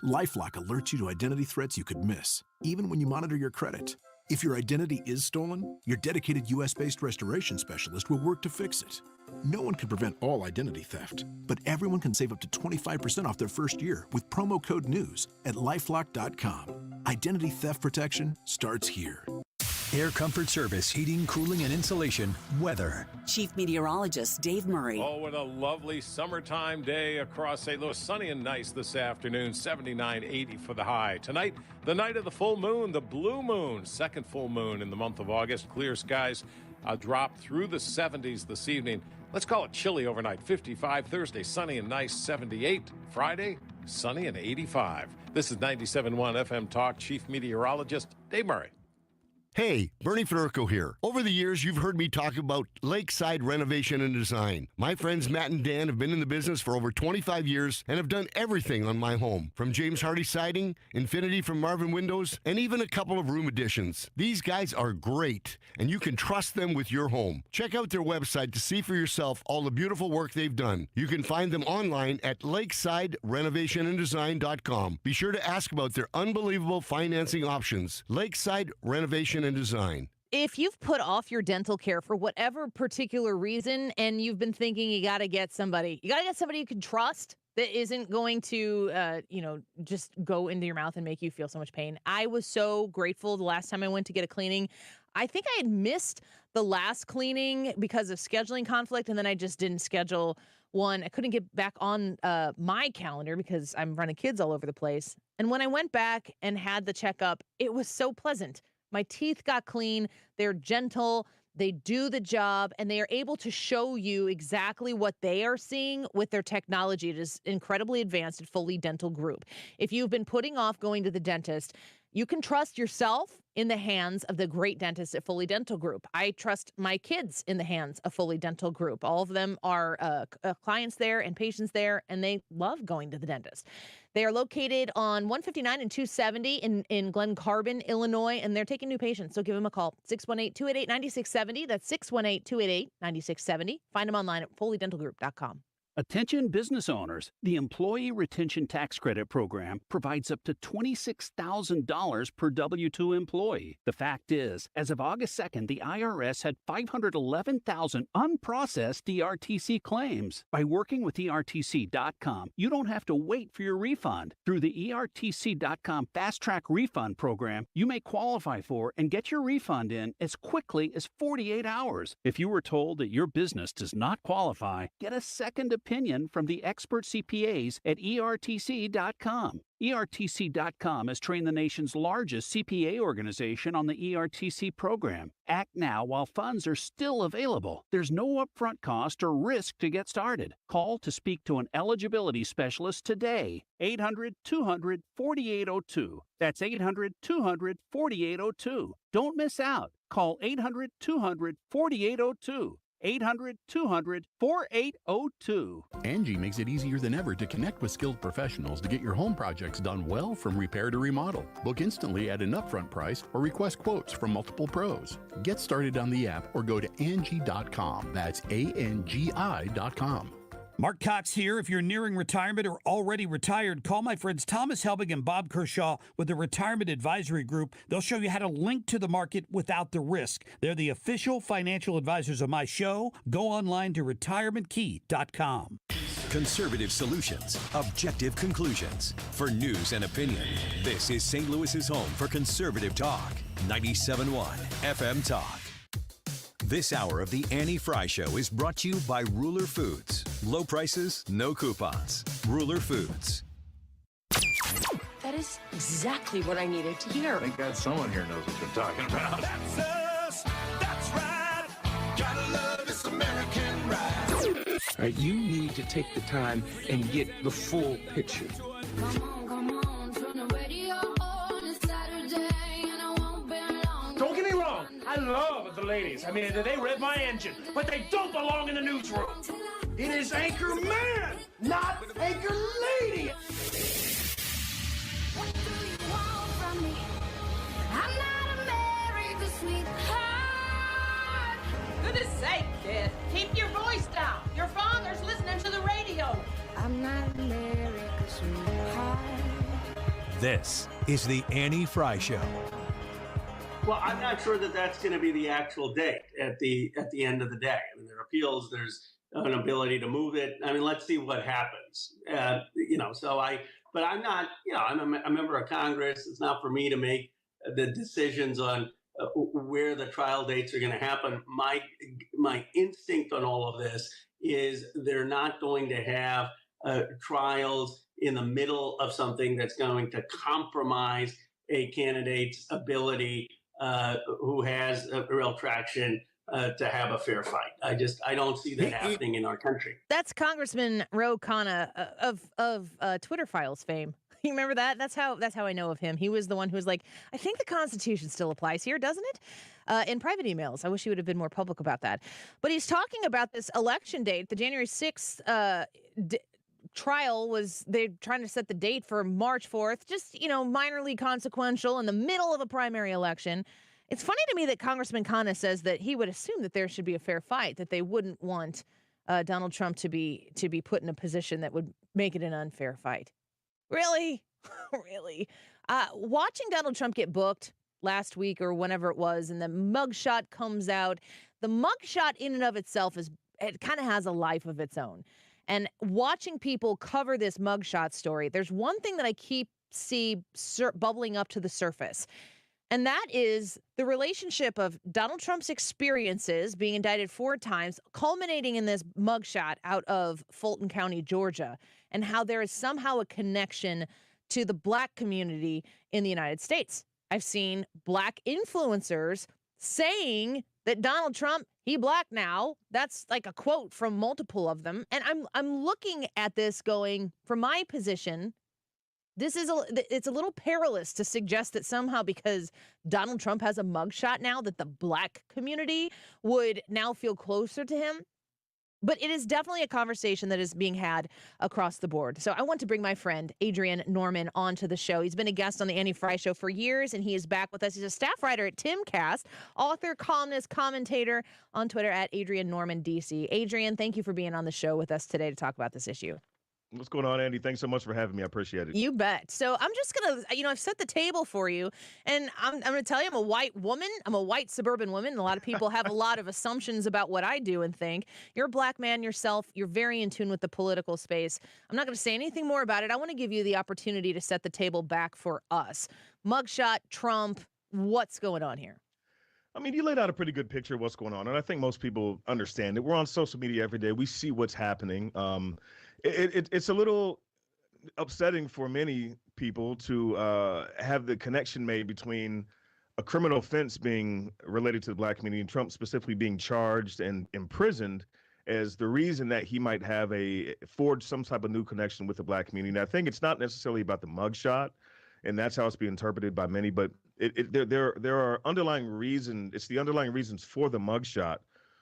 LifeLock alerts you to identity threats you could miss, even when you monitor your credit. If your identity is stolen, your dedicated U.S.-based restoration specialist will work to fix it. No one can prevent all identity theft, but everyone can save up to 25% off their first year with promo code NEWS at LifeLock.com. Identity theft protection starts here. Air Comfort Service, heating, cooling, and insulation, weather. Chief Meteorologist Dave Murray. Oh, what a lovely summertime day across St. Louis. Sunny and nice this afternoon, 79, 80 for the high. Tonight, the night of the full moon, the blue moon, second full moon in the month of August. Clear skies, a drop through the 70s this evening. Let's call it chilly overnight, 55. Thursday, sunny and nice, 78. Friday, sunny and 85. This is 97.1 FM Talk. Chief Meteorologist Dave Murray. Hey, Bernie Federico here. Over the years, you've heard me talk about lakeside renovation and design. My friends Matt and Dan have been in the business for over 25 years and have done everything on my home, from James Hardy siding, Infinity from Marvin Windows, and even a couple of room additions. These guys are great, and you can trust them with your home. Check out their website to see for yourself all the beautiful work they've done. You can find them online at lakesidерenovationanddesign.com. Be sure to ask about their unbelievable financing options. Lakeside Renovation and Design. If you've put off your dental care for whatever particular reason and you've been thinking you got to get somebody you can trust that isn't going to, just go into your mouth and make you feel so much pain. I was so grateful the last time I went to get a cleaning. I think I had missed the last cleaning because of scheduling conflict, and then I just didn't schedule one. I couldn't get back on my calendar because I'm running kids all over the place. And when I went back and had the checkup, it was so pleasant. My teeth got clean. They're gentle. They do the job, and they are able to show you exactly what they are seeing with their technology. It is incredibly advanced at Foley Dental Group. If you've been putting off going to the dentist, you can trust yourself in the hands of the great dentists at Foley Dental Group. I trust my kids in the hands of Foley Dental Group. All of them are clients there and patients there, and they love going to the dentist. They are located on 159 and 270 in Glen Carbon, Illinois, and they're taking new patients. So give them a call, 618-288-9670. That's 618-288-9670. Find them online at FoleyDentalGroup.com. Attention business owners, the Employee Retention Tax Credit Program provides up to $26,000 per W-2 employee. The fact is, as of August 2nd, the IRS had 511,000 unprocessed ERTC claims. By working with ERTC.com, you don't have to wait for your refund. Through the ERTC.com Fast Track Refund Program, you may qualify for and get your refund in as quickly as 48 hours. If you were told that your business does not qualify, get a second opinion from the expert CPAs at ERTC.com. ERTC.com has trained the nation's largest CPA organization on the ERTC program. Act now while funds are still available. There's no upfront cost or risk to get started. Call to speak to an eligibility specialist today. 800-200-4802. That's 800-200-4802. Don't miss out. Call 800-200-4802. 800-200-4802. Angie makes it easier than ever to connect with skilled professionals to get your home projects done well, from repair to remodel. Book instantly at an upfront price or request quotes from multiple pros. Get started on the app or go to Angie.com. That's ANGI.com. Mark Cox here. If you're nearing retirement or already retired, call my friends Thomas Helbig and Bob Kershaw with the Retirement Advisory Group. They'll show you how to link to the market without the risk. They're the official financial advisors of my show. Go online to retirementkey.com. Conservative solutions, objective conclusions. For news and opinion, this is St. Louis's home for conservative talk. 97.1 FM Talk. This hour of the Annie Frey Show is brought to you by Ruler Foods. Low prices, no coupons. Ruler Foods. That is exactly what I needed to hear. Thank God someone here knows what you're talking about. That's us. That's right. Gotta love this American ride. All right, you need to take the time and get the full picture. Don't get me wrong, I love the ladies. I mean, they rev my engine, but they don't belong in the newsroom. It is Anchor Man, not Anchor Lady. What do you want from me? I'm not America's sweetheart. Goodness sake, kid. Keep your voice down. Your father's listening to the radio. I'm not America's sweetheart. This is the Annie Frey Show. Well, I'm not sure that that's going to be the actual date at the end of the day. I mean, there are appeals. There's an ability to move it. I mean, let's see what happens. But I'm not. I'm a member of Congress. It's not for me to make the decisions on where the trial dates are going to happen. My instinct on all of this is they're not going to have trials in the middle of something that's going to compromise a candidate's ability who has a real traction to have a fair fight. I don't see that happening in our country. That's Congressman Ro Khanna of Twitter Files fame. You remember that? That's how I know of him. He was the one who was like, I think the Constitution still applies here, doesn't it? In private emails. I wish he would have been more public about that. But he's talking about this election date. The January 6th trial was, they're trying to set the date for March 4th, just, minorly consequential in the middle of a primary election. It's funny to me that Congressman Khanna says that he would assume that there should be a fair fight, that they wouldn't want Donald Trump to be put in a position that would make it an unfair fight. Really? Really? Watching Donald Trump get booked last week or whenever it was, and the mugshot comes out, the mugshot in and of itself it kind of has a life of its own. And watching people cover this mugshot story, there's one thing that I see bubbling up to the surface. And that is the relationship of Donald Trump's experiences being indicted 4 times, culminating in this mugshot out of Fulton County, Georgia, and how there is somehow a connection to the Black community in the United States. I've seen Black influencers saying that Donald Trump, he Black now. That's like a quote from multiple of them. And I'm looking at this going, from my position, it's a little perilous to suggest that somehow because Donald Trump has a mugshot now that the Black community would now feel closer to him. But it is definitely a conversation that is being had across the board. So I want to bring my friend Adrian Norman onto the show. He's been a guest on the Annie Frey Show for years, and he is back with us. He's a staff writer at Timcast, author, columnist, commentator on Twitter at Adrian Norman DC. Adrian, thank you for being on the show with us today to talk about this issue. What's going on, Andy? Thanks so much for having me. I appreciate it. You bet. So I'm just going to, I've set the table for you, and I'm going to tell you I'm a white woman. I'm a white suburban woman. A lot of people have a lot of assumptions about what I do and think. You're a Black man yourself. You're very in tune with the political space. I'm not going to say anything more about it. I want to give you the opportunity to set the table back for us. Mugshot, Trump, what's going on here? I mean, you laid out a pretty good picture of what's going on, and I think most people understand it. We're on social media every day. We see what's happening. It's a little upsetting for many people to have the connection made between a criminal offense being related to the Black community and Trump specifically being charged and imprisoned as the reason that he might have forged some type of new connection with the Black community. And I think it's not necessarily about the mugshot, and that's how it's being interpreted by many, but there are underlying reasons. It's the underlying reasons for the mugshot,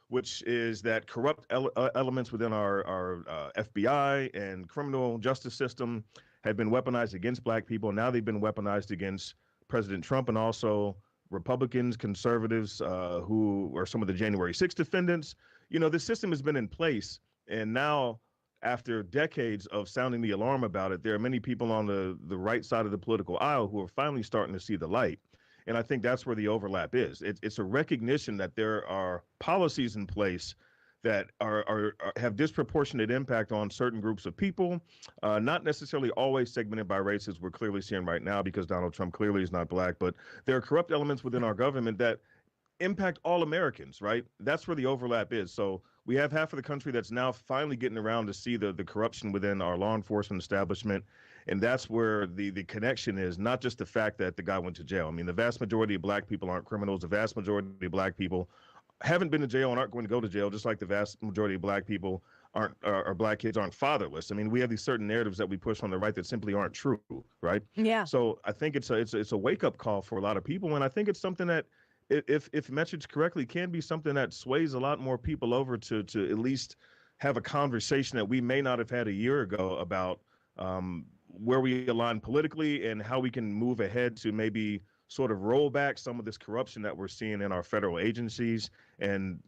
which is that corrupt elements within our FBI and criminal justice system have been weaponized against Black people. Now they've been weaponized against President Trump and also Republicans, conservatives, who are some of the January 6th defendants. This system has been in place, and now after decades of sounding the alarm about it, there are many people on the right side of the political aisle who are finally starting to see the light. And I think that's where the overlap is. It's a recognition that there are policies in place that have disproportionate impact on certain groups of people, not necessarily always segmented by race, as we're clearly seeing right now, because Donald Trump clearly is not Black. But there are corrupt elements within our government that impact all Americans, right? That's where the overlap is. So we have half of the country that's now finally getting around to see the corruption within our law enforcement establishment. And that's where the connection is, not just the fact that the guy went to jail. I mean, the vast majority of Black people aren't criminals. The vast majority of Black people haven't been to jail and aren't going to go to jail, just like the vast majority of Black people or Black kids aren't fatherless. I mean, we have these certain narratives that we push on the right that simply aren't true, right? Yeah. So I think it's a wake-up call for a lot of people, and I think it's something that, if messaged correctly, can be something that sways a lot more people over to at least have a conversation that we may not have had a year ago about where we align politically and how we can move ahead to maybe sort of roll back some of this corruption that we're seeing in our federal agencies and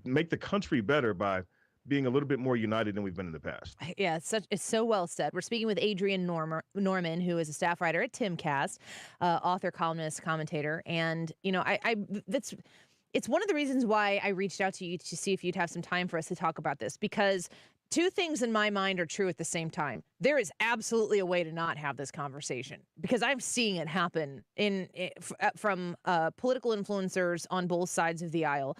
make the country better by being a little bit more united than we've been in the past. Yeah, it's so well said. We're speaking with Adrian Norman, who is a staff writer at Timcast, author, columnist, commentator. And, it's one of the reasons why I reached out to you to see if you'd have some time for us to talk about this, because two things in my mind are true at the same time. There is absolutely a way to not have this conversation, because I'm seeing it happen from political influencers on both sides of the aisle.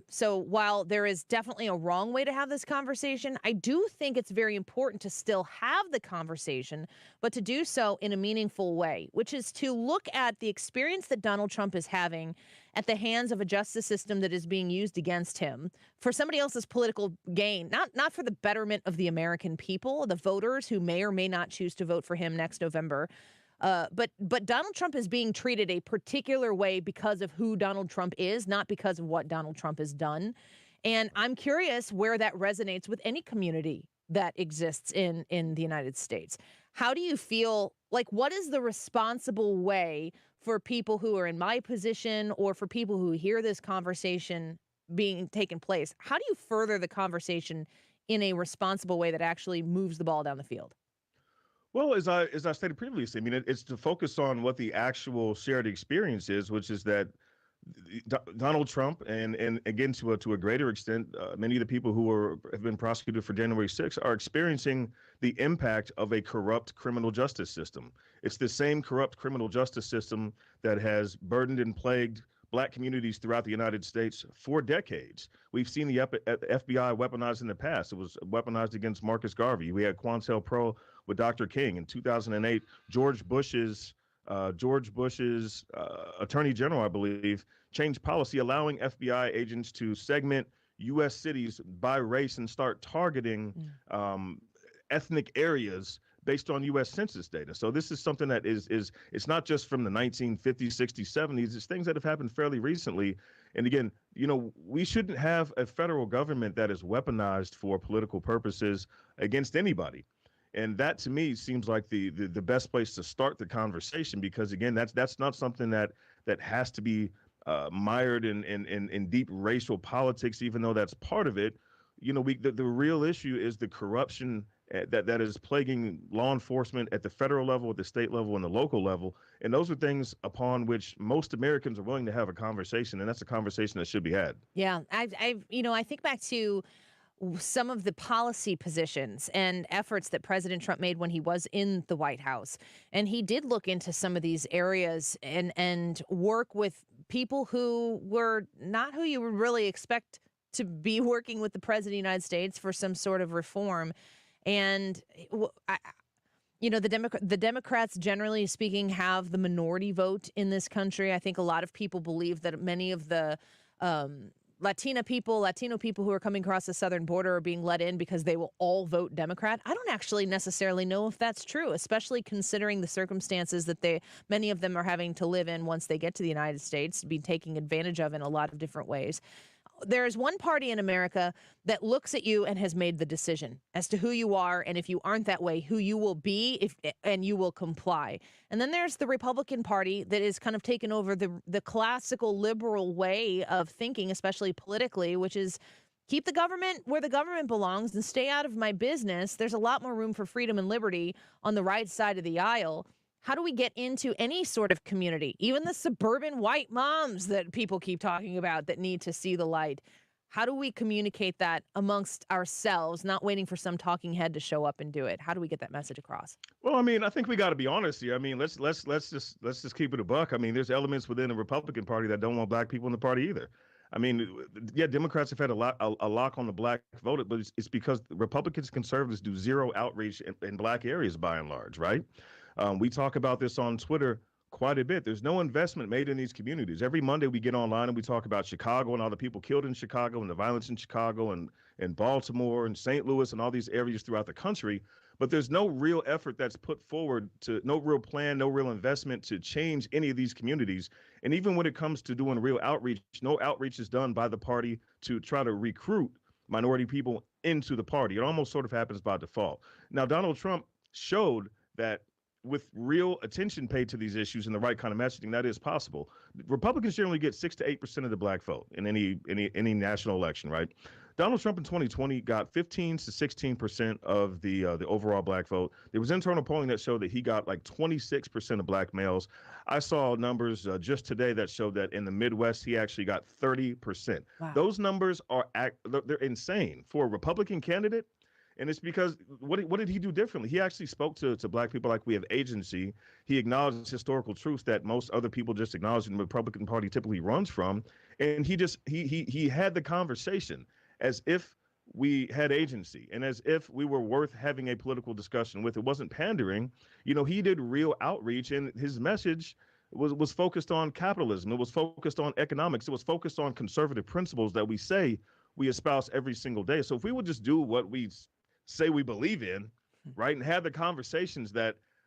So while there is definitely a wrong way to have this conversation, I do think it's very important to still have the conversation, but to do so in a meaningful way, which is to look at the experience that Donald Trump is having at the hands of a justice system that is being used against him for somebody else's political gain, not for the betterment of the American people, the voters who may or may not choose to vote for him next November. But Donald Trump is being treated a particular way because of who Donald Trump is, not because of what Donald Trump has done. And I'm curious where that resonates with any community that exists in the United States. How do you feel, like, what is the responsible way for people who are in my position or for people who hear this conversation being taken place? How do you further the conversation in a responsible way that actually moves the ball down the field? Well, as I stated previously, I mean, it's to focus on what the actual shared experience is, which is that Donald Trump and again to a greater extent, many of the people who have been prosecuted for January 6th are experiencing the impact of a corrupt criminal justice system. It's the same corrupt criminal justice system that has burdened and plagued Black communities throughout the United States for decades. We've seen the FBI weaponized in the past. It was weaponized against Marcus Garvey. We had Quantel Pro with Dr. King in 2008. George Bush's Attorney General, I believe, changed policy allowing FBI agents to segment U.S. cities by race and start targeting ethnic areas based on U.S. Census data. So this is something that is it's not just from the 1950s, 60s, 70s. It's things that have happened fairly recently. And again, you know, we shouldn't have a federal government that is weaponized for political purposes against anybody. And that, to me, seems like the best place to start the conversation, because, again, that's not something that has to be mired in deep racial politics, even though that's part of it. You know, the real issue is the corruption that is plaguing law enforcement at the federal level, at the state level, and the local level. And those are things upon which most Americans are willing to have a conversation, and that's a conversation that should be had. Yeah, I think back to some of the policy positions and efforts that President Trump made when he was in the White House. And he did look into some of these areas and work with people who were not who you would really expect to be working with the President of the United States for some sort of reform. And, the Democrats, generally speaking, have the minority vote in this country. I think a lot of people believe that many of the Latino people who are coming across the southern border are being let in because they will all vote Democrat. I don't actually necessarily know if that's true, especially considering the circumstances that many of them are having to live in once they get to the United States, be taken advantage of in a lot of different ways. There is one party in America that looks at you and has made the decision as to who you are, and if you aren't that way, who you will be and you will comply. And then there's the Republican Party that is kind of taken over the classical liberal way of thinking, especially politically, which is keep the government where the government belongs and stay out of my business. There's a lot more room for freedom and liberty on the right side of the aisle. How do we get into any sort of community, even the suburban white moms that people keep talking about that need to see the light? How do we communicate that amongst ourselves, not waiting for some talking head to show up and do it? How do we get that message across? Well, I mean, I think we got to be honest here. I mean, let's just keep it a buck. I mean, there's elements within the Republican Party that don't want Black people in the party either. I mean, yeah, Democrats have had a lock on the Black vote, but it's because Republicans, conservatives do zero outreach in Black areas by and large, right? We talk about this on Twitter quite a bit. There's no investment made in these communities. Every Monday we get online and we talk about Chicago and all the people killed in Chicago and the violence in Chicago and Baltimore and St. Louis and all these areas throughout the country. But there's no real effort that's put forward no real plan, no real investment to change any of these communities. And even when it comes to doing real outreach, no outreach is done by the party to try to recruit minority people into the party. It almost sort of happens by default. Now, Donald Trump showed that with real attention paid to these issues and the right kind of messaging, that is possible. Republicans generally get 6 to 8% of the Black vote in any national election, right? Donald Trump in 2020 got 15 to 16% of the overall Black vote. There was internal polling that showed that he got like 26% of Black males. I saw numbers just today that showed that in the Midwest, he actually got 30%. Wow. Those numbers they're insane for a Republican candidate And it's because what did he do differently? He actually spoke to black people like we have agency. He acknowledged historical truths that most other people just acknowledge and the Republican Party typically runs from. And he had the conversation as if we had agency and as if we were worth having a political discussion with. It wasn't pandering. He did real outreach, and his message was focused on capitalism. It was focused on economics. It was focused on conservative principles that we say we espouse every single day. So if we would just do what we say we believe in, right, and have the conversations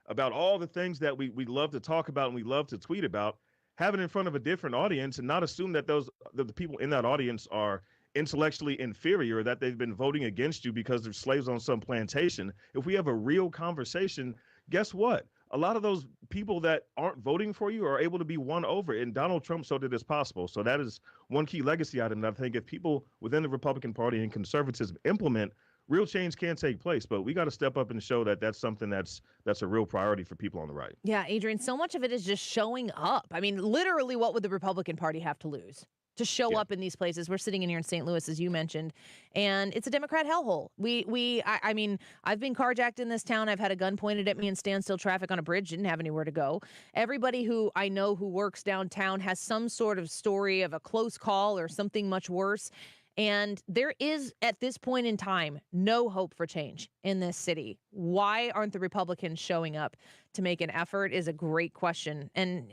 about all the things that we love to talk about and we love to tweet about, have it in front of a different audience and not assume that the people in that audience are intellectually inferior, that they've been voting against you because they're slaves on some plantation. If we have a real conversation, guess what? A lot of those people that aren't voting for you are able to be won over, and Donald Trump showed it as possible. So that is one key legacy item that I think if people within the Republican Party and conservatism implement, real change can take place. But we got to step up and show that that's something that's a real priority for people on the right. Yeah, Adrian, so much of it is just showing up. I mean, literally, what would the Republican Party have to lose to show up in these places? We're sitting in here in St. Louis, as you mentioned, and it's a Democrat hellhole. I mean, I've been carjacked in this town. I've had a gun pointed at me in standstill traffic on a bridge. Didn't have anywhere to go. Everybody who I know who works downtown has some sort of story of a close call or something much worse. And there is, at this point in time, no hope for change in this city. Why aren't the Republicans showing up to make an effort is a great question. And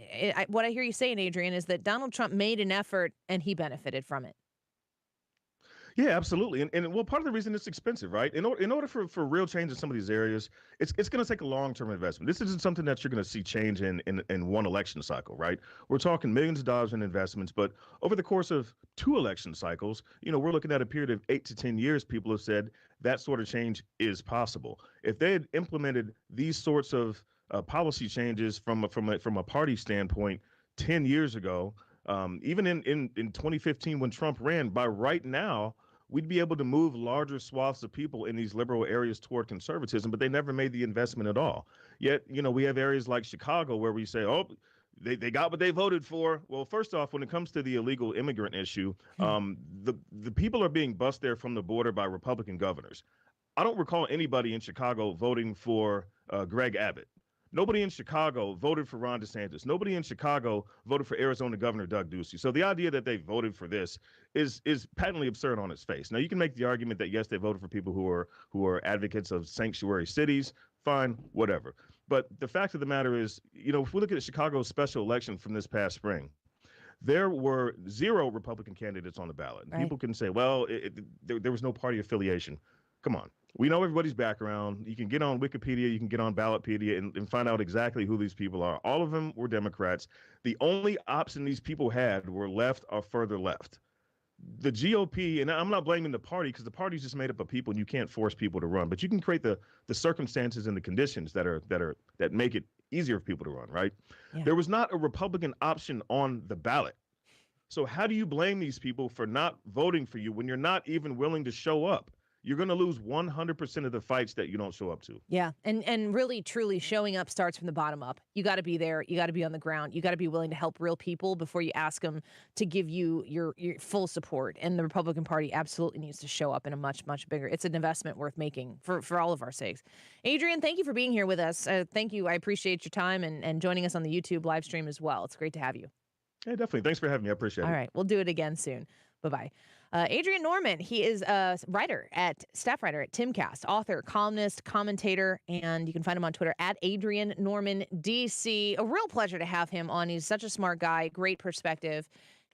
what I hear you saying, Adrian, is that Donald Trump made an effort and he benefited from it. Yeah, absolutely. And well, part of the reason it's expensive, right? In order for real change in some of these areas, it's going to take a long-term investment. This isn't something that you're going to see change in one election cycle, right? We're talking millions of dollars in investments, but over the course of 2 election cycles, we're looking at a period of 8 to 10 years. People have said that sort of change is possible. If they had implemented these sorts of policy changes from a party standpoint 10 years ago, even in 2015 when Trump ran, by right now, we'd be able to move larger swaths of people in these liberal areas toward conservatism, but they never made the investment at all. Yet, we have areas like Chicago where we say, oh, they got what they voted for. Well, first off, when it comes to the illegal immigrant issue, the people are being bussed there from the border by Republican governors. I don't recall anybody in Chicago voting for Greg Abbott. Nobody in Chicago voted for Ron DeSantis. Nobody in Chicago voted for Arizona Governor Doug Ducey. So the idea that they voted for this is patently absurd on its face. Now, you can make the argument that, yes, they voted for people who are advocates of sanctuary cities. Fine, whatever. But the fact of the matter is, if we look at Chicago's special election from this past spring, there were 0 Republican candidates on the ballot. Right. People can say, well, there was no party affiliation. Come on. We know everybody's background. You can get on Wikipedia, you can get on Ballotpedia and find out exactly who these people are. All of them were Democrats. The only option these people had were left or further left. The GOP, and I'm not blaming the party because the party's just made up of people and you can't force people to run, but you can create the circumstances and the conditions that make it easier for people to run, right? Yeah. There was not a Republican option on the ballot. So how do you blame these people for not voting for you when you're not even willing to show up? You're going to lose 100% of the fights that you don't show up to. Yeah. And really, truly showing up starts from the bottom up. You got to be there. You got to be on the ground. You got to be willing to help real people before you ask them to give you your full support. And the Republican Party absolutely needs to show up in a much, much bigger. It's an investment worth making for all of our sakes. Adrian, thank you for being here with us. Thank you. I appreciate your time and joining us on the YouTube live stream as well. It's great to have you. Yeah, definitely. Thanks for having me. I appreciate it. All right. We'll do it again soon. Bye-bye. Adrian Norman, he is a staff writer at Timcast, author, columnist, commentator, and you can find him on Twitter at Adrian Norman DC. A real pleasure to have him on. He's such a smart guy, great perspective,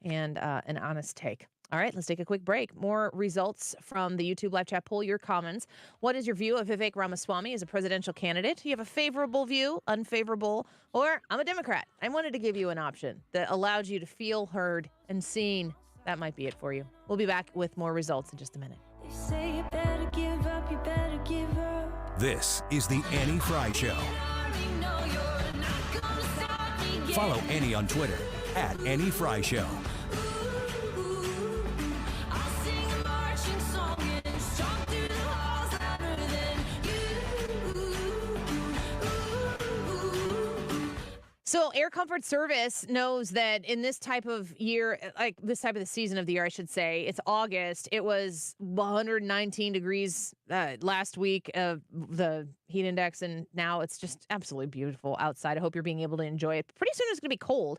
and an honest take. All right, let's take a quick break. More results from the YouTube live chat poll, your comments. What is your view of Vivek Ramaswamy as a presidential candidate? Do you have a favorable view, unfavorable, or I'm a Democrat? I wanted to give you an option that allowed you to feel heard and seen. That might be it for you. We'll be back with more results in just a minute. They say you better give up, you better give up. This is the Annie Frey Show. Follow Annie on Twitter at Annie Frey Show. So Air Comfort Service knows that in this type of year, like this type of the season of the year, I should say, it's August. It was 119 degrees last week of the heat index, and now it's just absolutely beautiful outside. I hope you're being able to enjoy it. Pretty soon it's going to be cold.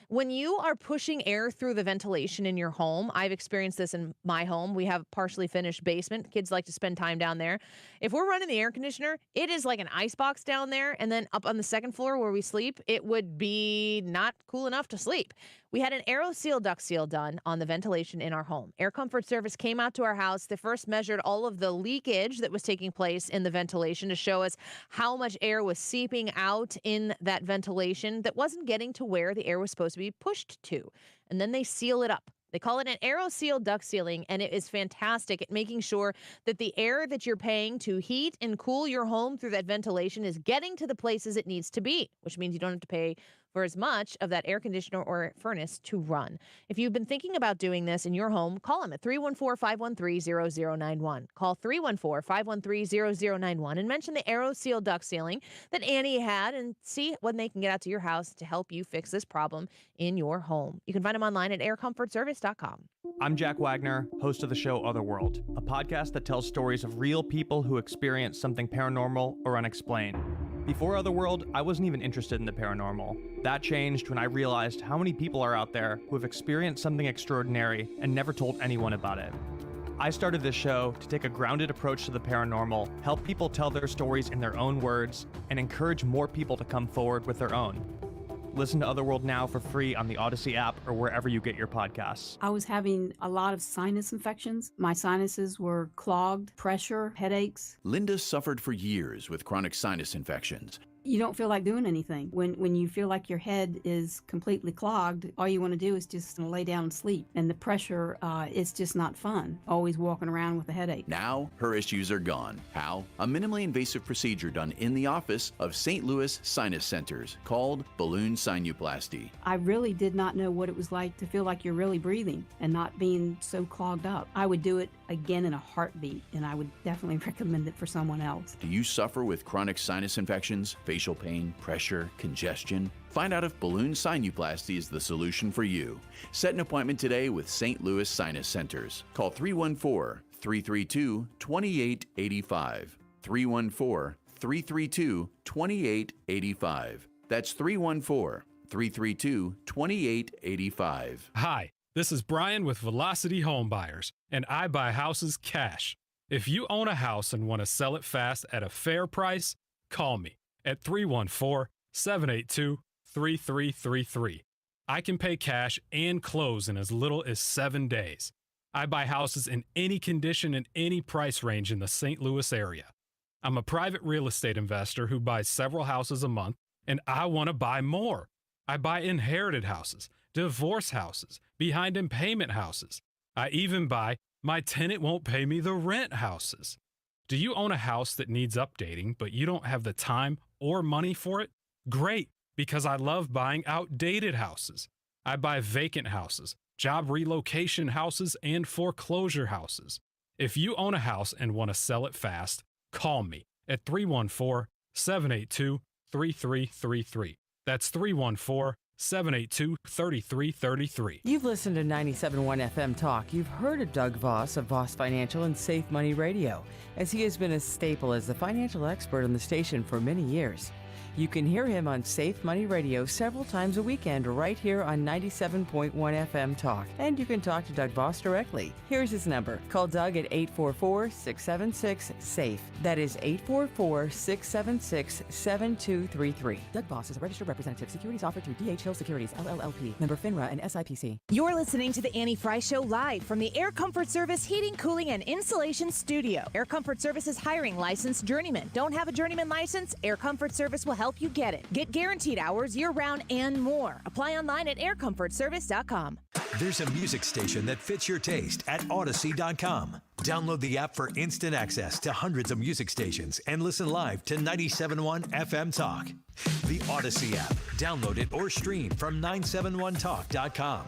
When you are pushing air through the ventilation in your home, I've experienced this in my home. We have a partially finished basement. Kids like to spend time down there. If we're running the air conditioner, it is like an icebox down there. And then up on the second floor where we sleep, it would be not cool enough to sleep. We had an AeroSeal duct seal done on the ventilation in our home. Air Comfort Service came out to our house. They first measured all of the leakage that was taking place in the ventilation to show us how much air was seeping out in that ventilation that wasn't getting to where the air was supposed to be pushed to. And then they seal it up. They call it an AeroSeal duct sealing, and it is fantastic at making sure that the air that you're paying to heat and cool your home through that ventilation is getting to the places it needs to be, which means you don't have to pay for as much of that air conditioner or furnace to run. If you've been thinking about doing this in your home, call them at 314-513-0091. Call 314-513-0091 and mention the AeroSeal duct sealing that Annie had and see when they can get out to your house to help you fix this problem in your home. You can find them online at aircomfortservice.com. I'm Jack Wagner, host of the show Otherworld, a podcast that tells stories of real people who experience something paranormal or unexplained. Before Otherworld, I wasn't even interested in the paranormal. That changed when I realized how many people are out there who have experienced something extraordinary and never told anyone about it. I started this show to take a grounded approach to the paranormal, help people tell their stories in their own words, and encourage more people to come forward with their own. Listen to Otherworld now for free on the Odyssey app or wherever you get your podcasts. I was having a lot of sinus infections. My sinuses were clogged, pressure, headaches. Linda suffered for years with chronic sinus infections. You don't feel like doing anything. When you feel like your head is completely clogged, all you want to do is just lay down and sleep. And the pressure, it's just not fun, always walking around with a headache. Now, her issues are gone. How? A minimally invasive procedure done in the office of St. Louis Sinus Centers called balloon sinuplasty. I really did not know what it was like to feel like you're really breathing and not being so clogged up. I would do it again in a heartbeat, and I would definitely recommend it for someone else. Do you suffer with chronic sinus infections, facial pain, pressure, congestion? Find out if balloon sinuplasty is the solution for you. Set an appointment today with St. Louis Sinus Centers. Call 314-332-2885. 314-332-2885. That's 314-332-2885. Hi, this is Brian with Velocity Home Buyers, and I buy houses cash. If you own a house and want to sell it fast at a fair price, call me at 314-782-3333. I can pay cash and close in as little as 7 days. I buy houses in any condition and any price range in the St. Louis area. I'm a private real estate investor who buys several houses a month, and I want to buy more. I buy inherited houses, divorce houses, behind in payment houses. I even buy my tenant won't pay me the rent houses. Do you own a house that needs updating, but you don't have the time or money for it? Great, because I love buying outdated houses. I buy vacant houses, job relocation houses, and foreclosure houses. If you own a house and want to sell it fast, call me at 314-782-3333. That's 314-782-3333. You've listened to 97.1 FM Talk. You've heard of Doug Voss of Voss Financial and Safe Money Radio, as he has been a staple as the financial expert on the station for many years. You can hear him on Safe Money Radio several times a weekend right here on 97.1 FM Talk. And you can talk to Doug Voss directly. Here's his number. Call Doug at 844-676-SAFE. That is 844-676-7233. Doug Voss is a registered representative. Securities offered through D.H. Hill Securities, LLLP. Member FINRA and SIPC. You're listening to the Annie Frey Show live from the Air Comfort Service Heating, Cooling, and Insulation Studio. Air Comfort Service is hiring licensed journeymen. Don't have a journeyman license? Air Comfort Service will help you get it. Get guaranteed hours year-round and more. Apply online at aircomfortservice.com. There's a music station that fits your taste at Odyssey.com. Download the app for instant access to hundreds of music stations and listen live to 97.1 FM Talk. The Odyssey app. Download it or stream from 971talk.com.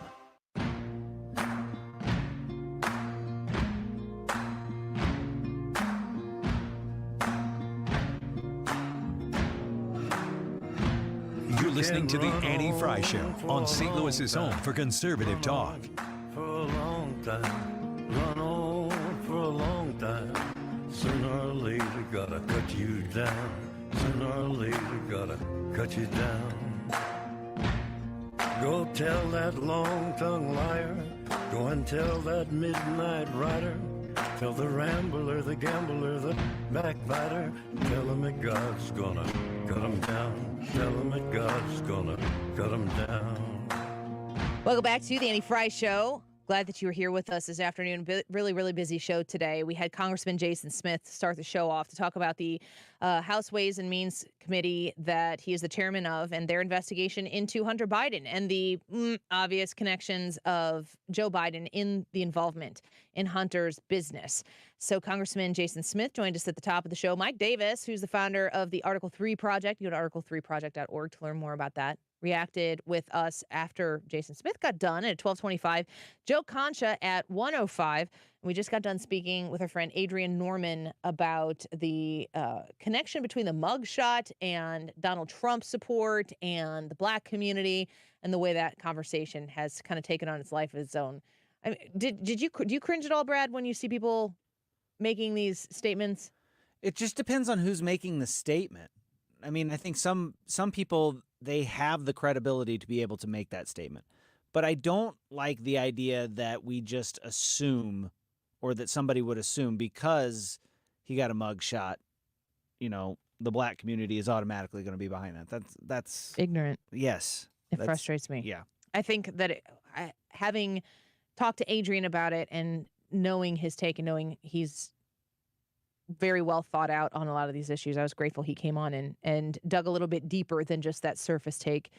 listening to The Annie Frey Show on St. Louis's home for conservative talk. For a long time, run on for a long time. Sooner or later, gotta cut you down. Sooner or later, gotta cut you down. Go tell that long-tongued liar. Go and tell that midnight rider. Tell the rambler, the gambler, the backbiter. Tell him that God's gonna cut him down. Tell him that God's gonna cut him down. Welcome back to the Annie Frey Show. Glad that you were here with us this afternoon. Really, really busy show today. We had Congressman Jason Smith start the show off to talk about the House Ways and Means Committee that he is the chairman of and their investigation into Hunter Biden and the obvious connections of Joe Biden in the involvement in Hunter's business. So Congressman Jason Smith joined us at the top of the show. Mike Davis, who's the founder of the Article 3 Project. You go to article3project.org to learn more about that. Reacted with us after Jason Smith got done at 12:25. Joe Concha at 1:05. We just got done speaking with our friend Adrian Norman about the connection between the mugshot and Donald Trump support and the black community and the way that conversation has kind of taken on its life of its own. I mean, do you cringe at all, Brad, when you see people making these statements? It just depends on who's making the statement. I mean, I think some people, they have the credibility to be able to make that statement. But I don't like the idea that we just assume, or that somebody would assume because he got a mug shot, the black community is automatically going to be behind that. That's ignorant. Yes. It frustrates me. Yeah. I think that having talked to Adrian about it and knowing his take and knowing he's very well thought out on a lot of these issues, I was grateful he came on and dug a little bit deeper than just that surface take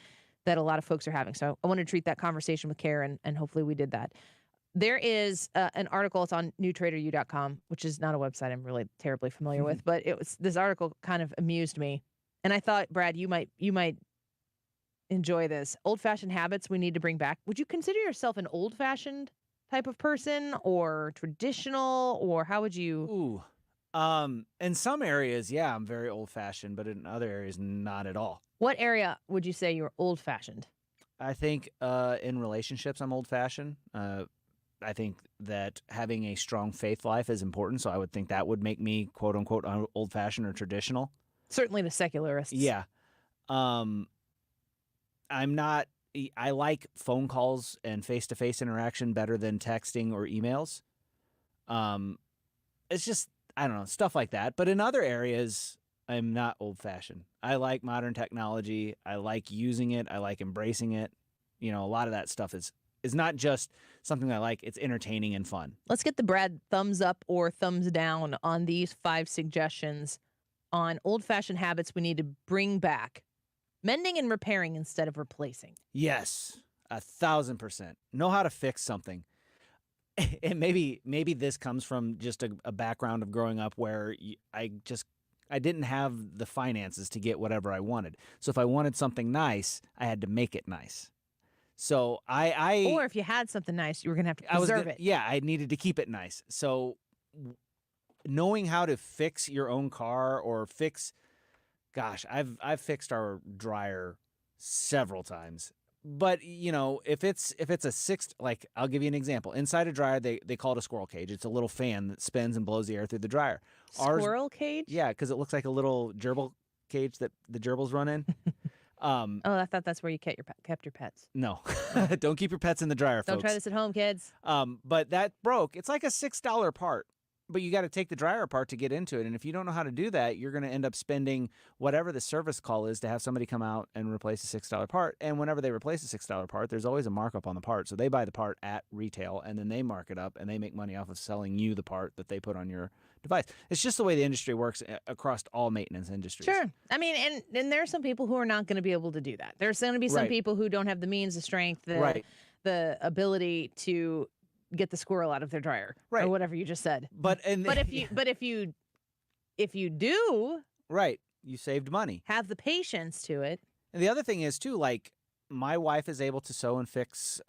that a lot of folks are having. So I wanted to treat that conversation with care, and hopefully we did that. There is an article, it's on newtraderu.com, which is not a website I'm really terribly familiar with, but this article kind of amused me. And I thought, Brad, you might enjoy this. Old-fashioned habits we need to bring back. Would you consider yourself an old-fashioned type of person or traditional, or how would you? In some areas, yeah, I'm very old-fashioned, but in other areas, not at all. What area would you say you're old-fashioned? I think in relationships, I'm old-fashioned. I think that having a strong faith life is important, so I would think that would make me, quote-unquote, old-fashioned or traditional. Certainly the secularists. Yeah. I'm not – I like phone calls and face-to-face interaction better than texting or emails. It's just – I don't know, stuff like that. But in other areas, I'm not old-fashioned. I like modern technology. I like using it. I like embracing it. A lot of that stuff is not just something I like. It's entertaining and fun. Let's get the Brad thumbs up or thumbs down on these 5 suggestions on old-fashioned habits we need to bring back. Mending and repairing instead of replacing. Yes, 1,000%. Know how to fix something. And maybe this comes from just a background of growing up where I didn't have the finances to get whatever I wanted. So if I wanted something nice, I had to make it nice. So or if you had something nice, you were going to have to preserve it. Yeah, I needed to keep it nice. So knowing how to fix your own car or gosh, I've fixed our dryer several times. But, if it's a like, I'll give you an example. Inside a dryer, they call it a squirrel cage. It's a little fan that spins and blows the air through the dryer. Squirrel cage? Yeah, because it looks like a little gerbil cage that the gerbils run in. I thought that's where you kept your pets. No, don't keep your pets in the dryer, folks. Don't try this at home, kids. But that broke. It's like a $6 part. But you got to take the dryer apart to get into it. And if you don't know how to do that, you're going to end up spending whatever the service call is to have somebody come out and replace a $6 part. And whenever they replace a $6 part, there's always a markup on the part. So they buy the part at retail, and then they mark it up, and they make money off of selling you the part that they put on your device. It's just the way the industry works across all maintenance industries. Sure. I mean, and there are some people who are not going to be able to do that. There's going to be some people who don't have the means, the strength, the ability to get the squirrel out of their dryer, or whatever you just said. But if you do, you saved money. Have the patience to it. And the other thing is too, like, my wife is able to sew and fix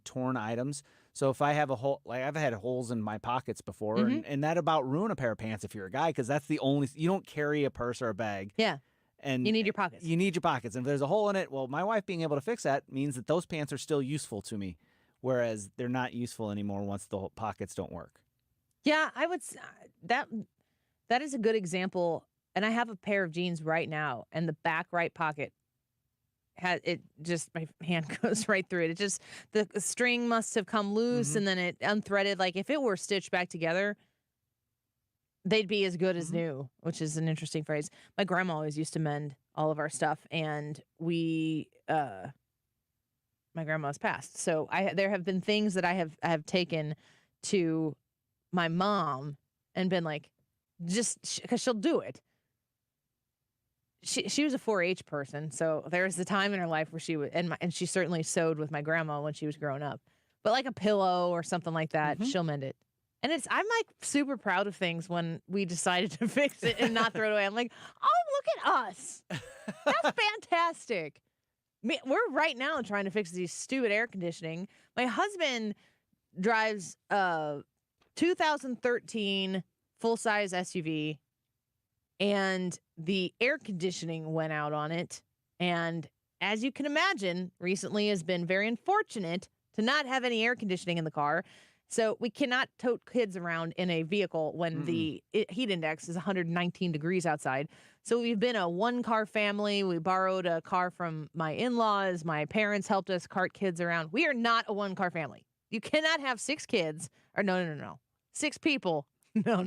torn items. So if I have a hole, like I've had holes in my pockets before, and that about ruin a pair of pants if you're a guy, because that's the only, you don't carry a purse or a bag. Yeah. And you need your pockets. You need your pockets. And if there's a hole in it, well, my wife being able to fix that means that those pants are still useful to me, whereas they're not useful anymore once the pockets don't work. Yeah, I would that is a good example. And I have a pair of jeans right now, and the back right pocket has it just my hand goes right through it. It just the string must have come loose and then it unthreaded. Like if it were stitched back together, they'd be as good as new, which is an interesting phrase. My grandma always used to mend all of our stuff, and my grandma's passed. So there have been things that I have taken to my mom and been like, just because she'll do it. She was a 4-H person, so there was the time in her life where she would, and she certainly sewed with my grandma when she was growing up. But like a pillow or something like that, she'll mend it. And I'm like super proud of things when we decided to fix it and not throw it away. I'm like, oh, look at us. That's fantastic. We're right now trying to fix these stupid air conditioning. My husband drives a 2013 full-size SUV, and the air conditioning went out on it. And as you can imagine, recently has been very unfortunate to not have any air conditioning in the car. So we cannot tote kids around in a vehicle when the heat index is 119 degrees outside. So we've been a one-car family. We borrowed a car from my in-laws. My parents helped us cart kids around. We are not a one-car family. You cannot have 6 kids. Or no. 6 people. No.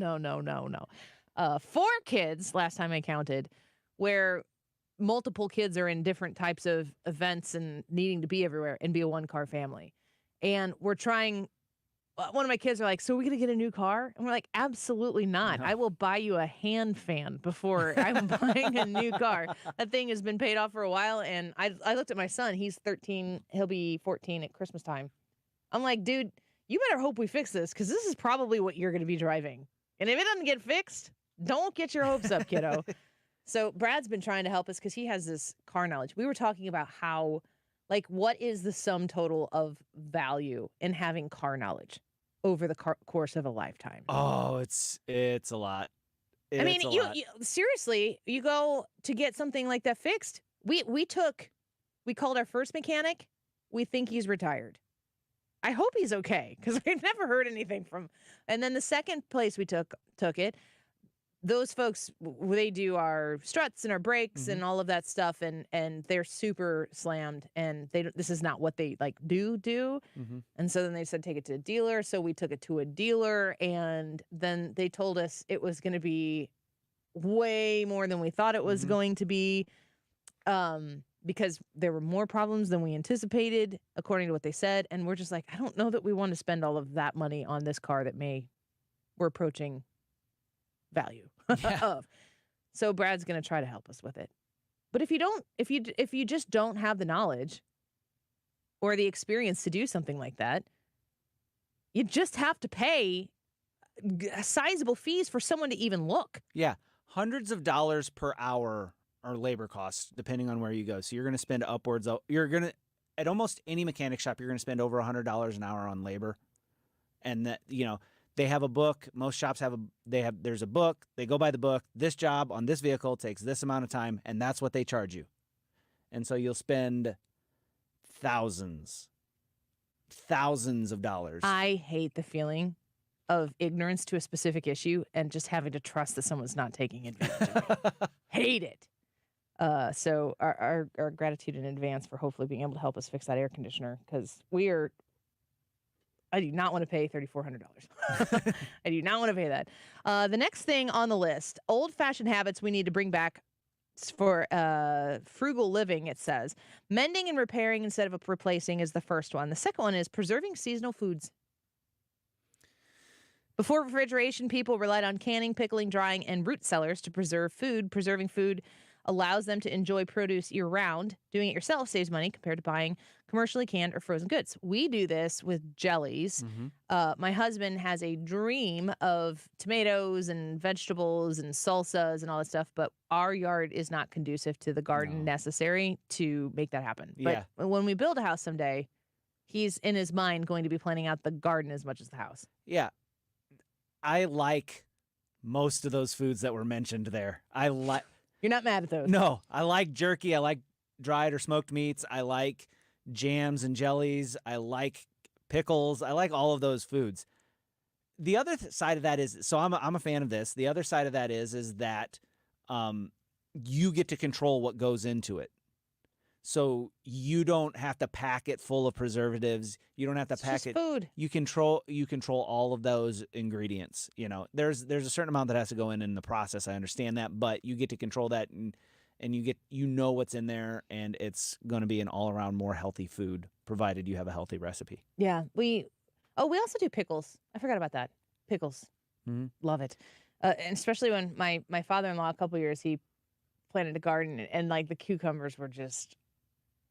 4 kids, last time I counted, where multiple kids are in different types of events and needing to be everywhere and be a one-car family. And we're trying... One of my kids are like, so are we going to get a new car? And we're like, absolutely not. No. I will buy you a hand fan before I'm buying a new car. That thing has been paid off for a while. And I looked at my son. He's 13. He'll be 14 at Christmas time. I'm like, dude, you better hope we fix this because this is probably what you're going to be driving. And if it doesn't get fixed, don't get your hopes up, kiddo. So Brad's been trying to help us because he has this car knowledge. We were talking about how, like, what is the sum total of value in having car knowledge over the course of a lifetime? Oh, it's a lot. I mean, you seriously, you go to get something like that fixed. We called our first mechanic. We think he's retired. I hope he's okay because we've never heard anything from. And then the second place we took it, those folks, they do our struts and our brakes and all of that stuff, and they're super slammed, and this is not what they like do. And so then they said take it to a dealer. So we took it to a dealer, and then they told us it was going to be way more than we thought it was going to be, because there were more problems than we anticipated, according to what they said. And we're just like, I don't know that we want to spend all of that money on this car that we're approaching value of. So Brad's going to try to help us with it. But if you just don't have the knowledge or the experience to do something like that, you just have to pay sizable fees for someone to even look. Yeah. Hundreds of dollars per hour are labor costs, depending on where you go. So you're going to spend upwards of, at almost any mechanic shop, you're going to spend over $100 an hour on labor. And that, they have a book. Most shops there's a book. They go by the book. This job on this vehicle takes this amount of time, and that's what they charge you. And so you'll spend thousands of dollars. I hate the feeling of ignorance to a specific issue and just having to trust that someone's not taking advantage of it. Hate it. So our gratitude in advance for hopefully being able to help us fix that air conditioner, because I do not want to pay $3,400. I do not want to pay that. The next thing on the list, old-fashioned habits we need to bring back for frugal living, it says. Mending and repairing instead of replacing is the first one. The second one is preserving seasonal foods. Before refrigeration, people relied on canning, pickling, drying, and root cellars to preserve food. Preserving food allows them to enjoy produce year-round. Doing it yourself saves money compared to buying commercially canned or frozen goods. We do this with jellies. My husband has a dream of tomatoes and vegetables and salsas and all that stuff, but our yard is not conducive to the garden necessary to make that happen. Yeah. But when we build a house someday, he's in his mind going to be planning out the garden as much as the house. Yeah. I like most of those foods that were mentioned there. You're not mad at those. No, I like jerky. I like dried or smoked meats. I like jams and jellies. I like pickles. I like all of those foods. The other side of that is, so I'm a fan of this. The other side of that is that you get to control what goes into it. So you don't have to pack it full of preservatives. You don't have to pack it. Food. You control all of those ingredients. There's a certain amount that has to go in the process. I understand that, but you get to control that, and you know what's in there, and it's going to be an all around more healthy food, provided you have a healthy recipe. Yeah, we also do pickles. I forgot about that. Pickles, love it, and especially when my father-in-law a couple years he planted a garden, and like the cucumbers were just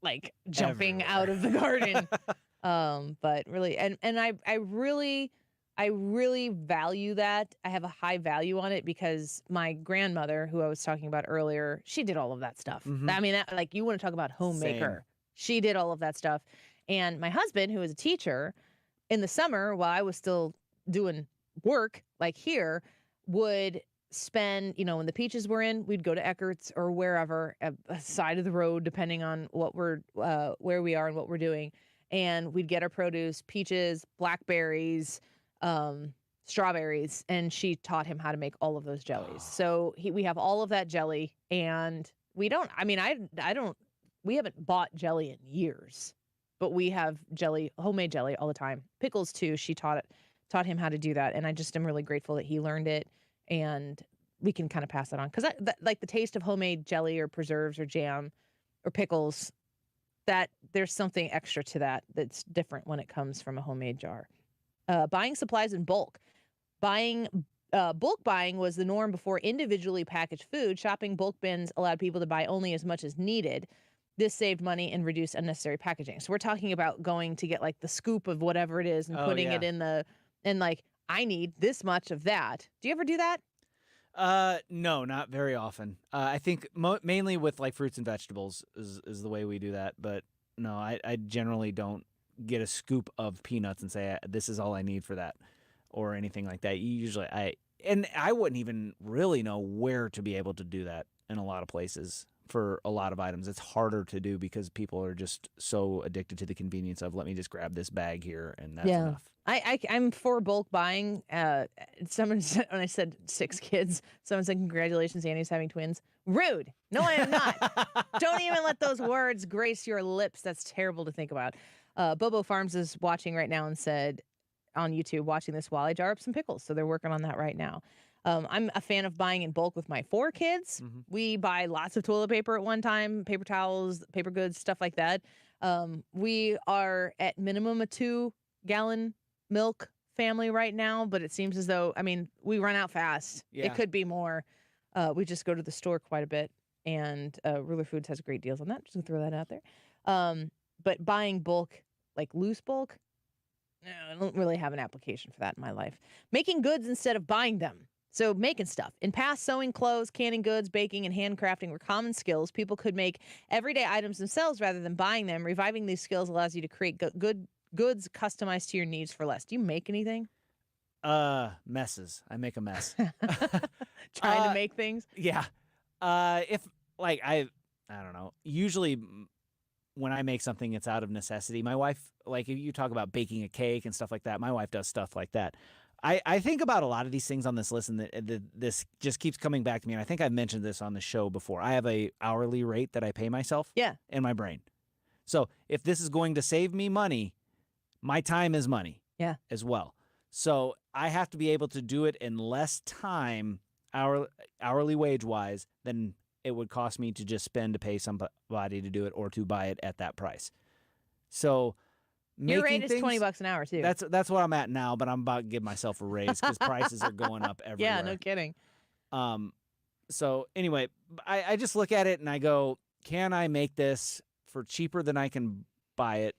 like jumping out of the garden. But really, and I really value that. I have a high value on it because my grandmother, who I was talking about earlier, she did all of that stuff. I mean, like, you want to talk about homemaker. She did all of that stuff. And my husband, who is a teacher, in the summer, while I was still doing work, like here, would spend, when the peaches were in, we'd go to Eckert's or wherever, a side of the road, depending on what where we are and what we're doing. And we'd get our produce, peaches, blackberries, strawberries, and she taught him how to make all of those jellies. So we have all of that jelly, and we haven't bought jelly in years, but we have homemade jelly all the time. Pickles too. She taught him how to do that, and I just am really grateful that he learned it, and we can kind of pass that on, because like the taste of homemade jelly or preserves or jam or pickles, that there's something extra to that's different when it comes from a homemade jar. Buying supplies in bulk. Bulk buying was the norm before individually packaged food. Shopping bulk bins allowed people to buy only as much as needed. This saved money and reduced unnecessary packaging. So we're talking about going to get like the scoop of whatever it is and putting it in and like, I need this much of that. Do you ever do that? No, not very often. I think mainly with like fruits and vegetables is the way we do that. But no, I generally don't get a scoop of peanuts and say, this is all I need for that or anything like that. I wouldn't even really know where to be able to do that in a lot of places. For a lot of items, it's harder to do because people are just so addicted to the convenience of, let me just grab this bag here and that's enough. I'm for bulk buying. Someone said, when I said 6 kids, someone said, congratulations, Annie's having twins. Rude. No, I am not. Don't even let those words grace your lips. That's terrible to think about. Bobo Farms is watching right now and said on YouTube, watching this while I jar up some pickles. So they're working on that right now. I'm a fan of buying in bulk with my 4 kids. We buy lots of toilet paper at one time, paper towels, paper goods, stuff like that. We are at minimum a 2-gallon milk family right now, but it seems as though, we run out fast. Yeah. It could be more. We just go to the store quite a bit, and Ruler Foods has great deals on that. Just gonna throw that out there. But buying bulk, like loose bulk, no, I don't really have an application for that in my life. Making goods instead of buying them. So making stuff. In past, sewing clothes, canning goods, baking, and handcrafting were common skills. People could make everyday items themselves rather than buying them. Reviving these skills allows you to create good goods customized to your needs for less. Do you make anything? Messes. I make a mess. Trying to make things? Yeah. If like I don't know. Usually when I make something, it's out of necessity. My wife, like if you talk about baking a cake and stuff like that, my wife does stuff like that. I think about a lot of these things on this list, and this just keeps coming back to me. And I think I've mentioned this on the show before. I have a hourly rate that I pay myself in my brain. So if this is going to save me money, my time is money as well. So I have to be able to do it in less time, hourly wage-wise, than it would cost me to just spend to pay somebody to do it or to buy it at that price. So your rate is $20 an hour too. That's what I'm at now, but I'm about to give myself a raise because prices are going up everywhere. Yeah, no kidding. So anyway, I just look at it and I go, can I make this for cheaper than I can buy it,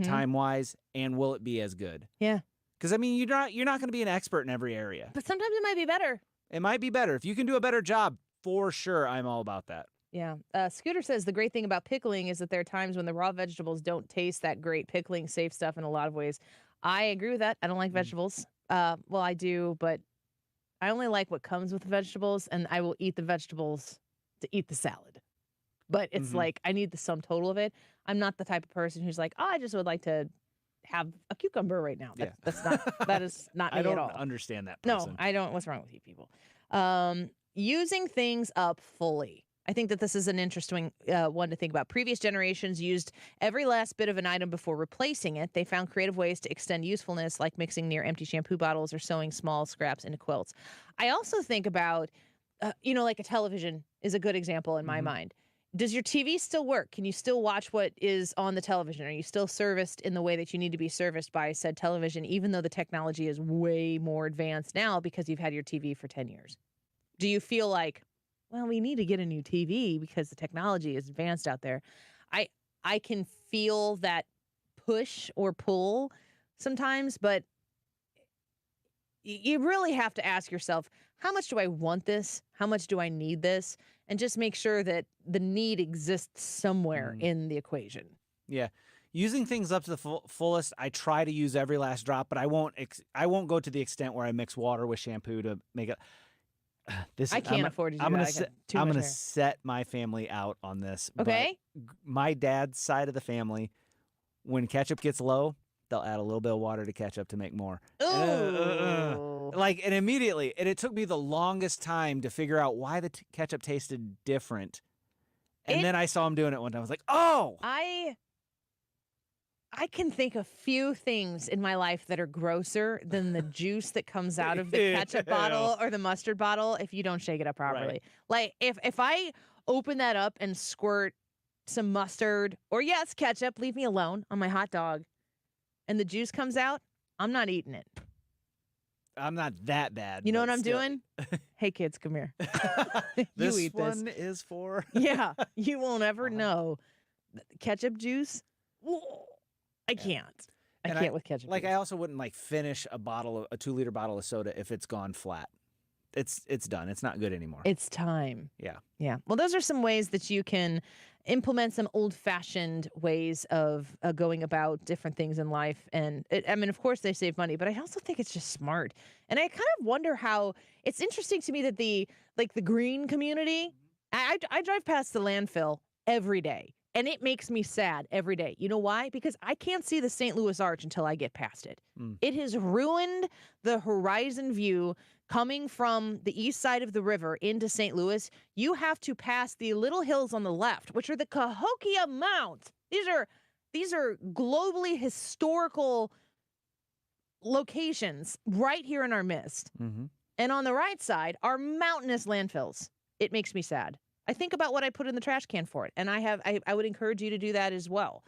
time-wise, and will it be as good? Yeah. Because you're not going to be an expert in every area. But sometimes it might be better. It might be better if you can do a better job. For sure, I'm all about that. Yeah. Scooter says the great thing about pickling is that there are times when the raw vegetables don't taste that great. Pickling saves stuff in a lot of ways. I agree with that. I don't like vegetables. Well, I do, but I only like what comes with the vegetables, and I will eat the vegetables to eat the salad. But it's like, I need the sum total of it. I'm not the type of person who's like, oh, I just would like to have a cucumber right now. That is not me at all. I don't understand that person. No, I don't. What's wrong with you people? Using things up fully. I think that this is an interesting one to think about. Previous generations used every last bit of an item before replacing it. They found creative ways to extend usefulness, like mixing near empty shampoo bottles or sewing small scraps into quilts. I also think about, like a television is a good example in my mind. Does your TV still work? Can you still watch what is on the television? Are you still serviced in the way that you need to be serviced by said television, even though the technology is way more advanced now because you've had your TV for 10 years? Do you feel like, well, we need to get a new TV because the technology is advanced out there? I can feel that push or pull sometimes, but you really have to ask yourself, how much do I want this? How much do I need this? And just make sure that the need exists somewhere in the equation. Yeah. Using things up to the fullest, I try to use every last drop, but I won't go to the extent where I mix water with shampoo to make it. I can't afford to do that. I'm going to set my family out on this. Okay. My dad's side of the family, when ketchup gets low, they'll add a little bit of water to ketchup to make more. And immediately, and it took me the longest time to figure out why the ketchup tasted different. And then I saw him doing it one time. I was like, oh! I can think of few things in my life that are grosser than the juice that comes out of the ketchup bottle or the mustard bottle if you don't shake it up properly. Right. Like, if I open that up and squirt some mustard, or yes, ketchup, leave me alone, on my hot dog, and the juice comes out, I'm not eating it. I'm not that bad. You know what I'm doing? Hey, kids, come here. This eat one is for... Yeah, you won't ever know. Ketchup juice? I can't. I can't with ketchup juice. I also wouldn't finish a 2-liter bottle of soda if it's gone flat. It's done. It's not good anymore. It's time. Yeah. Yeah. Well, those are some ways that you can implement some old-fashioned ways of going about different things in life. And of course they save money, but I also think it's just smart. And I kind of wonder how it's interesting to me that the green community, I drive past the landfill every day, and it makes me sad every day. You know why? Because I can't see the St. Louis Arch until I get past it. It has ruined the horizon view coming from the east side of the river into St. Louis. You have to pass the little hills on the left, which are the Cahokia Mounds. These are globally historical locations right here in our midst. And on the right side are mountainous landfills. It makes me sad. I think about what I put in the trash can for it, and I would encourage you to do that as well.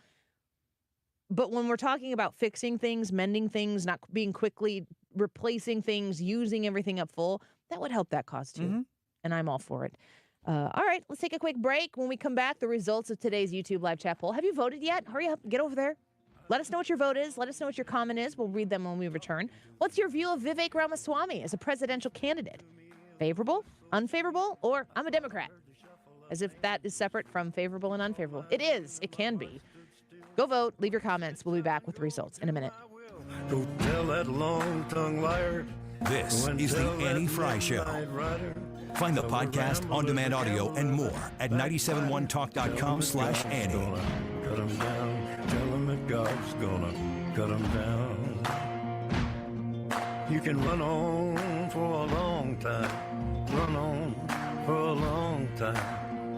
But when we're talking about fixing things, mending things, not being quickly replacing things, using everything up full, that would help that cause too. And I'm all for it. All right, let's take a quick break. When we come back, the results of today's YouTube live chat poll. Have you voted yet? Hurry up, get over there. Let us know what your vote is. Let us know what your comment is. We'll read them when we return. What's your view of Vivek Ramaswamy as a presidential candidate? Favorable, unfavorable, or I'm a Democrat? As if that is separate from favorable and unfavorable. It is. It can be. Go vote. Leave your comments. We'll be back with the results in a minute. Go tell that long-tongued liar. This is the Annie Frey Show. Find the podcast, on-demand audio, and more at 971talk.com/Annie. Cut him down. Tell him that God's gonna cut him down. You can run on for a long time. Run on for a long time.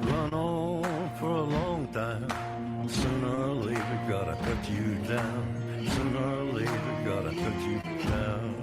Run on for a long time. Sooner or later, gotta cut you down. Sooner or later, gotta cut you down.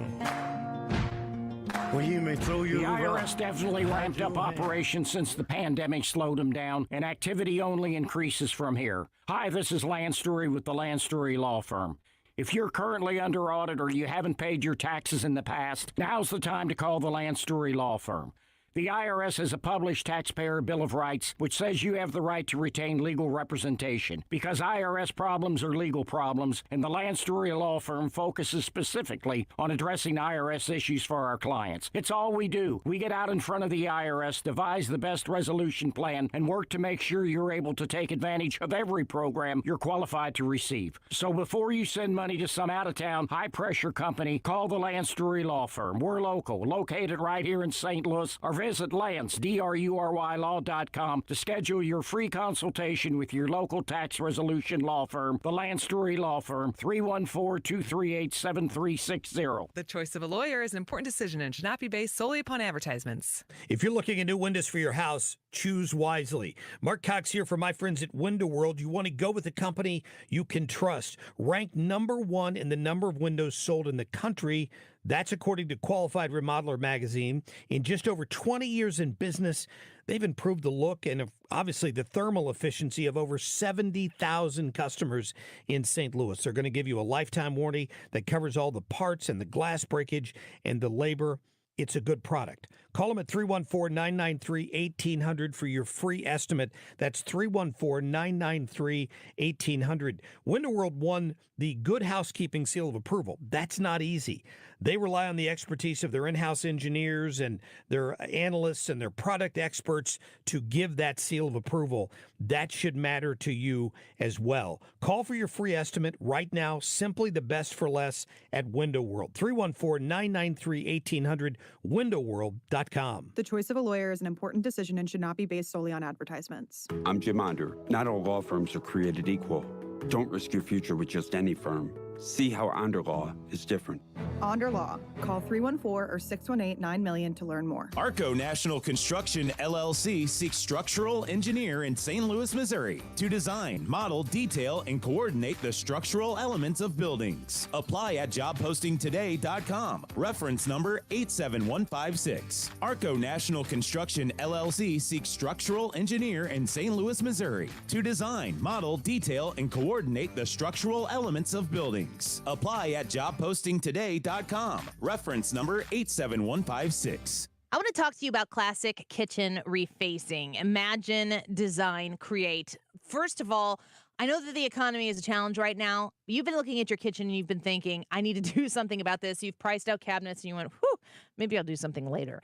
Well, you may throw your... The IRS definitely ramped up operations since the pandemic slowed them down, and activity only increases from here. Hi, this is Lance Story with the Lance Story Law Firm. If you're currently under audit or you haven't paid your taxes in the past, now's the time to call the Lance Story Law Firm. The IRS has a published Taxpayer Bill of Rights, which says you have the right to retain legal representation. Because IRS problems are legal problems, and the Lance Story Law Firm focuses specifically on addressing IRS issues for our clients. It's all we do. We get out in front of the IRS, devise the best resolution plan, and work to make sure you're able to take advantage of every program you're qualified to receive. So before you send money to some out-of-town, high-pressure company, call the Lance Story Law Firm. We're local, located right here in St. Louis. Our visit LanceDruryLaw.com to schedule your free consultation with your local tax resolution law firm, the Lance Drury Law Firm, 314-238-7360. The choice of a lawyer is an important decision and should not be based solely upon advertisements. If you're looking at new windows for your house, choose wisely. Mark Cox here for my friends at Window World. You want to go with a company you can trust. Ranked number one in the number of windows sold in the country. That's according to Qualified Remodeler magazine. In just over 20 years in business, they've improved the look and obviously the thermal efficiency of over 70,000 customers in St. Louis. They're going to give you a lifetime warranty that covers all the parts and the glass breakage and the labor. It's a good product. Call them at 314-993-1800 for your free estimate. That's 314-993-1800. Window World won the Good Housekeeping Seal of Approval. That's not easy. They rely on the expertise of their in-house engineers and their analysts and their product experts to give that seal of approval. That should matter to you as well. Call for your free estimate right now. Simply the best for less at Window World. 314-993-1800, windowworld.com. The choice of a lawyer is an important decision and should not be based solely on advertisements. I'm Jim Onder. Not all law firms are created equal. Don't risk your future with just any firm. See how Onder Law is different. Onder Law. Call 314 or 618-9000 to learn more. Arco National Construction, LLC seeks structural engineer in St. Louis, Missouri to design, model, detail, and coordinate the structural elements of buildings. Apply at jobpostingtoday.com. Reference number 87156. Arco National Construction, LLC seeks structural engineer in St. Louis, Missouri to design, model, detail, and coordinate the structural elements of buildings. Apply at jobpostingtoday.com. Reference number 87156. I want to talk to you about classic kitchen refacing. Imagine, design, create. First of all, I know that the economy is a challenge right now. You've been looking at your kitchen and you've been thinking, I need to do something about this. You've priced out cabinets and you went, whew, maybe I'll do something later.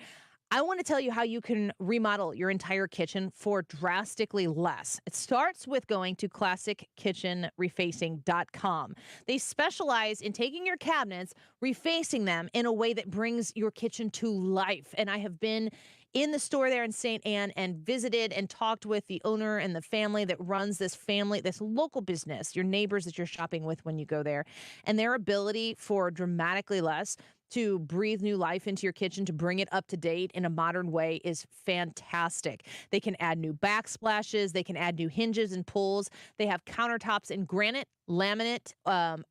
I want to tell you how you can remodel your entire kitchen for drastically less. It starts with going to classickitchenrefacing.com. They specialize in taking your cabinets, refacing them in a way that brings your kitchen to life. And I have been in the store there in St. Anne and visited and talked with the owner and the family that runs this local business, your neighbors that you're shopping with when you go there. And their ability for dramatically less to breathe new life into your kitchen, to bring it up to date in a modern way is fantastic. They can add new backsplashes. They can add new hinges and pulls. They have countertops in granite, laminate,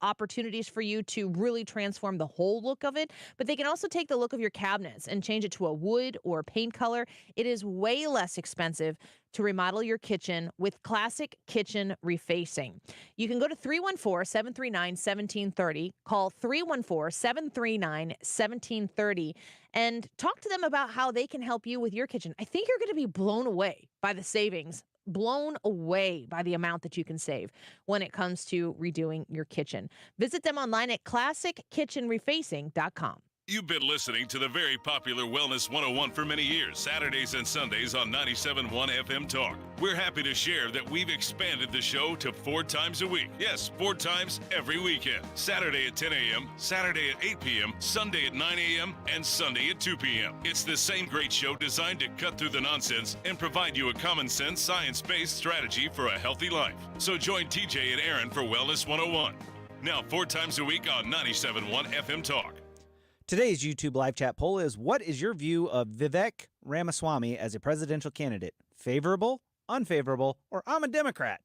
opportunities for you to really transform the whole look of it. But they can also take the look of your cabinets and change it to a wood or paint color. It is way less expensive to remodel your kitchen with Classic Kitchen Refacing. You can go to 314-739-1730, call 314-739-1730, and talk to them about how they can help you with your kitchen. I think you're going to be blown away by the savings, blown away by the amount that you can save when it comes to redoing your kitchen. Visit them online at classickitchenrefacing.com. You've been listening to the very popular Wellness 101 for many years, Saturdays and Sundays on 97.1 FM Talk. We're happy to share that we've expanded the show to 4 times a week. Yes, 4 times every weekend. Saturday at 10 a.m., Saturday at 8 p.m., Sunday at 9 a.m., and Sunday at 2 p.m. It's the same great show designed to cut through the nonsense and provide you a common sense, science-based strategy for a healthy life. So join TJ and Aaron for Wellness 101. Now 4 times a week on 97.1 FM Talk. Today's YouTube live chat poll is, what is your view of Vivek Ramaswamy as a presidential candidate? Favorable, unfavorable, or I'm a Democrat?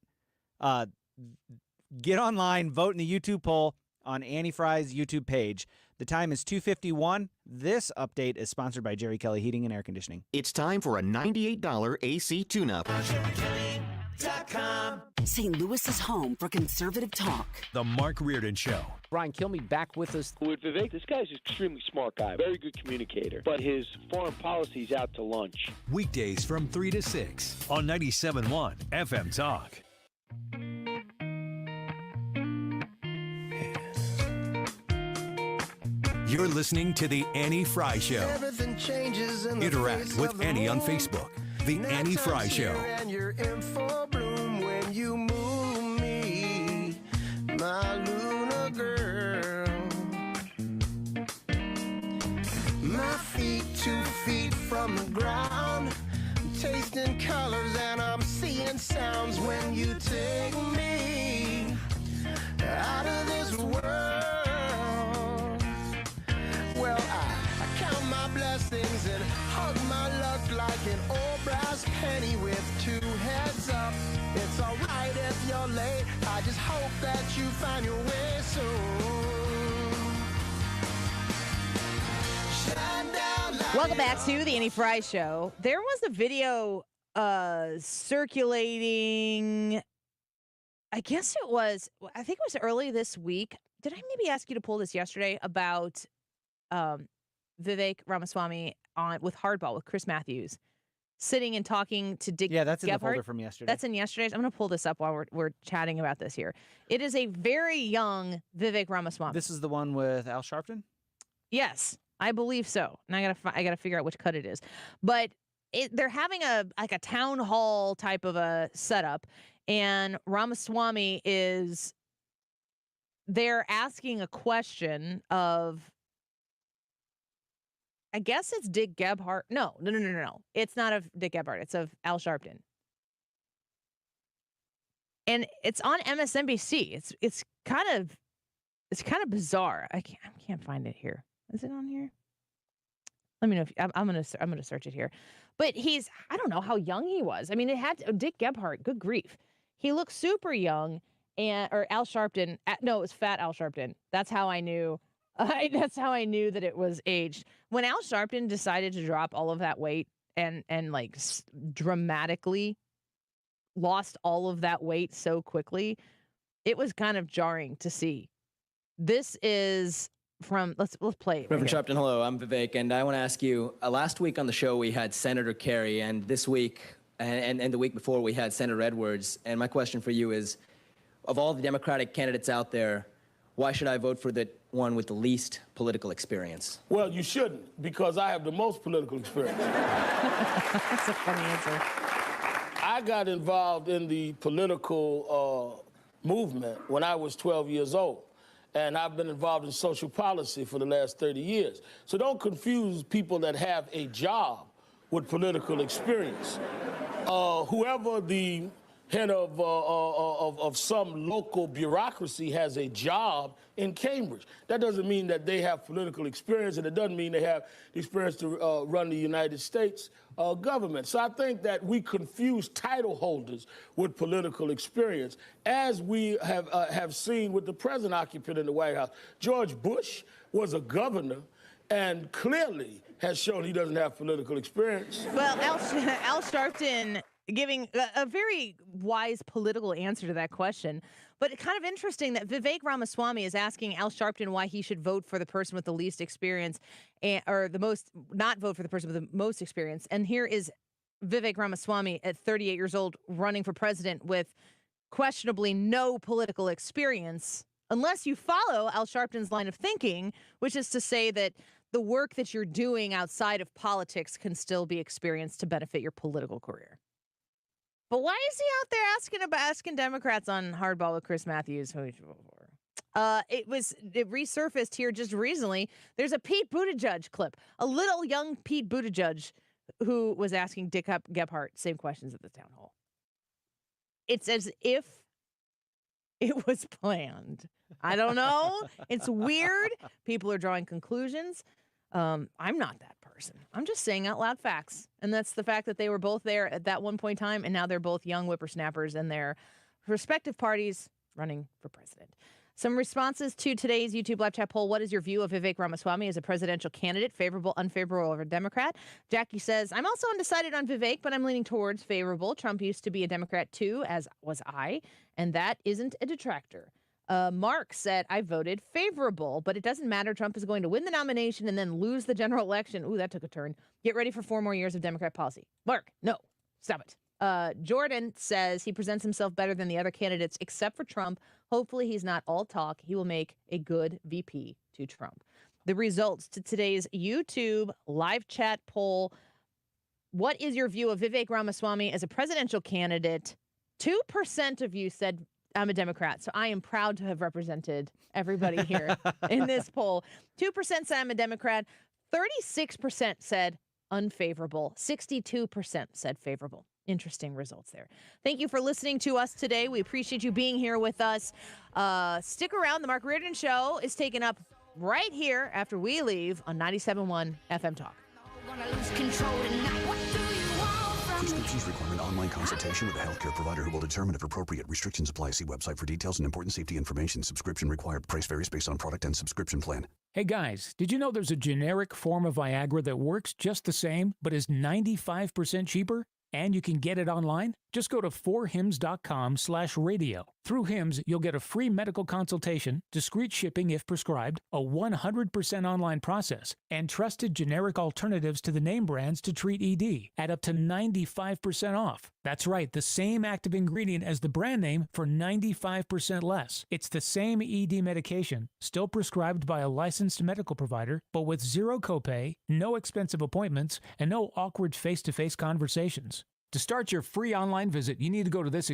Get online, vote in the YouTube poll on Annie Frey's YouTube page. The time is 2:51. This update is sponsored by Jerry Kelly Heating and Air Conditioning. It's time for a $98 AC tune-up. St. Louis's home for conservative talk. The Mark Reardon Show. Brian Kilmeade back with us. With Vivek, this guy's an extremely smart guy, very good communicator, but his foreign policy's out to lunch. Weekdays from 3 to 6 on 97.1 FM Talk. You're listening to The Annie Frey Show. Interact with Annie on Facebook. The Annie Frey Show. And you're in full bloom when you move me, my Luna girl. My feet 2 feet from the ground. seeing colors and I'm seeing sounds when you take me out of this world. Well, I count my blessings and hug my luck like an old brass penny with two heads up. It's alright if you're late, I just hope that you find your way soon. Shine down like Welcome back to the Annie Frey Show. There was a video circulating, I think it was early this week. Did I maybe ask you to pull this yesterday about Vivek Ramaswamy with Hardball with Chris Matthews sitting and talking to Dick Yeah, that's in the Gephardt? folder from yesterday. That's in yesterday's. I'm going to pull this up while we're chatting about this here. It is a very young Vivek Ramaswamy. This is the one with Al Sharpton? Yes, I believe so. And I gotta figure out which cut it is. But they're having a town hall type of a setup, and Ramaswamy they're asking a question of, I guess it's Dick Gephardt. No. It's not of Dick Gephardt. It's of Al Sharpton. And it's on MSNBC. It's kind of bizarre. I can't find it here. Is it on here? Let me know if I'm gonna search it here. But I don't know how young he was. I mean, it had Dick Gephardt. Good grief, he looked super young. Or Al Sharpton. No, it was fat Al Sharpton. That's how I knew. That's how I knew that it was aged. When Al Sharpton decided to drop all of that weight and like dramatically lost all of that weight so quickly, it was kind of jarring to see. This is from let's play it. Reverend Sharpton, hello. I'm Vivek, and I want to ask you. Last week on the show we had Senator Kerry, and this week and the week before we had Senator Edwards. And my question for you is, of all the Democratic candidates out there, why should I vote for the one with the least political experience? Well, you shouldn't, because I have the most political experience. That's a funny answer. I got involved in the political movement when I was 12 years old. And I've been involved in social policy for the last 30 years. So don't confuse people that have a job with political experience. Whoever the head of some local bureaucracy has a job in Cambridge, that doesn't mean that they have political experience, and it doesn't mean they have the experience to run the United States government. So I think that we confuse title holders with political experience, as we have seen with the present occupant in the White House. George Bush was a governor and clearly has shown he doesn't have political experience. Well, Al Sharpton giving a very wise political answer to that question. But it's kind of interesting that Vivek Ramaswamy is asking Al Sharpton why he should vote for the person with the least experience, not vote for the person with the most experience. And here is Vivek Ramaswamy at 38 years old running for president with questionably no political experience, unless you follow Al Sharpton's line of thinking, which is to say that the work that you're doing outside of politics can still be experienced to benefit your political career. But why is he out there asking Democrats on Hardball with Chris Matthews? It resurfaced here just recently. There's a Pete Buttigieg clip, a little young Pete Buttigieg who was asking Dick Gephardt same questions at the town hall. It's as if it was planned. I don't know. It's weird. People are drawing conclusions. I'm not that person. I'm just saying out loud facts. And that's the fact that they were both there at that one point in time, and now they're both young whippersnappers in their respective parties running for president. Some responses to today's YouTube live chat poll. What is your view of Vivek Ramaswamy as a presidential candidate? Favorable, unfavorable, or Democrat? Jackie says, I'm also undecided on Vivek, but I'm leaning towards favorable. Trump used to be a Democrat too, as was I, and that isn't a detractor. Mark said, I voted favorable, but it doesn't matter. Trump is going to win the nomination and then lose the general election. Ooh, that took a turn. Get ready for 4 more years of Democrat policy. Mark, no, stop it. Jordan says he presents himself better than the other candidates except for Trump. Hopefully he's not all talk. He will make a good VP to Trump. The results to today's YouTube live chat poll. What is your view of Vivek Ramaswamy as a presidential candidate? 2% of you said I'm a Democrat, so I am proud to have represented everybody here in this poll. 2% said I'm a Democrat. 36% said unfavorable. 62% said favorable. Interesting results there. Thank you for listening to us today. We appreciate you being here with us. Stick around. The Mark Reardon Show is taken up right here after we leave on 97.1 FM Talk. Prescriptions require an online consultation with a healthcare provider who will determine if appropriate. Restrictions apply. See website for details and important safety information. Subscription required. Price varies based on product and subscription plan. Hey guys, did you know there's a generic form of Viagra that works just the same, but is 95% cheaper? And you can get it online? Just go to 4hims.com/radio. Through Hims, you'll get a free medical consultation, discreet shipping if prescribed, a 100% online process, and trusted generic alternatives to the name brands to treat ED at up to 95% off. That's right, the same active ingredient as the brand name for 95% less. It's the same ED medication, still prescribed by a licensed medical provider, but with zero copay, no expensive appointments, and no awkward face-to-face conversations. To start your free online visit, you need to go to this